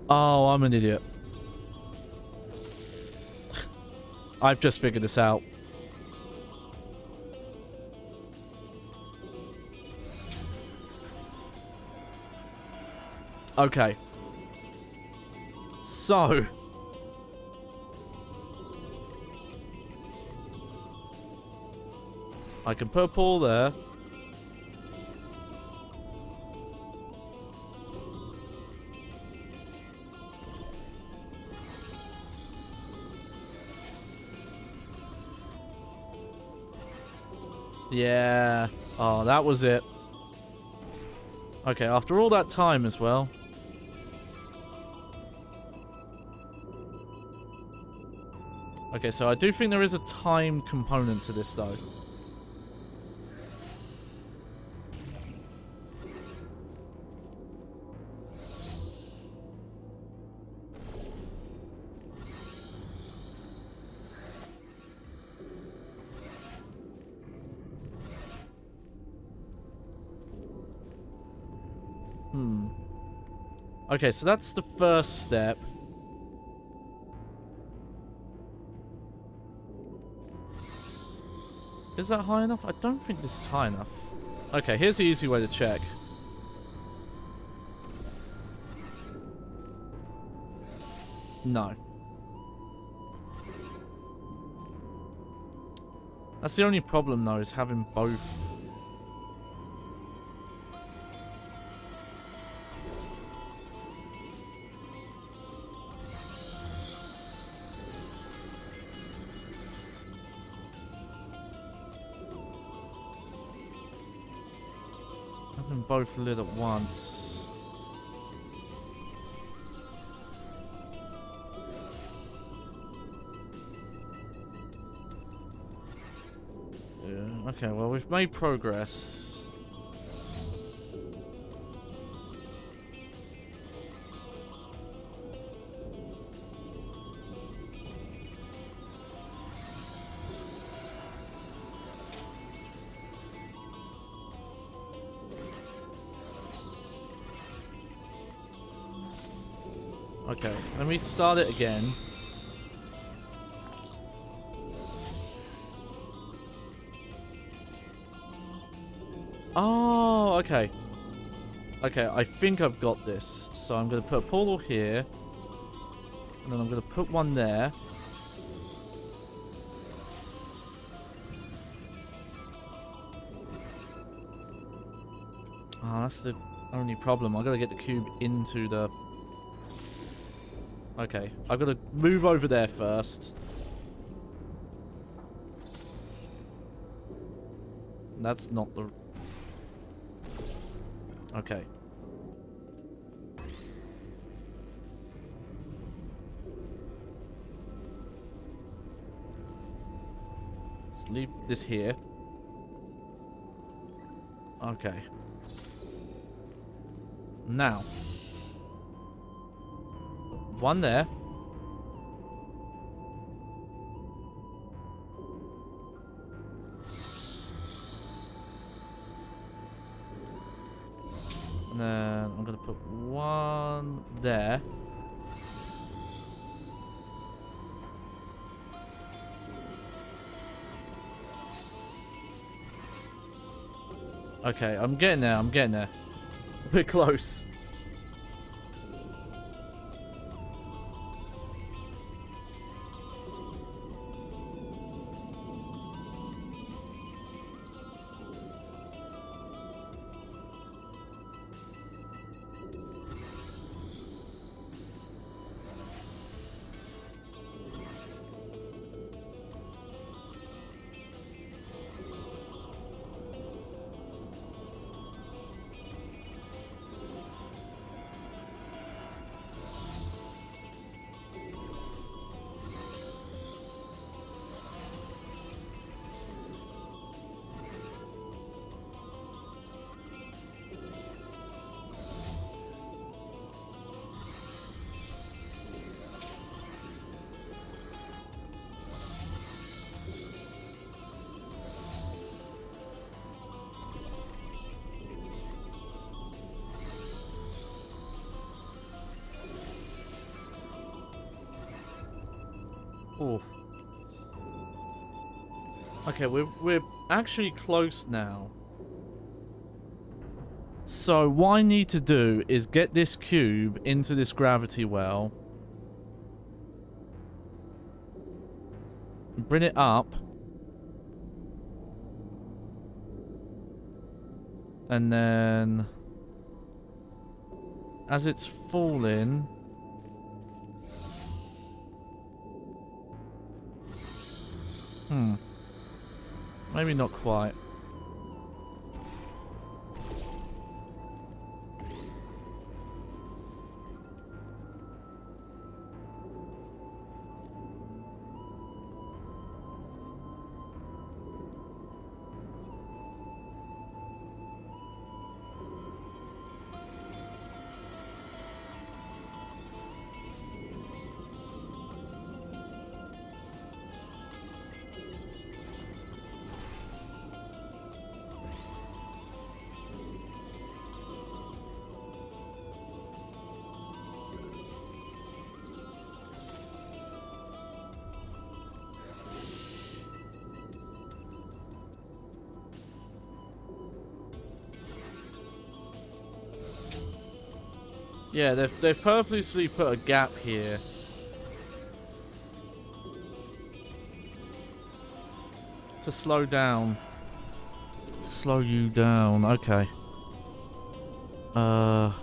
Oh, I'm an idiot. I've just figured this out. Okay. So. I can put a pool there. Yeah. Oh, that was it. Okay, after all that time as well. Okay, so I do think there is a time component to this, though. Okay, so that's the first step. Is that high enough? I don't think this is high enough. Okay, here's the easy way to check. No. That's the only problem, though, is having both. Having both lit at once. Yeah, okay, well, we've made progress. Okay, let me start it again. Oh, okay. Okay, I think I've got this. So I'm going to put a portal here. And then I'm going to put one there. Oh, that's the only problem. I've got to get the cube into the... Okay, I've got to move over there first. That's not the... Okay. Let's leave this here. Okay. Now. One there. And then I'm going to put one there. Okay, I'm getting there, I'm getting there. We're close. Oh. Okay, we're actually close now. So what I need to do is get this cube into this gravity well. Bring it up. And then... as it's falling... maybe not quite. Yeah, they've purposely put a gap here. To slow down. To slow you down. Okay. Oh.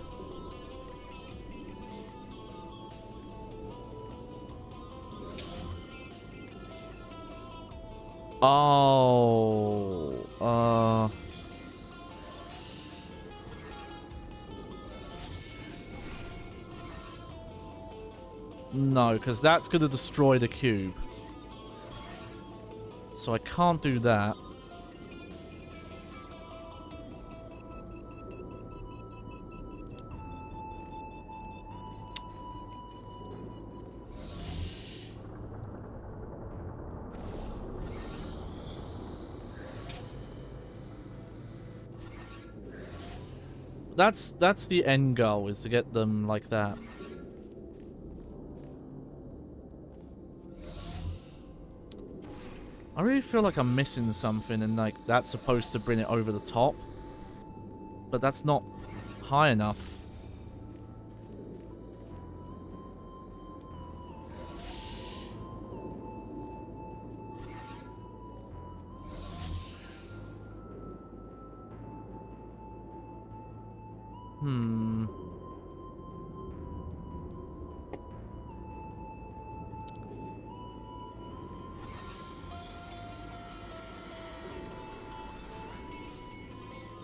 No, because that's going to destroy the cube. So I can't do that. That's the end goal, is to get them like that. I really feel like I'm missing something, and like that's supposed to bring it over the top. But that's not high enough.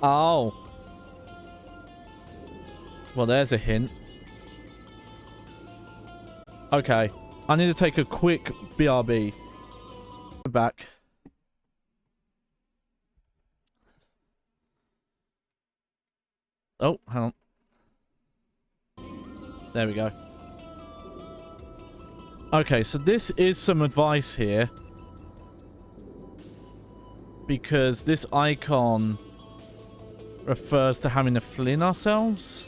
Oh. Well, there's a hint. Okay. I need to take a quick BRB. Back. Oh, hang on. There we go. Okay, so this is some advice here. Because this icon refers to having to fling ourselves.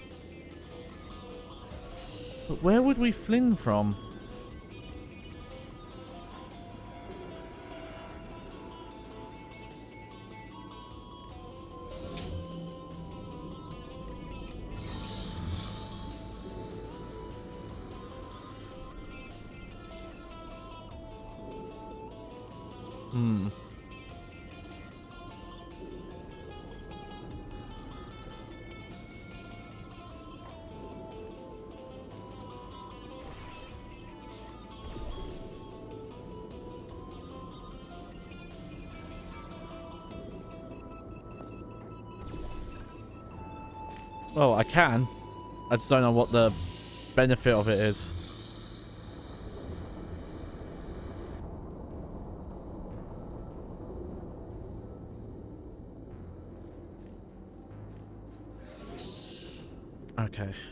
But where would we fling from? Well, I can. I just don't know what the benefit of it is.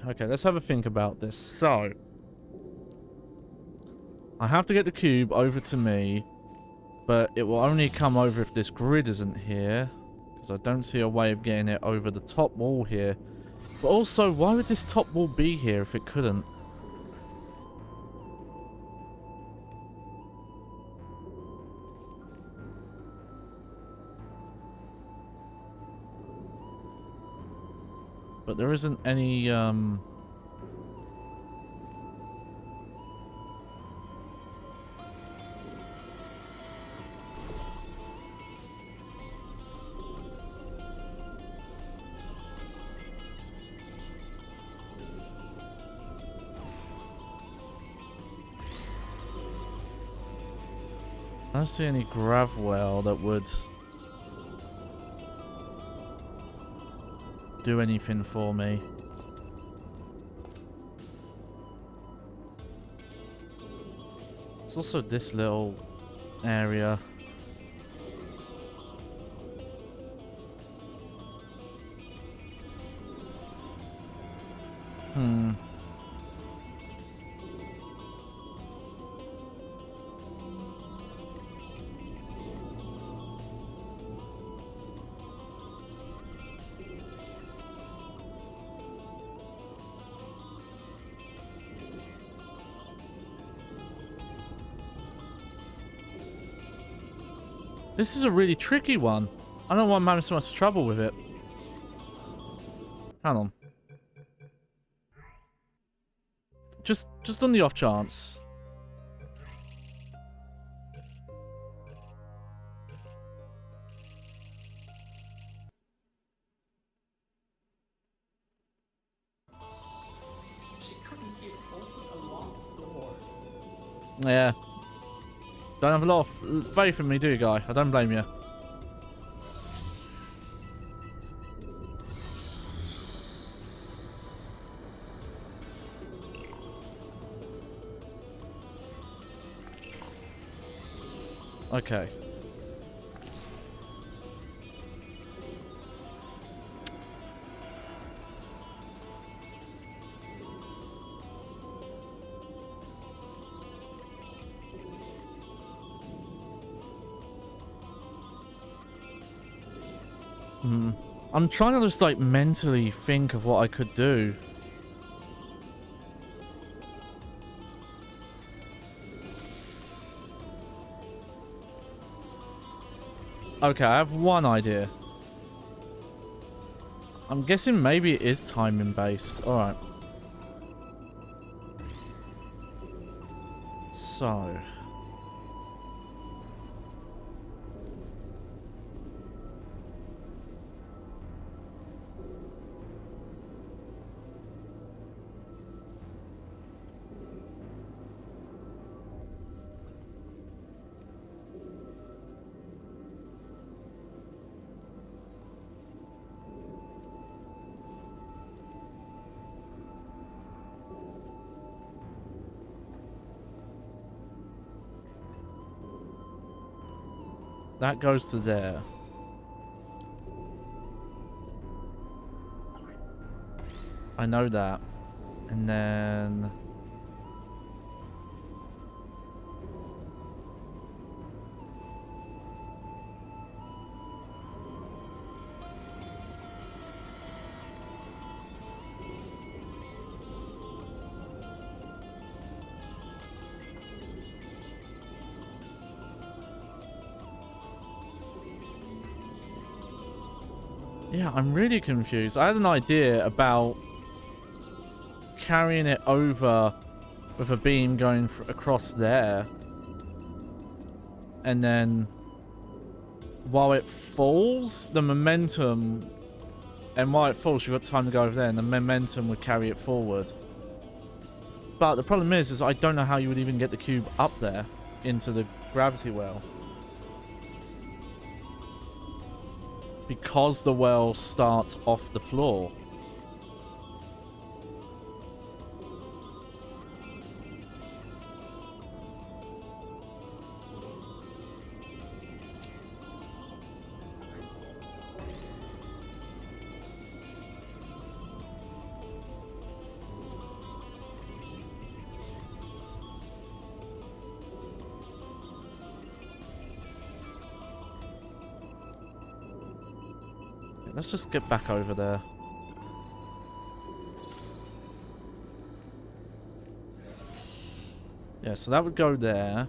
Okay, let's have a think about this. So, I have to get the cube over to me, but it will only come over if this grid isn't here, because I don't see a way of getting it over the top wall here. But also, why would this top wall be here if it couldn't? But there isn't any, I don't see any grav well that would do anything for me. There's also this little area. This is a really tricky one. I don't know why I'm having so much trouble with it. Hang on. Just on the off chance. She couldn't get open a locked door. Yeah. Don't have a lot of faith in me, do you, guy? I don't blame you. Okay. I'm trying to just like mentally think of what I could do. Okay, I have one idea. I'm guessing maybe it is timing based. Alright. So. That goes to there. I know that. And then... yeah, I'm really confused. I had an idea about carrying it over with a beam going across there. And then while it falls, the momentum... And while it falls, you've got time to go over there, and the momentum would carry it forward. But the problem is I don't know how you would even get the cube up there into the gravity well. Because the well starts off the floor. Let's just get back over there. Yeah, so that would go there.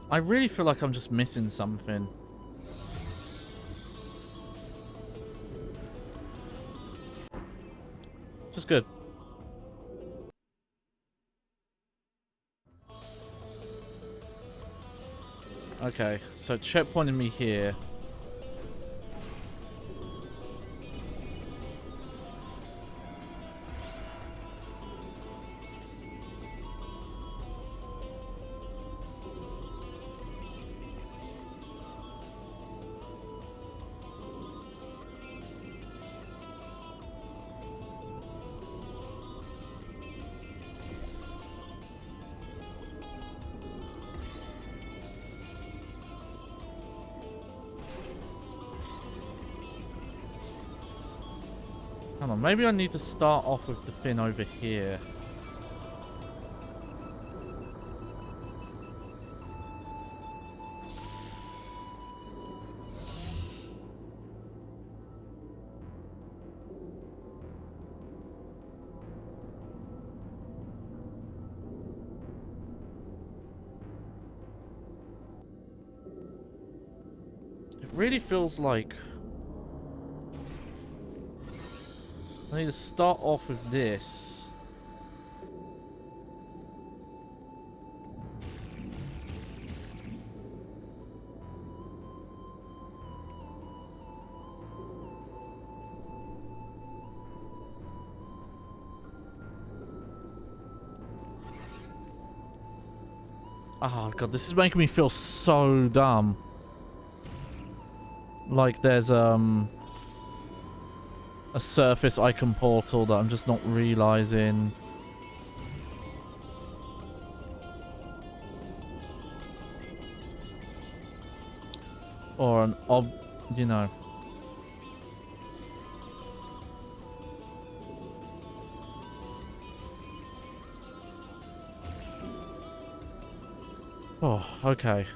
I really feel like I'm just missing something. Just good. Okay, so checkpointing me here. Hold on, maybe I need to start off with the thing over here. It really feels like I need to start off with this. Oh god, this is making me feel so dumb. Like there's a surface icon portal that I'm just not realizing. Or an you know. Oh, okay.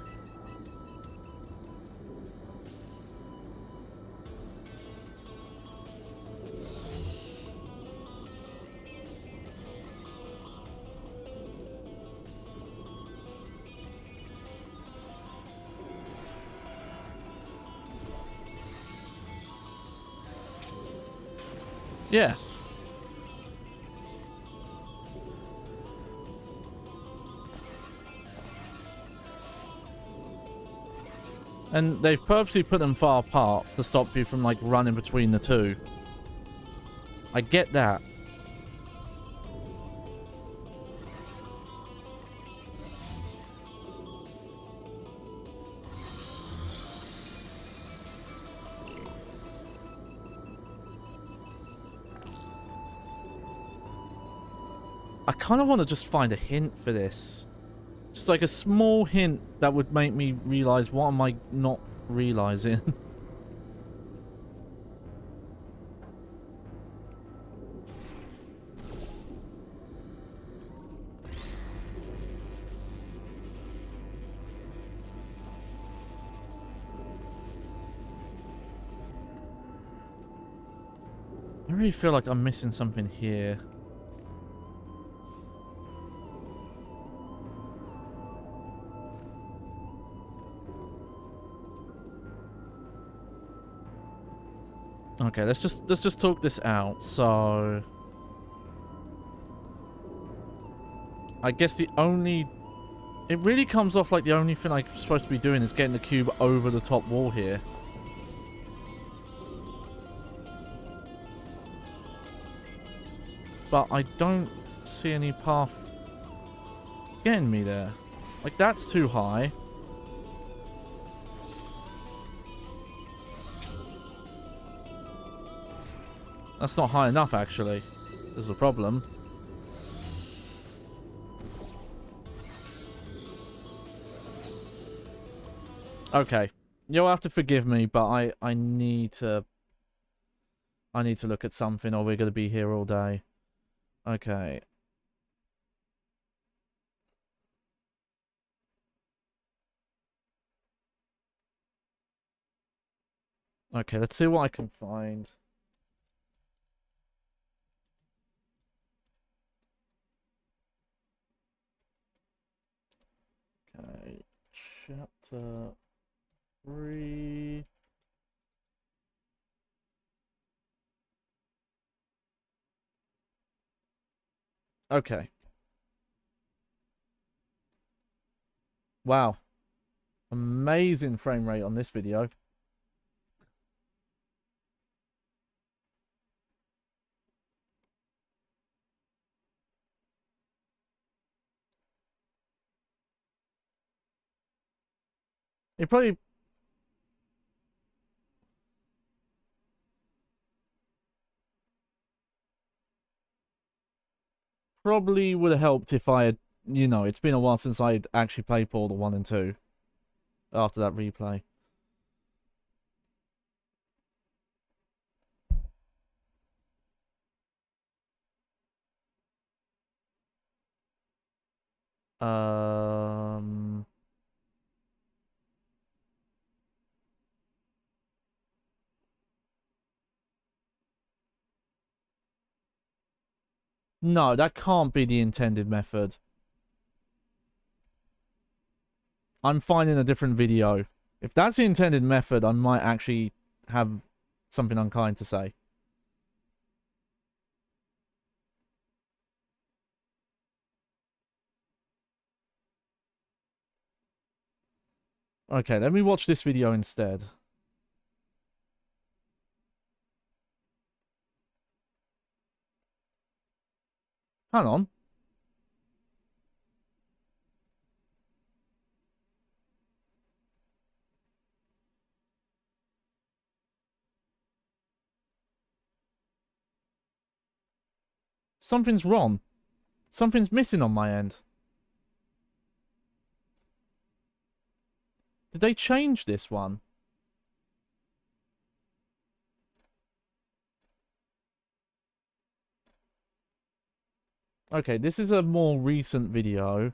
Yeah. And they've purposely put them far apart to stop you from, like, running between the two. I get that. I kind of want to just find a hint for this. Just like a small hint that would make me realize what am I not realizing. I really feel like I'm missing something here. Okay, let's just talk this out. So I guess the only it really comes off like the only thing I'm supposed to be doing is getting the cube over the top wall here. But I don't see any path getting me there. Like, that's too high. That's not high enough, actually. There's a problem. Okay. You'll have to forgive me, but I need to look at something or we're going to be here all day. Okay. Okay, let's see what I can find. Okay, chapter 3. Okay. Wow. Amazing frame rate on this video. It probably would have helped if I had, you know, it's been a while since I'd actually played Portal 1 and 2 after that replay. Um... No, that can't be the intended method. I'm finding a different video. If that's the intended method, I might actually have something unkind to say. Okay, let me watch this video instead. Hang on. Something's wrong. Something's missing on my end. Did they change this one? Okay, this is a more recent video.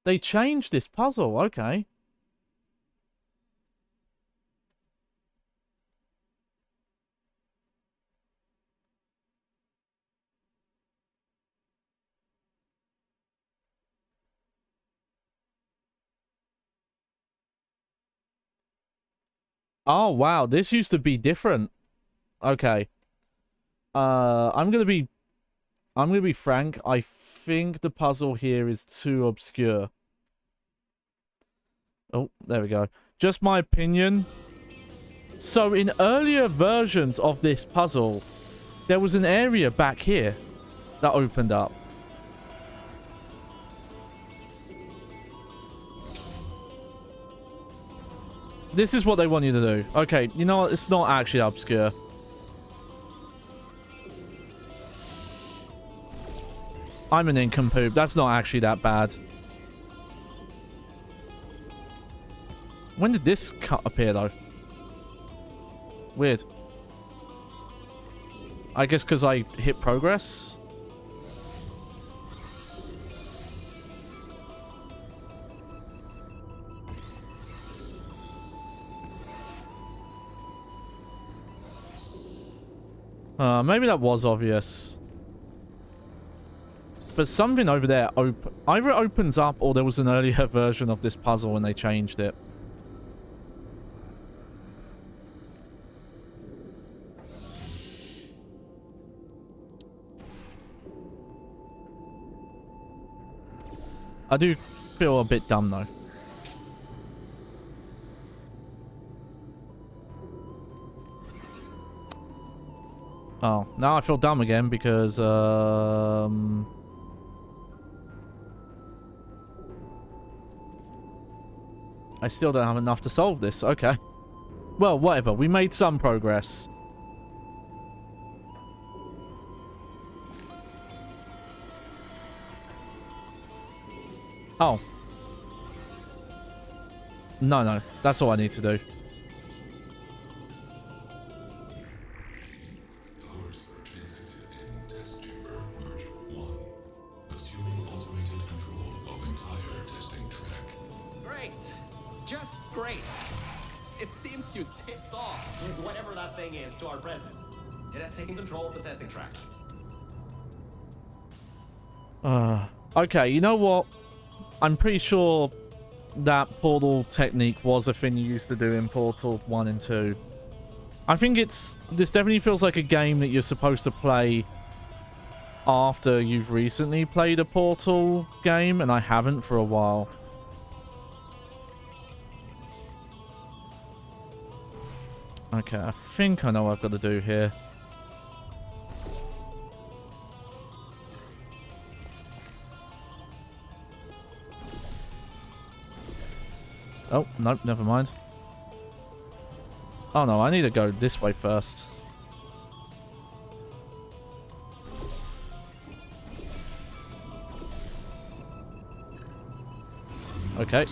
They changed this puzzle, okay. Oh, wow, this used to be different. Okay. I'm gonna be frank. I think the puzzle here is too obscure. Oh, there we go. Just my opinion. So in earlier versions of this puzzle, there was an area back here that opened up. This is what they want you to do. Okay, you know what? It's not actually obscure. I'm an nincompoop. That's not actually that bad. When did this cut appear, though? Weird. I guess because I hit progress? Maybe that was obvious. But something over there either it opens up or there was an earlier version of this puzzle when they changed it. I do feel a bit dumb though. Oh, now I feel dumb again because I still don't have enough to solve this. Okay. Well, whatever. We made some progress. Oh. No, that's all I need to do. Power surge detected in test chamber virtual 1. Assuming automated control of entire testing track. Great. Just great. It seems you tipped off with whatever that thing is to our presence. It has taken control of the testing track. Okay, you know what? I'm pretty sure that portal technique was a thing you used to do in Portal 1 and 2. I think this definitely feels like a game that you're supposed to play after you've recently played a Portal game, and I haven't for a while. Okay, I think I know what I've got to do here. Oh, nope, never mind. Oh no, I need to go this way first. Okay.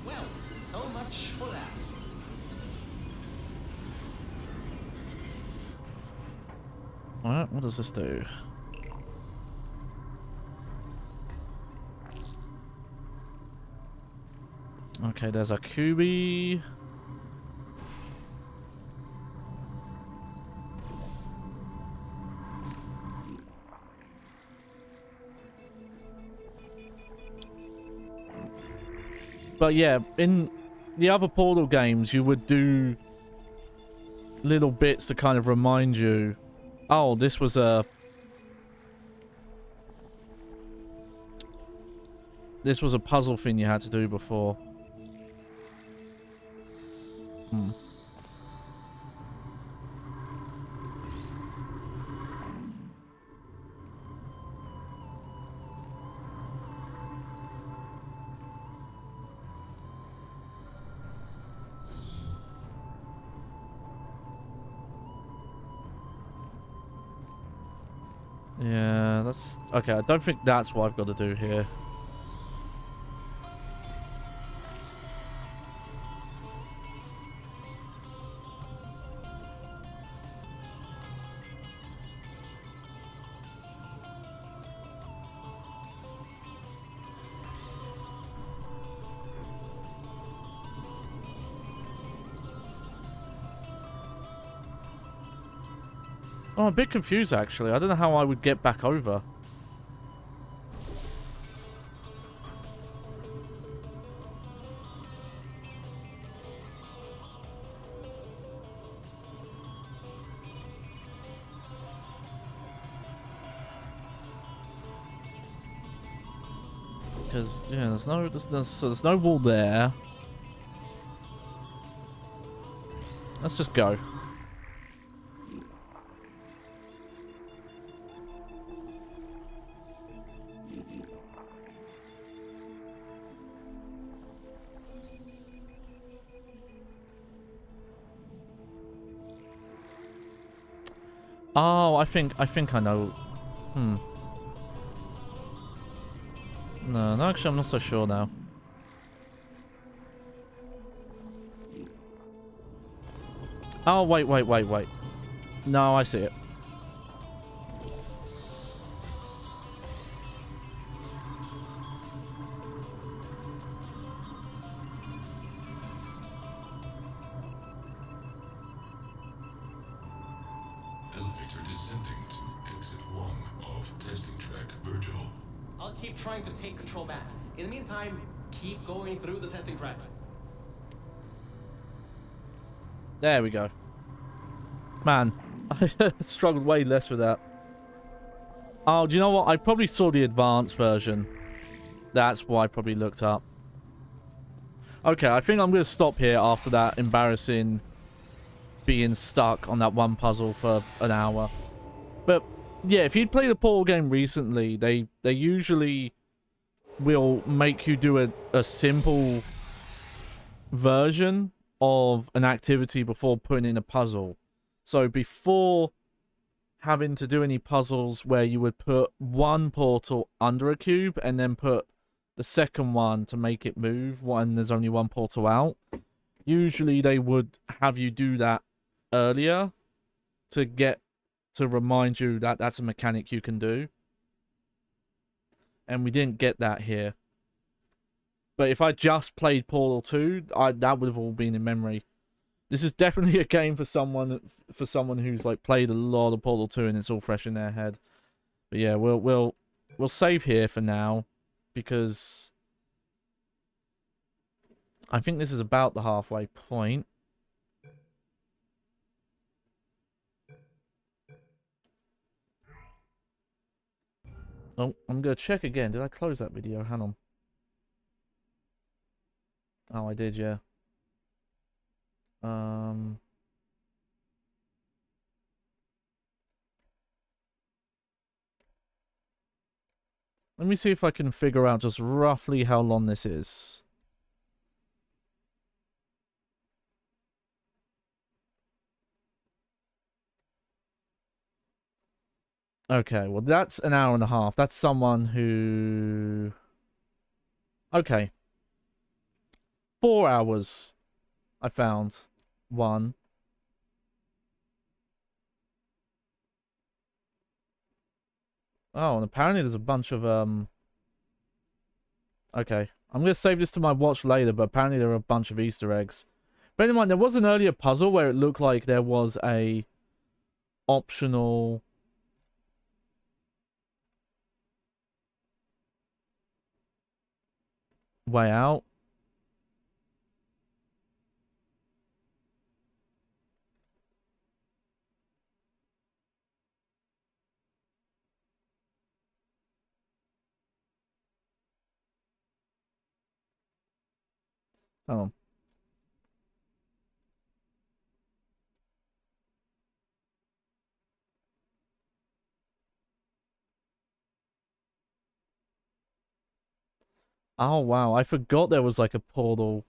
Well, so much for that. Alright, what does this do? Okay, there's a Kubi. But yeah, in the other Portal games, you would do little bits to kind of remind you, oh, this was a... This was a puzzle thing you had to do before. Yeah, that's... Okay, I don't think that's what I've got to do here. Oh, I'm a bit confused, actually. I don't know how I would get back over. Because, yeah, there's no wall there. Let's just go. Oh, I think I know. No, actually, I'm not so sure now. Oh, wait. No, I see it. Elevator descending to exit 1 of testing track Virgil. I'll keep trying to take control back. In the meantime, keep going through the testing track. There we go. Man, I struggled way less with that. Oh, do you know what? I probably saw the advanced version. That's what I probably looked up. Okay, I think I'm going to stop here after that embarrassing being stuck on that one puzzle for an hour. But yeah, if you'd played a Portal game recently, they usually will make you do a simple version of an activity before putting in a puzzle. So before having to do any puzzles where you would put one portal under a cube and then put the second one to make it move when there's only one portal out. Usually they would have you do that earlier to remind you that that's a mechanic you can do. And we didn't get that here. But if I just played Portal 2, that would have all been in memory. This is definitely a game for someone who's like played a lot of Portal 2 and it's all fresh in their head. But yeah, we'll save here for now because I think this is about the halfway point. Oh, I'm gonna check again. Did I close that video? Hang on. Oh, I did, yeah. Let me see if I can figure out just roughly how long this is. Okay, well that's an hour and a half. That's someone who... Okay. 4 hours. I found one. Oh, and apparently there's a bunch of, Okay, I'm going to save this to my watch later, but apparently there are a bunch of Easter eggs. Bear in mind, there was an earlier puzzle where it looked like there was a optional... way out. Oh. Oh, wow. I forgot there was like a portal.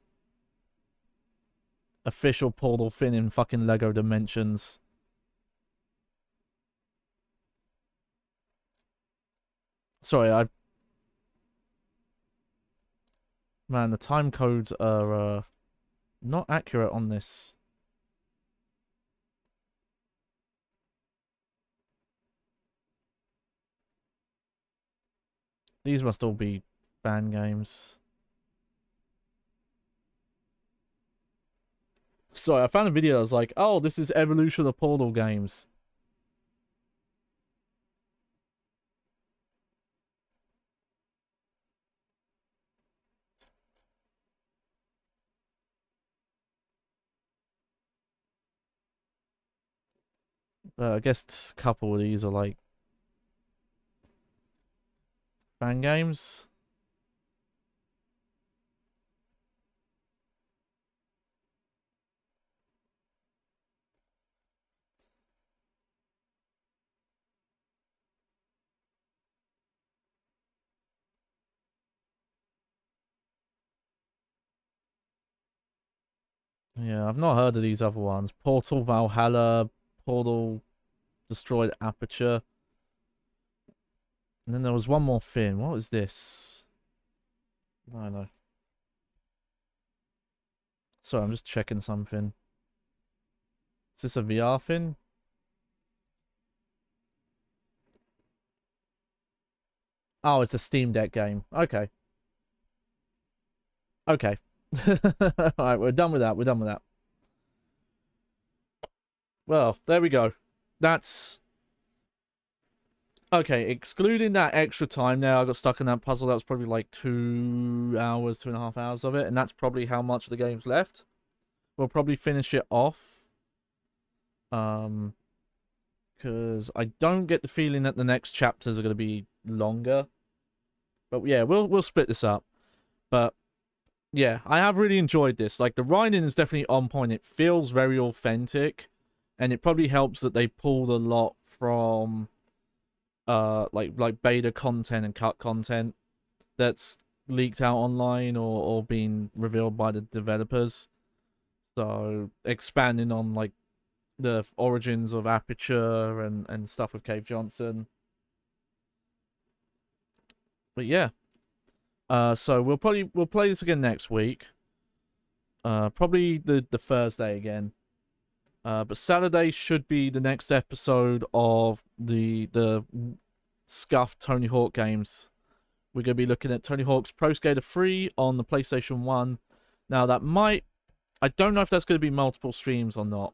Official portal fin in fucking Lego Dimensions. Sorry, Man, the time codes are not accurate on this. These must all be fan games. Sorry, I found a video that was like, oh, this is Evolution of Portal games. I guess a couple of these are like fan games. Yeah, I've not heard of these other ones. Portal Valhalla, Portal Destroyed Aperture. And then there was one more fin. What was this? I don't know. Sorry, I'm just checking something. Is this a VR fin? Oh, it's a Steam Deck game. Okay. Okay. Alright, we're done with that. We're done with that. Well, there we go. That's... Okay, excluding that extra time there, I got stuck in that puzzle. That was probably like 2 hours, 2.5 hours of it. And that's probably how much of the game's left. We'll probably finish it off. Because I don't get the feeling that the next chapters are going to be longer. But yeah, we'll split this up. But yeah, I have really enjoyed this. Like, the writing is definitely on point. It feels very authentic. And it probably helps that they pulled a lot from like beta content and cut content that's leaked out online or been revealed by the developers. So expanding on like the origins of Aperture and stuff with Cave Johnson. But yeah, So we'll play this again next week. Probably the Thursday again. But Saturday should be the next episode of the scuffed Tony Hawk games. We're going to be looking at Tony Hawk's Pro Skater 3 on the PlayStation 1. Now I don't know if that's going to be multiple streams or not.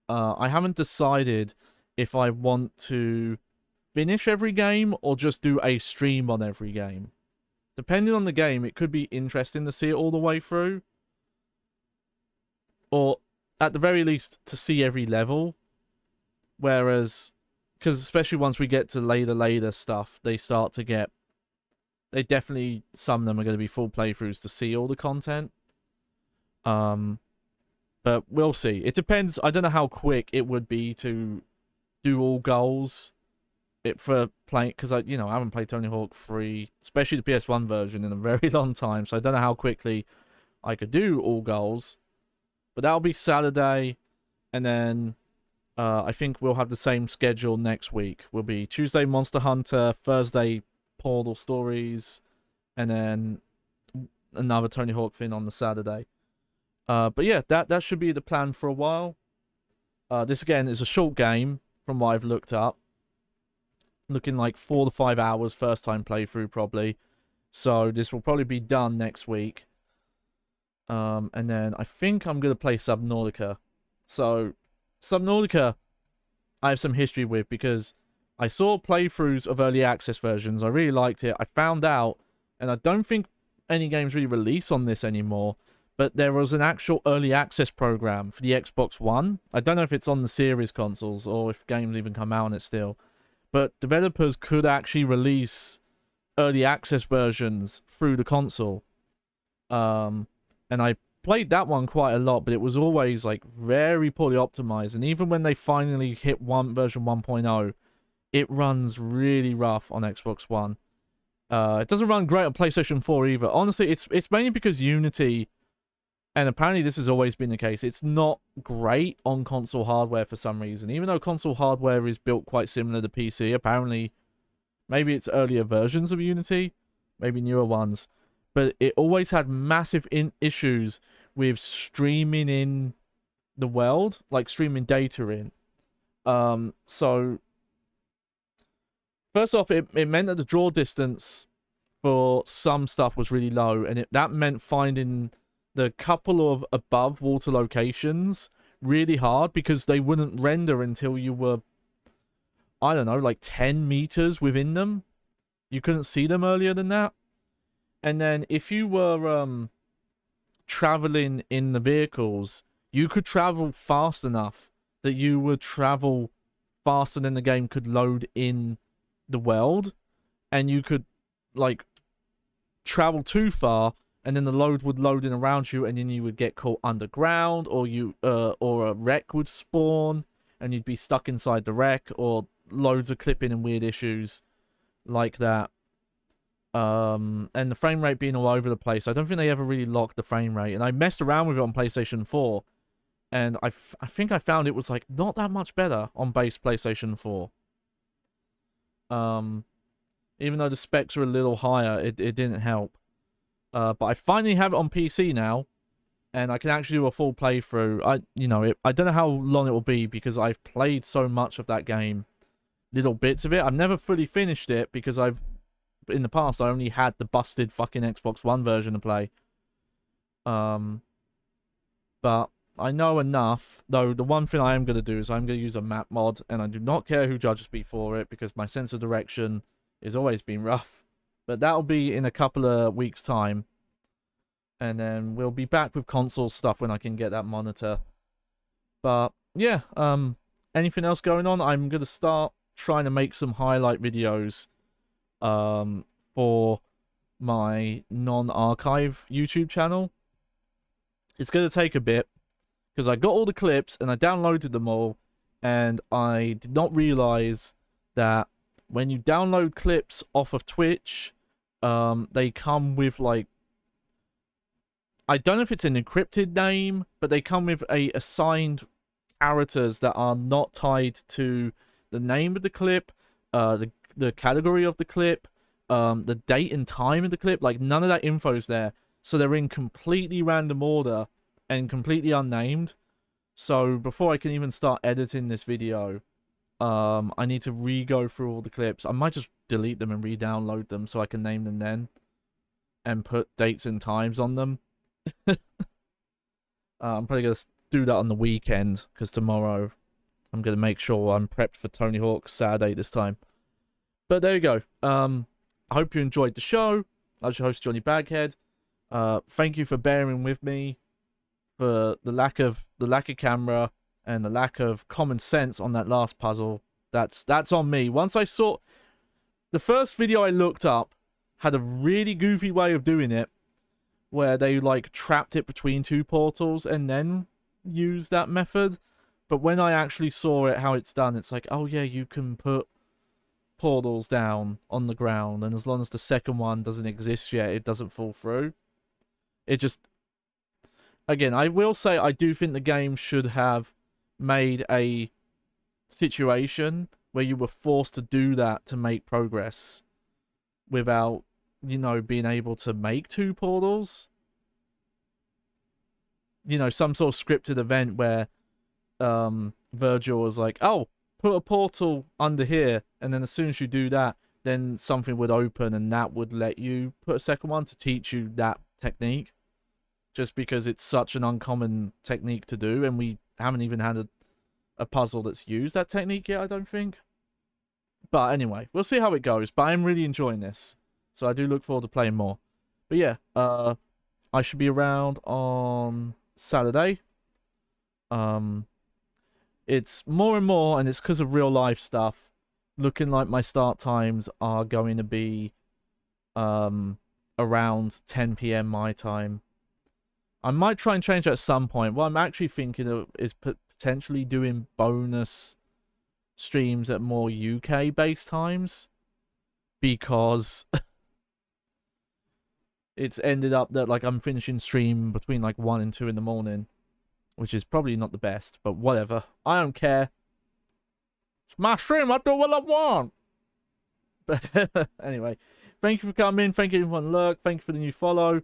I haven't decided if I want to finish every game or just do a stream on every game. Depending on the game, it could be interesting to see it all the way through. Or, at the very least, to see every level. Whereas, because especially once we get to later stuff, they start to get... some of them are going to be full playthroughs to see all the content. But we'll see. It depends. I don't know how quick it would be to do all goals. For playing, because I haven't played Tony Hawk 3, especially the PS1 version, in a very long time. So I don't know how quickly I could do all goals. But that'll be Saturday, and then I think we'll have the same schedule next week. Will be Tuesday Monster Hunter, Thursday Portal Stories, and then another Tony Hawk thing on the Saturday. But yeah, that should be the plan for a while. This again is a short game from what I've looked up. Looking like 4 to 5 hours first time playthrough probably. So this will probably be done next week. And then I think I'm going to play Subnautica. So Subnautica I have some history with because I saw playthroughs of early access versions. I really liked it. I found out, and I don't think any games really release on this anymore, but there was an actual early access program for the Xbox One. I don't know if it's on the series consoles or if games even come out on it still. But developers could actually release early access versions through the console. And I played that one quite a lot, but it was always like very poorly optimized. And even when they finally hit version 1.0, it runs really rough on Xbox One. It doesn't run great on PlayStation 4 either. Honestly, it's mainly because Unity, and apparently this has always been the case, it's not great on console hardware for some reason. Even though console hardware is built quite similar to PC, apparently, maybe it's earlier versions of Unity, maybe newer ones, but it always had massive issues with streaming in the world, like streaming data in. So, first off, it meant that the draw distance for some stuff was really low, and that meant finding the couple of above water locations really hard because they wouldn't render until you were, I don't know, like 10 meters within them. You couldn't see them earlier than that. And then if you were traveling in the vehicles, you could travel fast enough that you would travel faster than the game could load in the world, and you could like travel too far, and then the load would load in around you, and then you would get caught underground, or or a wreck would spawn, and you'd be stuck inside the wreck, or loads of clipping and weird issues like that. And the frame rate being all over the place. I don't think they ever really locked the frame rate, and I messed around with it on PlayStation 4, and I think I found it was like not that much better on base PlayStation 4. Even though the specs are a little higher, it didn't help. But I finally have it on PC now, and I can actually do a full playthrough. I don't know how long it will be because I've played so much of that game, little bits of it. I've never fully finished it because in the past I only had the busted fucking Xbox One version to play. But I know enough, though. The one thing I am going to do is I'm going to use a map mod, and I do not care who judges me for it because my sense of direction has always been rough. But that'll be in a couple of weeks' time. And then we'll be back with console stuff when I can get that monitor. But, yeah. Anything else going on? I'm going to start trying to make some highlight videos for my non-archive YouTube channel. It's going to take a bit, because I got all the clips, and I downloaded them all, and I did not realize that when you download clips off of Twitch, they come with, like, I don't know if it's an encrypted name, but they come with assigned characters that are not tied to the name of the clip, the category of the clip, the date and time of the clip. Like, none of that info's there. So they're in completely random order and completely unnamed. So before I can even start editing this video, I need to re-go through all the clips. I might just delete them and re-download them so I can name them then. And put dates and times on them. I'm probably going to do that on the weekend, because tomorrow I'm going to make sure I'm prepped for Tony Hawk's Saturday this time. But there you go. I hope you enjoyed the show. I was your host, Johnny Baghead. Thank you for bearing with me for the lack of camera and the lack of common sense on that last puzzle. That's on me. Once I saw the first video I looked up had a really goofy way of doing it, where they like trapped it between two portals and then used that method. But when I actually saw it, how it's done, it's like, oh yeah, you can put portals down on the ground, and as long as the second one doesn't exist yet, it doesn't fall through. It just, again, I will say I do think the game should have made a situation where you were forced to do that to make progress without, you know, being able to make two portals. You know, some sort of scripted event where Virgil was like, oh, put a portal under here, and then as soon as you do that, then something would open, and that would let you put a second one to teach you that technique. Just because it's such an uncommon technique to do, and we haven't even had a puzzle that's used that technique yet, I don't think. But anyway, we'll see how it goes. But I'm really enjoying this, so I do look forward to playing more. But yeah, I should be around on Saturday. It's more and more, and it's because of real life stuff, looking like my start times are going to be around 10 PM my time. I might try and change that at some point. What I'm actually thinking of is potentially doing bonus streams at more UK-based times, because it's ended up that like I'm finishing stream between like 1 and 2 in the morning, which is probably not the best, but whatever. I don't care. It's my stream. I do what I want. But anyway, thank you for coming. Thank you everyone. Lurk. Thank you for the new follow.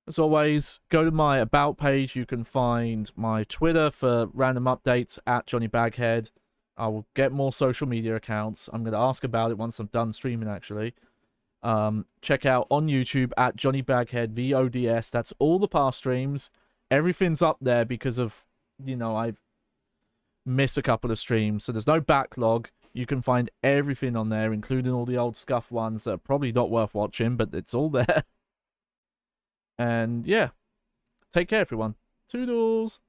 As always, go to my About page. You can find my Twitter for random updates at Johnny Baghead. I will get more social media accounts. I'm going to ask about it once I'm done streaming, actually. Check out on YouTube at Johnny Baghead VODS. That's all the past streams. Everything's up there because of, you know, I've missed a couple of streams. So there's no backlog. You can find everything on there, including all the old scuff ones that are probably not worth watching, but it's all there. And yeah, take care, everyone. Toodles.